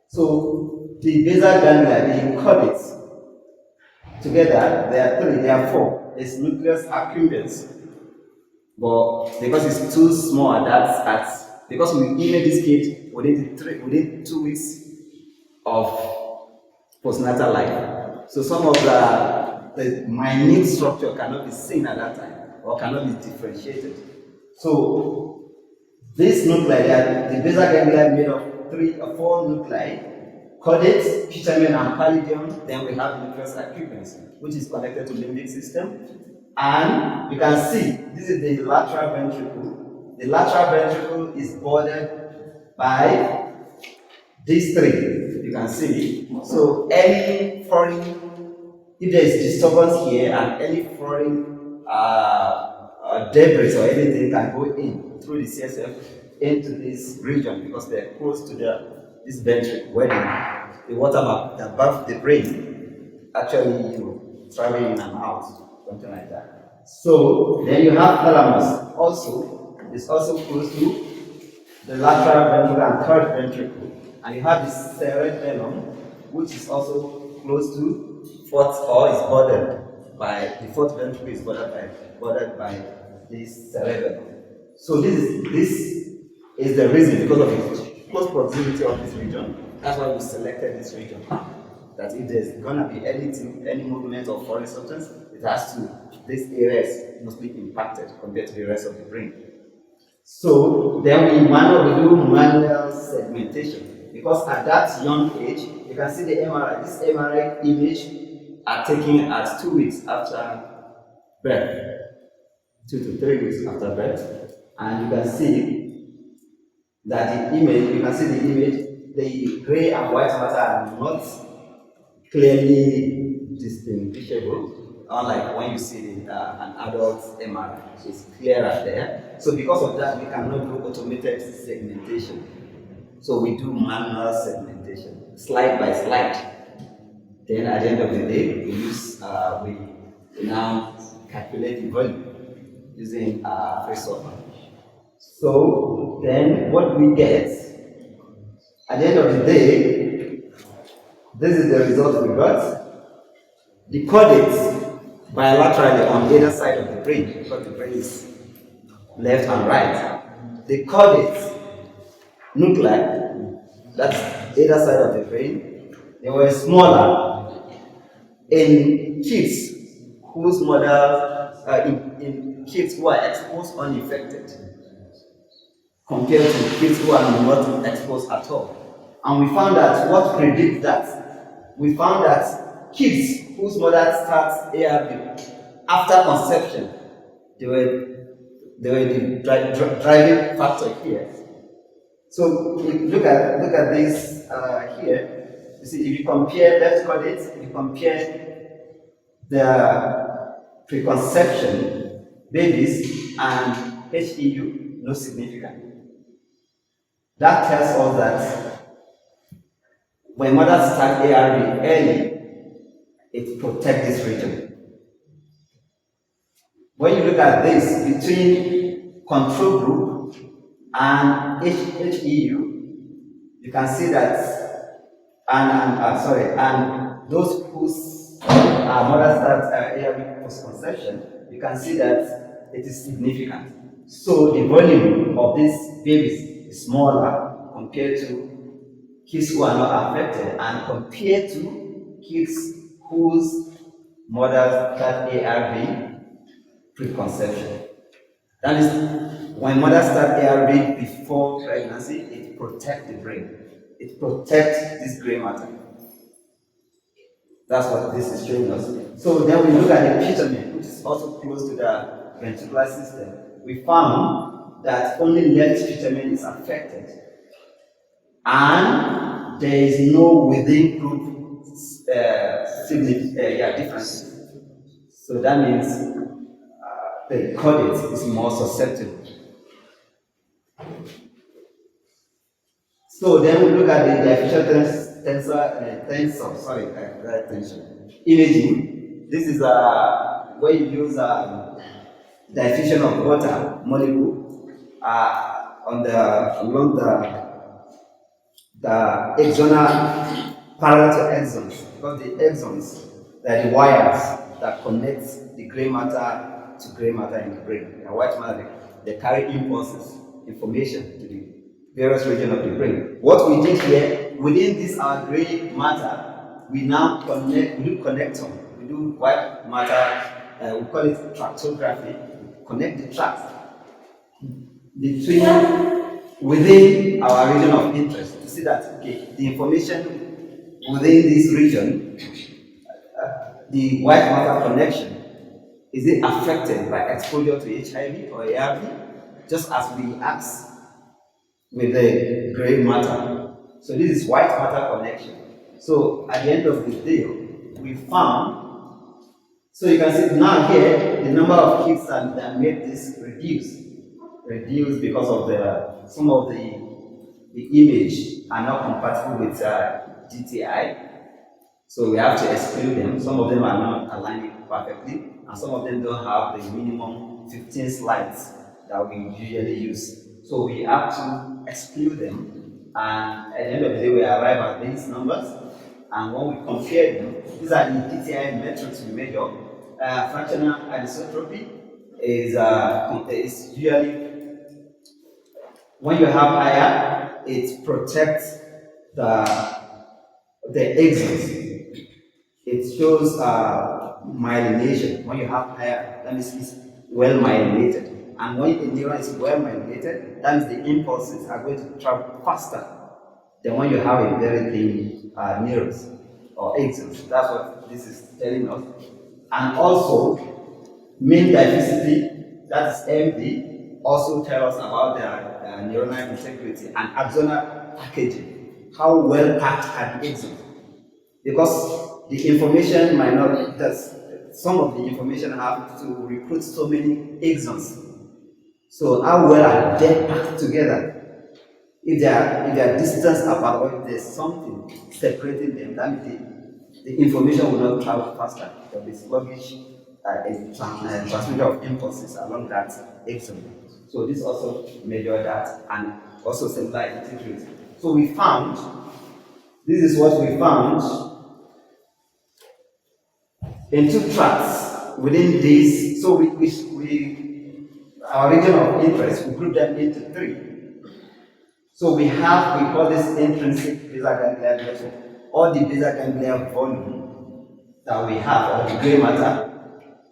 So the basal ganglia, the cortex, together there are four. It's nucleus accumbens, but because it's too small, because we image this kid within 2 weeks of postnatal life. So some of the minute structure cannot be seen at that time or cannot be differentiated. So this nuclei, the basal ganglia made of 3 or 4 nuclei, caudate, putamen, and pallidum. Then we have nucleus accumbens, which is connected to the limbic system. And you can see this is the lateral ventricle. The lateral ventricle is bordered by these 3. You can see. So any foreign, if there is disturbance here, and any foreign debris or anything can go in through the CSF into this region, because they're close to this ventricle where the water above the brain actually travel in and out, something like that. So then you have thalamus also. It's also close to the lateral ventricle and third ventricle. And you have the cerebellum, which is also close to fourth, or is bordered by the fourth ventricle is bordered by this cerebellum. So this is the reason, because of the close proximity of this region. That's why we selected this region. That if there's gonna be any movement of foreign substance, this area is mostly impacted compared to the rest of the brain. So then we do manual segmentation, because at that young age, you can see the MRI. This MRI image are taken at 2 weeks after birth, 2 to 3 weeks after birth, and you can see that the image, the gray and white matter are not clearly distinguishable. Unlike when you see an adult MRI, it's clearer there. So because of that, we cannot do automated segmentation. So we do manual segmentation, slide by slide. Then at the end of the day, we now calculate the volume using face swap. So then what we get, at the end of the day, This is the result we got. The chordates bilaterally on either side of the brain, because the brain is left and right. The chordates nuclei, that's either side of the brain, they were smaller in kids whose mothers, in kids who are exposed unaffected, compared to kids who are not exposed at all. And we found that what predicts that? We found that kids whose mothers start ARV after conception, they were the driving factor here. So look at this here. You see, if you compare left chordates, if you compare the preconception babies and HEU, no significant. That tells us that when mothers start ARV early, it protects this region. When you look at this between control group and HEU, you can see that, and those whose mothers start ARV post-conception, you can see that it is significant. So the volume of these babies is smaller compared to kids who are not affected and compared to kids whose mothers start ARV preconception. That is, when mothers start ARV before pregnancy, it protects the brain. It protects this gray matter. That's what this is showing us. So then we look at the putamen, which is also close to the ventricular system. We found that only left putamen is affected, and there is no within group difference. So that means the chordate is more susceptible. So then we look at the differential tension imaging. This is where you use diffusion of water molecule along the axonal parallel to axons, because the axons, they're the wires that connect the gray matter to gray matter in the brain. And white matter, they carry impulses, information to the various regions of the brain. What we did here, within this our gray matter, we now connect, we do connectome, we do white matter, we call it tractography, we connect the tracts within our region of interest to see that, okay, the information within this region, the white matter connection, is it affected by exposure to HIV or ARV? Just as we asked with the gray matter. So this is white matter connection. So at the end of the day, we found, so you can see now here, the number of kids that made this reduced because of some of the image are not compatible with DTI. So we have to exclude them. Some of them are not aligning perfectly, and some of them don't have the minimum 15 slides that we usually use. So we have to exclude them, and at the end of the day, we arrive at these numbers. And when we compare them, these are the DTI metrics we measure. Fractional anisotropy is usually, when you have higher, it protects the axons. It shows myelination. When you have higher, that means it's well myelinated. And when the neuron is well myelinated, that means the impulses are going to travel faster than when you have a very thin neurons or axons. That's what this is telling us. And also, mean diversity, that is MD, also tells us about the neuronal integrity and axonal packaging. How well packed are the axons? Because the information might not, some of the information have to recruit so many axons. So how well are they packed together? If they are distance apart, or if there's something separating them, then the information will not travel faster. There will be sluggish transmission of impulses along that axon. So this also measure that, and also similar integrity. So we found, this is what we found in two tracks within this. So our region of interest, we group them into three. So we call this intrinsic basal ganglia network, all the basal ganglia volume that we have, or the gray matter,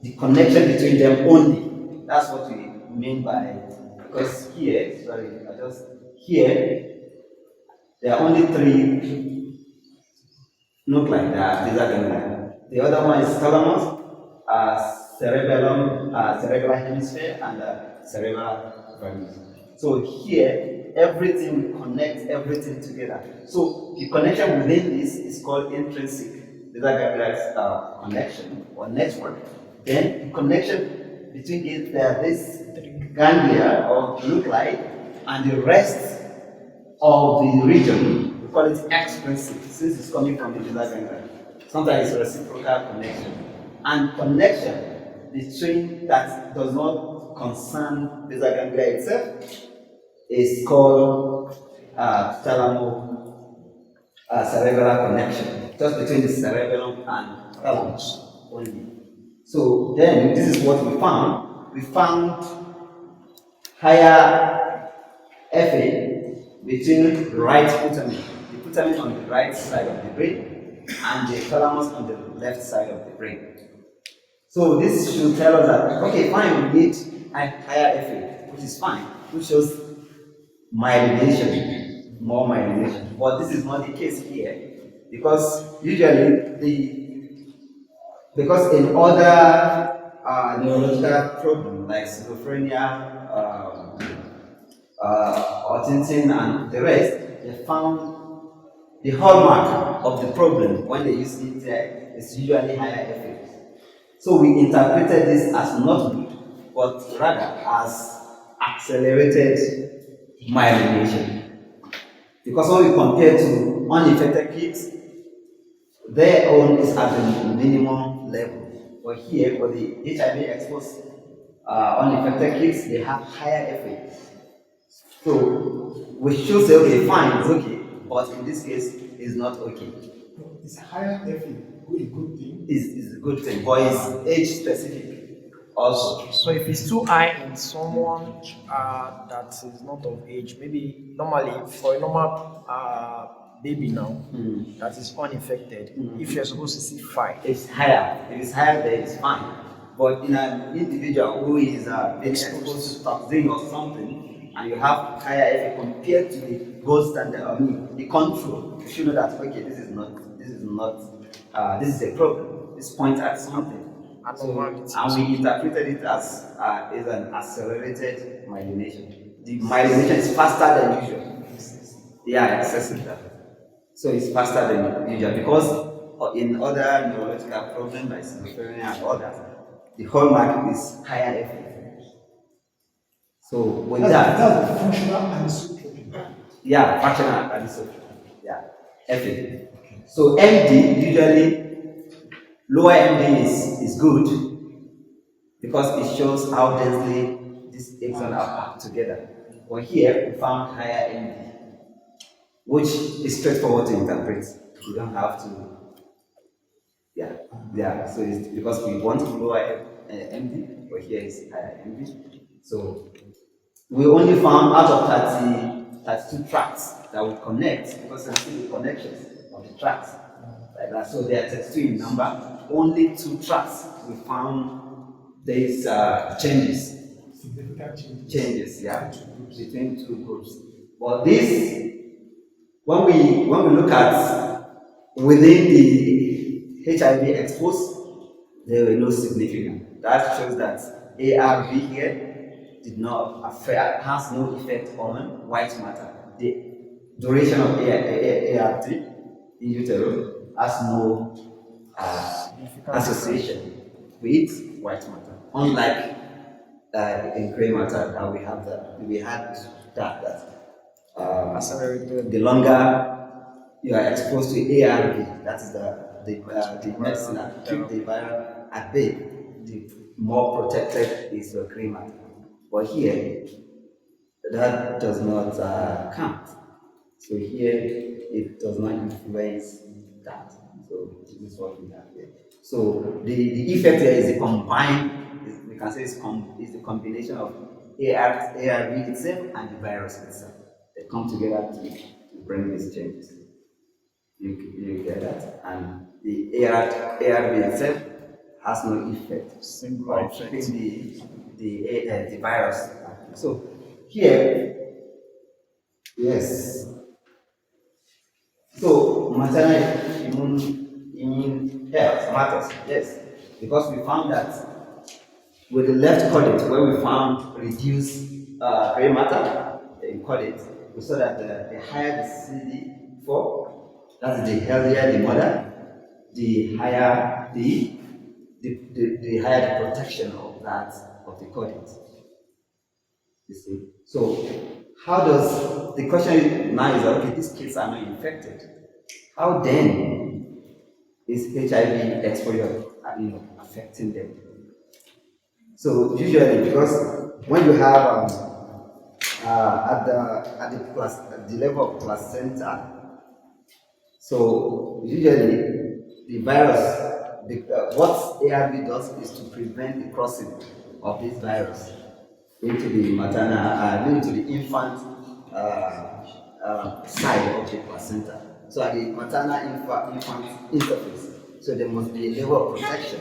the connection between them only. That's what we mean by, because here, here, there are only three nuclei that are basal ganglia. The other one is thalamus, cerebellum, cerebral hemisphere, and cerebral vermis. So here, everything connects everything together. So the connection within this is called intrinsic basal ganglia connection or network. Then the connection between this ganglia or nuclei and the rest of the region, we call it extrinsic, since it's coming from the basal ganglia. Sometimes it's reciprocal connection. And connection between that does not concern basal ganglia itself is called thalamo-cerebral connection, just between the cerebellum and thalamus only. So then, this is what we found. We found higher FA between right putamen, the putamen on the right side of the brain, and the thalamus on the left side of the brain. So this should tell us that, okay, fine, we need a higher FA, which is fine, which shows myelination, more myelination. But this is not the case here, because usually because in other neurological problems like schizophrenia, autism, and the rest, they found the hallmark of the problem when they use it is usually higher FA. So we interpreted this as not good, but rather as accelerated myelination. Because when we compare to uninfected kids, their own is at the minimum level. But here, for the HIV exposed uninfected kids, they have higher FA. So we should say, okay, fine, it's okay, but in this case, it's not okay. It's higher FA, a good thing. Is a good thing, but it's age specific also. So if it's too high in someone that is not of age, maybe normally for a normal baby now that is uninfected, if you're supposed to see 5, It's higher. If it's higher, then it's fine. But in an individual who is being exposed to toxin or something, and you have higher FA compared to the gold standard, I mean the control, you should know that okay, this is a problem. This points at something. So, and we interpreted it as an accelerated myelination. The myelination is faster than usual. Yeah, excessive. So it's faster than usual because in other neurological problems like schizophrenia and others, the hallmark is higher FA. So with That's the functional anisotropy. yeah, functional anisotropy. Yeah, FA. So MD usually lower MD is good because it shows how densely these axons are packed together. But here we found higher MD, which is straightforward to interpret. You don't have to. Yeah. So it's because we want lower MD, but here is higher MD. So we only found out of 32 tracks that would connect because you see the connections of the tracks like that. So there are 32 in number. Only 2 tracks we found these changes. Significant Changes, yeah, between 2 groups. But this, when we look at within the HIV exposed, there were no significant. That shows that ARV here did not affect, has no effect on white matter. The duration of ART in utero has no association with white matter. Unlike in gray matter, that we had the longer you are exposed to ARV, that is the medicine that keep the virus at bay, the more protected is your gray matter. But here, that does not count. So here, it does not influence that. So this is what we have here. So the effect here is the combined, we can say is the combination of ARV itself and the virus itself. They come together to bring these changes. You get that? And the ARV itself has no effect Singular of effect. keeping the virus. So here, yes. So maternal immune health matters, yes, because we found that with the left caudate, where we found reduced gray matter in caudate, we saw that the higher the CD4, that's the healthier the mother, the higher the higher the protection of the caudate. You see. So how does the question now is okay, these kids are not infected. How then is HIV exposure affecting them? So usually, because when you have at the level of placenta, so usually the virus, what ARV does is to prevent the crossing of this virus into the maternal, into the infant side of the placenta. So at the maternal infant interface, so there must be a level of protection,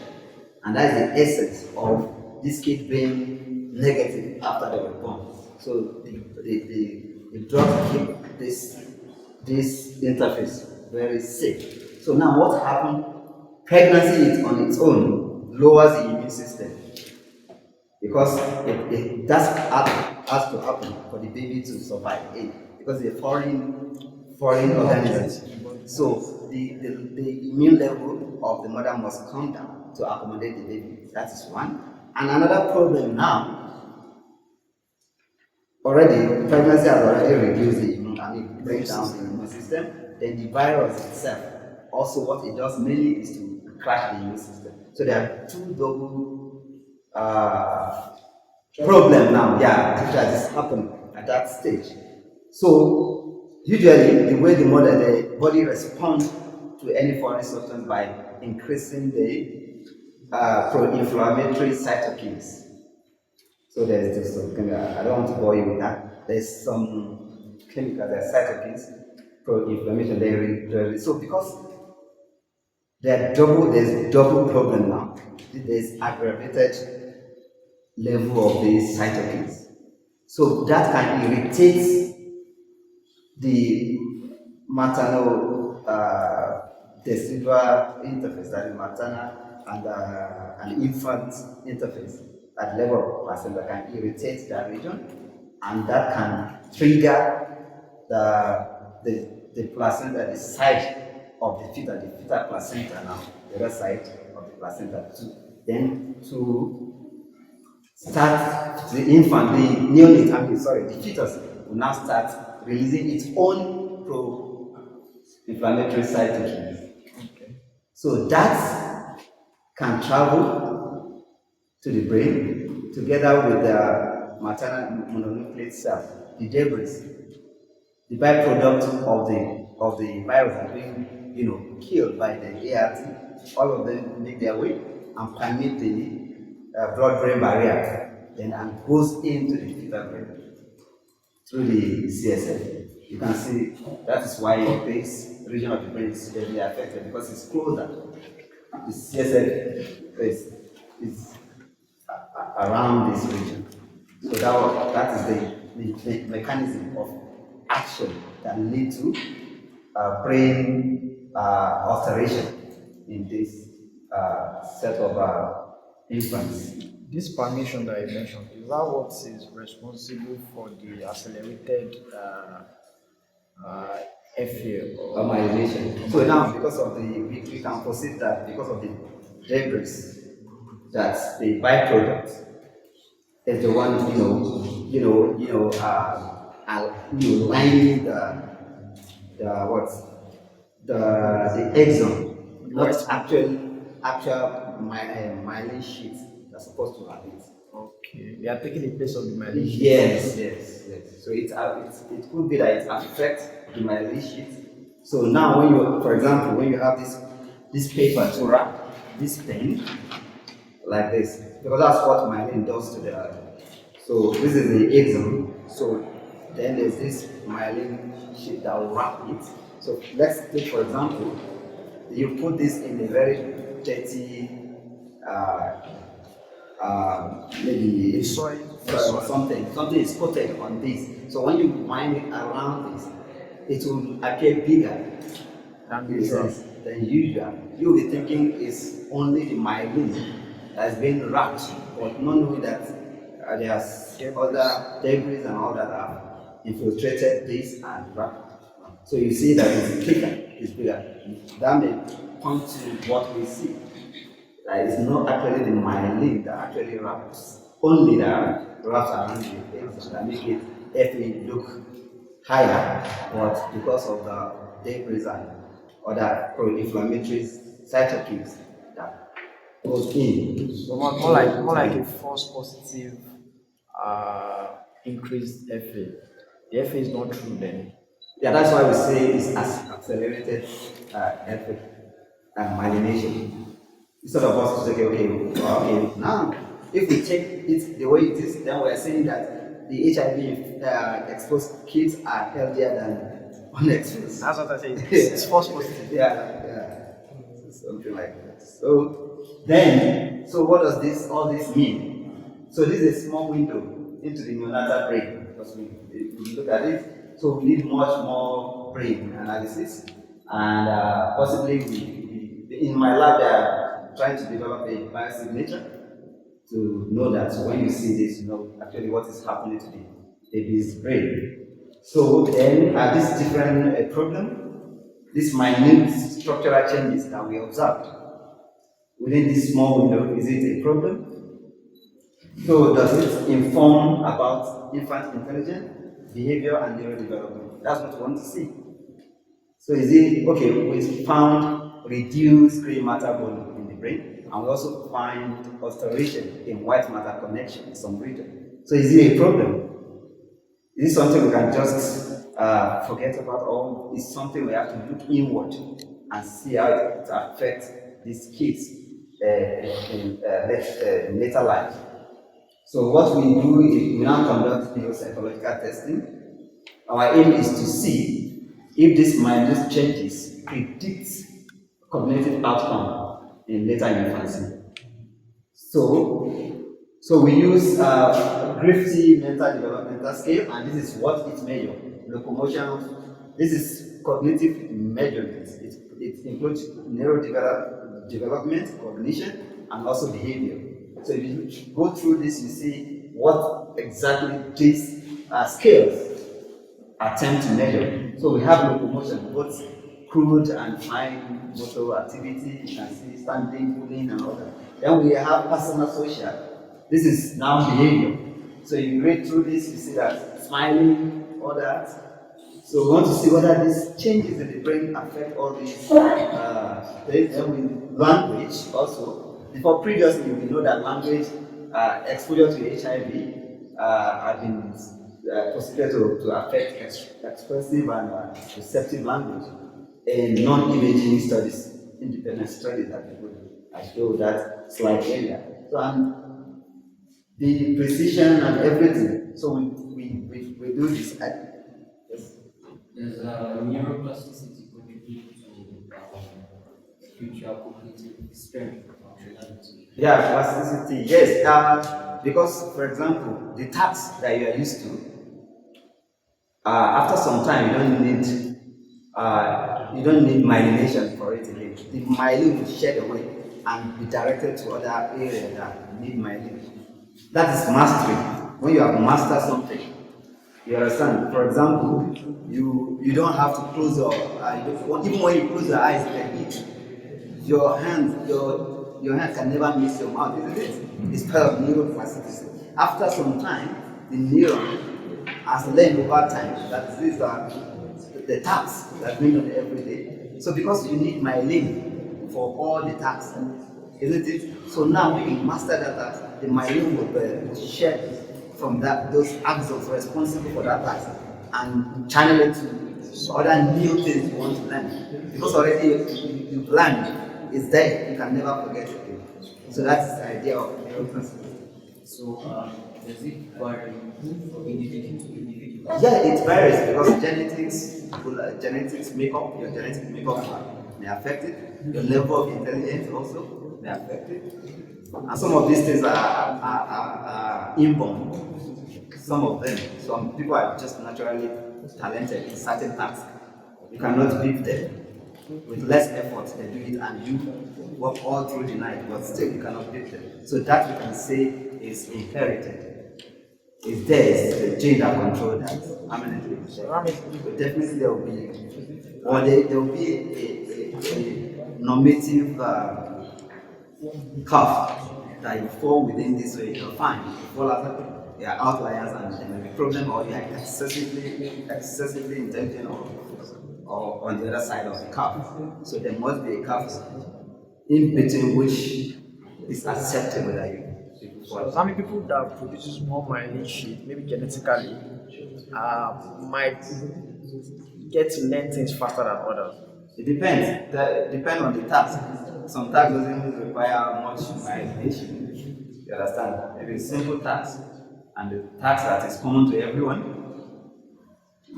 and that is the essence of this kid being negative after they were born. So the drug keep this interface very safe. So now what happened? Pregnancy is on its own lowers the immune system, because it does has to happen for the baby to survive, because they're foreign organisms. So the immune level of the mother must come down to accommodate the baby. That is one. And another problem now, already pregnancy has already reduced the immune, brings down the immune system. Then the virus itself, also what it does mainly is to crash the immune system. So there are two double problem now, which has happened at that stage. So usually the way the body responds to any foreign substance by increasing the pro-inflammatory cytokines. So there's this I don't want to bore you with that. There's some chemicals, there are cytokines, pro-inflammation. So because there's double problem now. There's aggravated level of these cytokines. So that can irritate the maternal decidual interface, that is maternal and infant interface at level of placenta, can irritate that region, and that can trigger the placenta, the side of the fetal placenta now, the other side of the placenta, to start the infant, the neonate, the fetus will now start releasing its own pro-inflammatory cytokines. Okay. So that can travel to the brain together with the maternal mononucleate cell, the debris, the byproduct of the virus that being killed by the ART. All of them make their way and permeate the blood-brain barrier, and goes into the fetal brain through the CSF. You can see that is why this region of the brain is severely affected, because it's closer. The CSF is around this region. So that is the mechanism of action that lead to brain alteration in this set of infants. This permission that you mentioned, is that what is responsible for the accelerated FA or Amylation. So now, because of we can proceed that because of the debris, that the byproduct is the one lining the exon, not actual myelin sheets that's supposed to have it. okay, they are taking the place of the myelin sheath. Yes. So it could be that it affects the myelin sheath. So now, for example, when you have this paper to wrap, this pen like this, because that's what myelin does to the. So this is the axon. So then there's this myelin sheet that will wrap it. So let's take, for example, you put this in a very dirty, maybe Soil. or something. Something is coated on this. So when you wind it around this, it will appear bigger Than usual. than usual. You'll be thinking it's only the myelin that's been wrapped, but not knowing that there's other debris and all that have infiltrated this and wrapped. So you see that it's thicker, it's bigger. That may point to what we see. That it's not actually the myelin that actually wraps, only that wraps around the axon that make it FA look higher, but because of the debris and other pro-inflammatory cytokines that goes in. So more like a false positive increased FA. The FA is not true then. Yeah, that's why we say it's accelerated FA myelination. Instead of us to say, okay, now if we check it the way it is, then we are saying that the HIV exposed kids are healthier than unexposed. That's what I say. It's false positive. Yeah, something like that. So what does all this mean? So this is a small window into the neonatal brain, because if we look at it, so we need much more brain analysis, and possibly in my lab they are trying to develop a biosignature to know that when you see this, you know actually what is happening to the baby's brain. So then this different problem, this minute structural changes that we observed within this small window, is it a problem? So does it inform about infant intelligence, behavior, and neurodevelopment? That's what we want to see. So is it, okay, we found reduced gray matter volume in the brain, and we also find alteration in white matter connection in some region. So is it a problem? Is it something we can just forget about, or is something we have to look inward and see how it affects these kids in later life? So what we do is we now conduct neuropsychological testing. Our aim is to see if this mindless changes predicts cognitive outcome in later infancy. So we use Griffith mental developmental scale, and this is what it measures: locomotion. This is cognitive measurements. It includes neurodevelopment, cognition, and also behavior. So if you go through this, you see what exactly these scales attempt to measure. So we have locomotion, both crude and fine motor activity. You can see standing, pulling, and all that. Then we have personal social. This is now behavior. So if you read through this, you see that smiling, all that. So we want to see whether these changes in the brain affect all these things. Then with language also. Before previously, we know that language exposure to HIV had been considered to affect expressive and receptive language in non-imaging studies, independent studies that people do. I showed that slide earlier. So the precision and everything. So we do this. Yes. Does neuroplasticity contribute to future cognitive strength? Yeah, plasticity. Yes, because for example, the tasks that you are used to, after some time you don't need myelination for it again. The myelin will shed away and be directed to other areas that need myelination. That is mastery. When you have mastered something, you understand. For example, you don't have to close your even when you close your eyes, you can eat. Your hand can never miss your mouth, isn't it? It's part of neuroplasticity. After some time, the neuron has learned over time that these are the tasks that we do every day. So because you need myelin for all the tasks, isn't it? So now when you master that task, the myelin will shed from those axons responsible for that task and channel it to other new things you want to learn. Because already you've learned It's there. You can never forget it. So that's the idea of neuroplasticity. So, does it vary from individual to individual? Yeah, it varies because genetics makeup, your genetic makeup may affect it. Your level of intelligence also may affect it. And some of these things are inborn. Some of them. Some people are just naturally talented in certain tasks. You cannot beat them. With less effort, they do it, and you work all through the night, but still you cannot beat them. So that we can say is inherited. It's there, it's the gene that controls that. How many do you say? But definitely there will be, or there will be a normative curve that you fall within this way, you're fine. You fall out, there are outliers, and there may be problem, or you are excessively intelligent, or on the other side of the curve. So there must be a curve in between which is acceptable that you fall. Some people that produces more myelin sheath, maybe genetically, might get to learn things faster than others. It depends. Depend on the task. Some tasks doesn't require much imagination. You understand? Maybe a simple task, and the task that is common to everyone.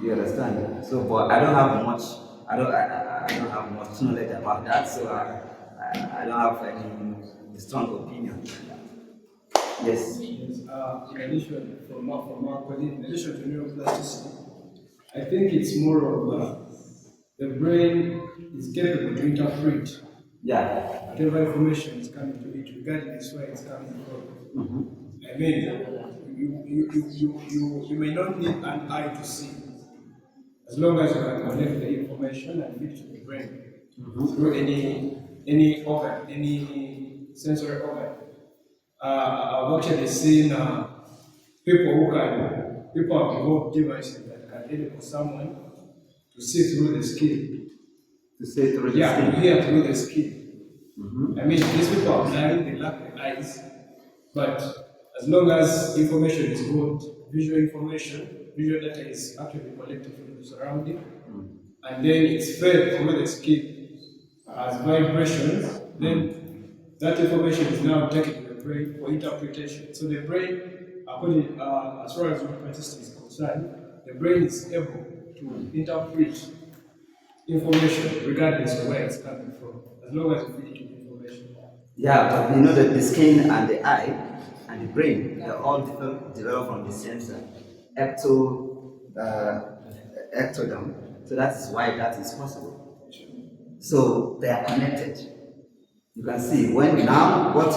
You understand? So, but I don't have much. I don't have much knowledge about that. So I don't have any strong opinion. Yes. In addition, from our colleague, in addition to neuroplasticity, I think it's more of the brain is capable to interpret Yeah. whatever information is coming to it, regardless where it's coming from. Mm-hmm. I mean, you may not need an eye to see, as long as you can connect the information and feed it to the brain through any organ, any sensory organ. I've actually seen people have developed devices that can enable someone to see through the skin. To say through the Yeah, skin. to hear through the skin. I mean, these people are blind, they lack the eyes, but as long as information is good, visual data is actually collected from the surrounding, and then it's fed through the skin as vibrations, then that information is now taken to the brain for interpretation. So the brain, according as far as neuroplasticity is concerned, the brain is able to interpret information regardless of where it's coming from, as long as you feed it with information. Yeah, but you know that the skin and the eye and the brain, they're all developed from the same cell, ectoderm. So that is why that is possible. So they are connected. You can see when now what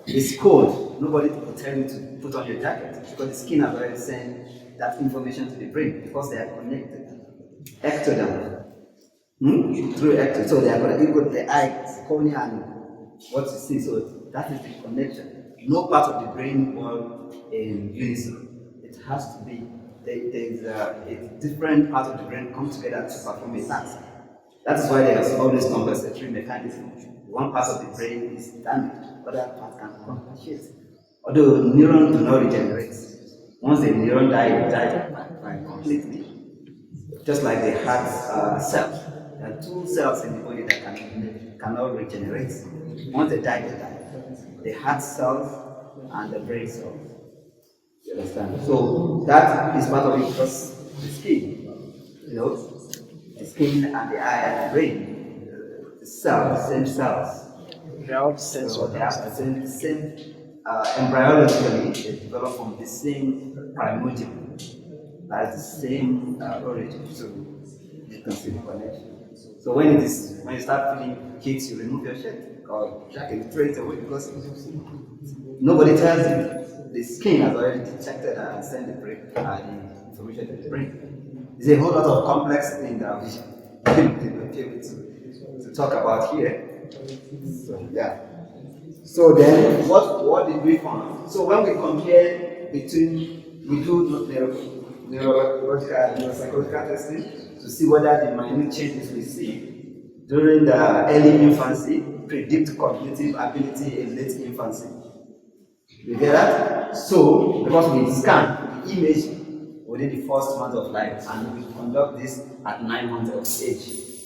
is cold, nobody will tell you to put on your jacket because the skin has already sent that information to the brain because they are connected. Ectoderm. Through ectoderm. So they are connected. You got the eye, cornea, and what you see. So that is the connection. No part of the brain work in unison. It has to be. There's a different part of the brain come together to perform a task. That is why there is always compensatory mechanism. One part of the brain is damaged, other part can compensate. Although neurons do not regenerate. Once the neuron dies, it dies completely. Just like the heart cells. There are two cells in the body that cannot regenerate. Once they die, they die. The heart cells and the brain cells. You understand? So that is part of it because the skin, the skin and the eye and the brain, the cells, same cells. They are all sense So they organs. have the same embryologically, they develop from the same primordial. That's the same origin. So you can see the connection. So when you start feeling kids, you remove your shirt or jacket, throw it away because nobody tells you. The skin has already detected and sent the information to the brain. There's a whole lot of complex things that we will be able to talk about here. So, yeah. So then, what did we find? So when we compare we do neurological and neuropsychological testing to see whether the minute changes we see during the early infancy predict cognitive ability in late infancy. You get that? So, because we scan the image within the first month of life, and we conduct this at 9 months of age.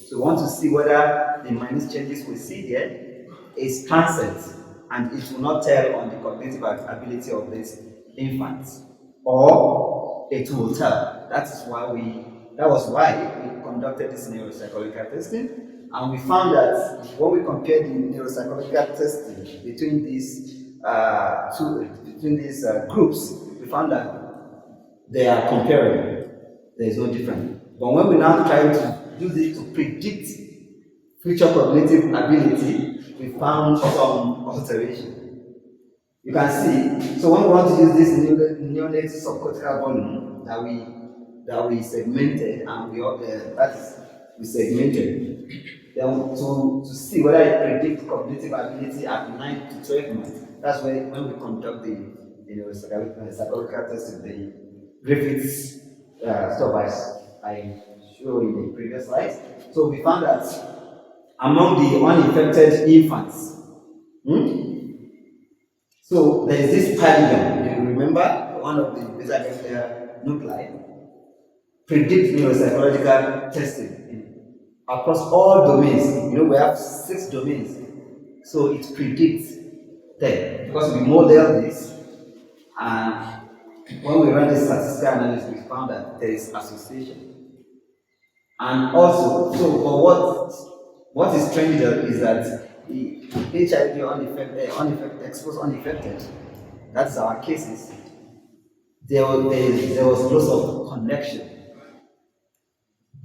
So, we want to see whether the minute changes we see there is transient and it will not tell on the cognitive ability of this infant, or it will tell. That was why we conducted this neuropsychological testing, and we found that when we compared the neuropsychological testing between these groups, we found that they are comparable. There is no difference. But when we now try to use it to predict future cognitive ability, we found some alteration. You can see. So when we want to use this neonate subcortical volume that we segmented, and we segmented, then to see whether it predicts cognitive ability at 9 to 12 months. That's when we conduct the psychological test, the Griffiths stuff I showed in the previous slides. So we found that among the uninfected infants, so there is this paradigm. You remember one of the beta ganglia nuclei predict neuropsychological testing across all domains. We have 6 domains, so it predicts them because we model this, and when we run the statistical analysis, we found that there is association. And also, what is strange is that the HIV exposed unaffected, that's our cases, there was loss of connection.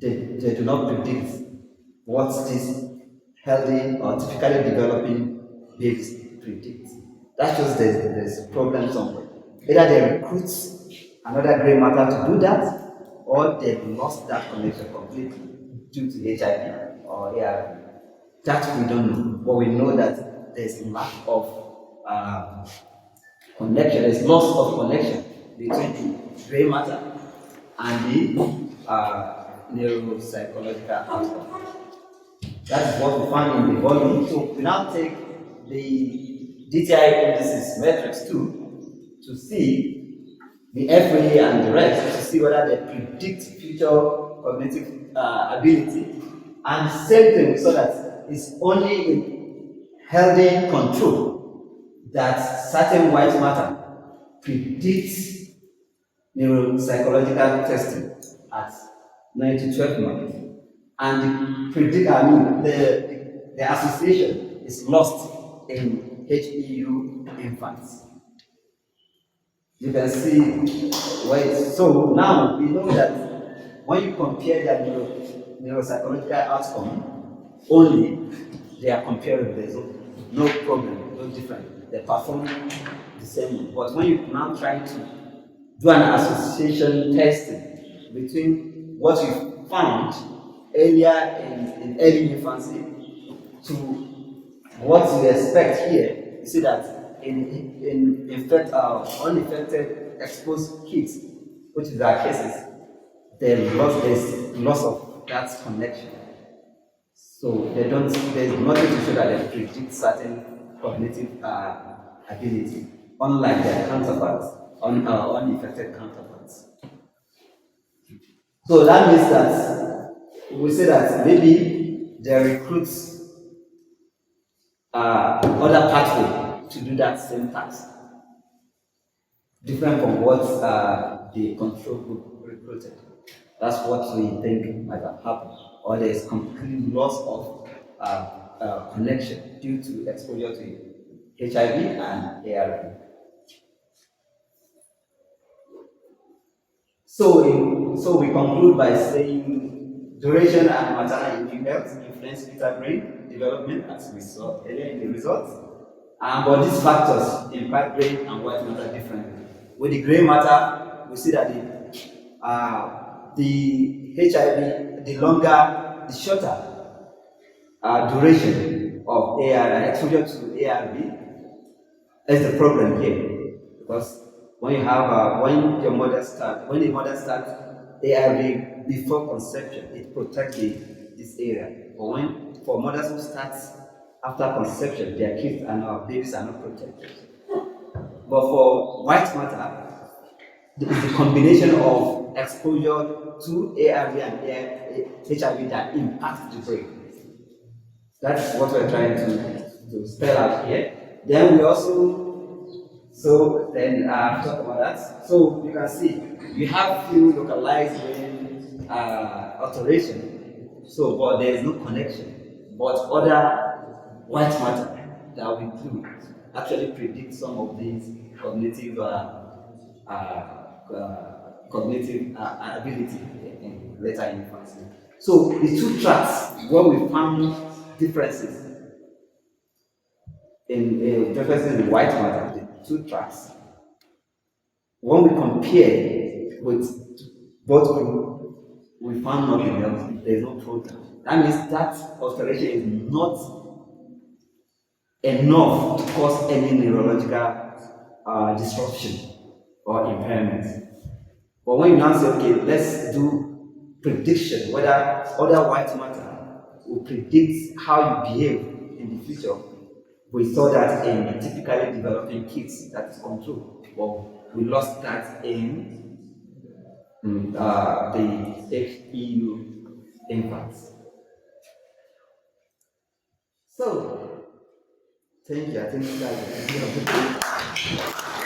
They do not predict what these healthy or typically developing babies predict. That shows there's a problem somewhere. Either they recruit another gray matter to do that, or they've lost that connection completely due to HIV or ARV. That we don't know, but we know that there's a lack of connection, there's loss of connection between the gray matter and the neuropsychological outcome. That is what we found in the volume. So we now take the DTI indices matrix to see the FA and the rest, to see whether they predict future cognitive ability. And the same thing, so that it's only in healthy control that certain white matter predicts neuropsychological testing at 9 to 12 months. And the association is lost in HEU infants. You can see so now we know that when you compare their neuropsychological outcome, only they are comparable. There's no problem, no different. They perform the same. But when you now try to do an association testing between what you found earlier in early infancy to what you expect here, you see that in uninfected exposed kids, which is our cases, there's loss of that connection. So there's nothing to show that they predict certain cognitive ability, unlike their counterparts, uninfected counterparts. So that means that we say that maybe they recruit other pathway to do that same task, different from what the control group recruited. That's what we think might have happened, or there is complete loss of connection due to exposure to HIV and ARV. So we conclude by saying duration and maternal immune health influence fetal brain development, as we saw earlier in the results. But these factors impact brain and white matter differently. With the gray matter, we see that the HIV, the shorter duration of exposure to ARV is the problem here, because when the mother starts ARV before conception, it protects this area. But for mothers who start after conception, their kids and babies are not protected. But for white matter, it's the combination of exposure to ARV and HIV that impacts the brain. That's what we're trying to to spell out here. Then we also, so then talk about that. So you can see we have few localized brain alteration. So, but there is no connection. But other white matter that we do actually predict some of these cognitive cognitive ability in later infancy. So the two tracks where we found differences in white matter, the two tracks. When we compare with both groups, we found nothing else. There is no program. That means that alteration is not enough to cause any neurological disruption or impairment. But when you now say, okay, let's do prediction, whether other white matter will predict how you behave in the future. We saw that in the typically developing kids that is controlled. But we lost that in the HEU infants. So, thank you. I think that's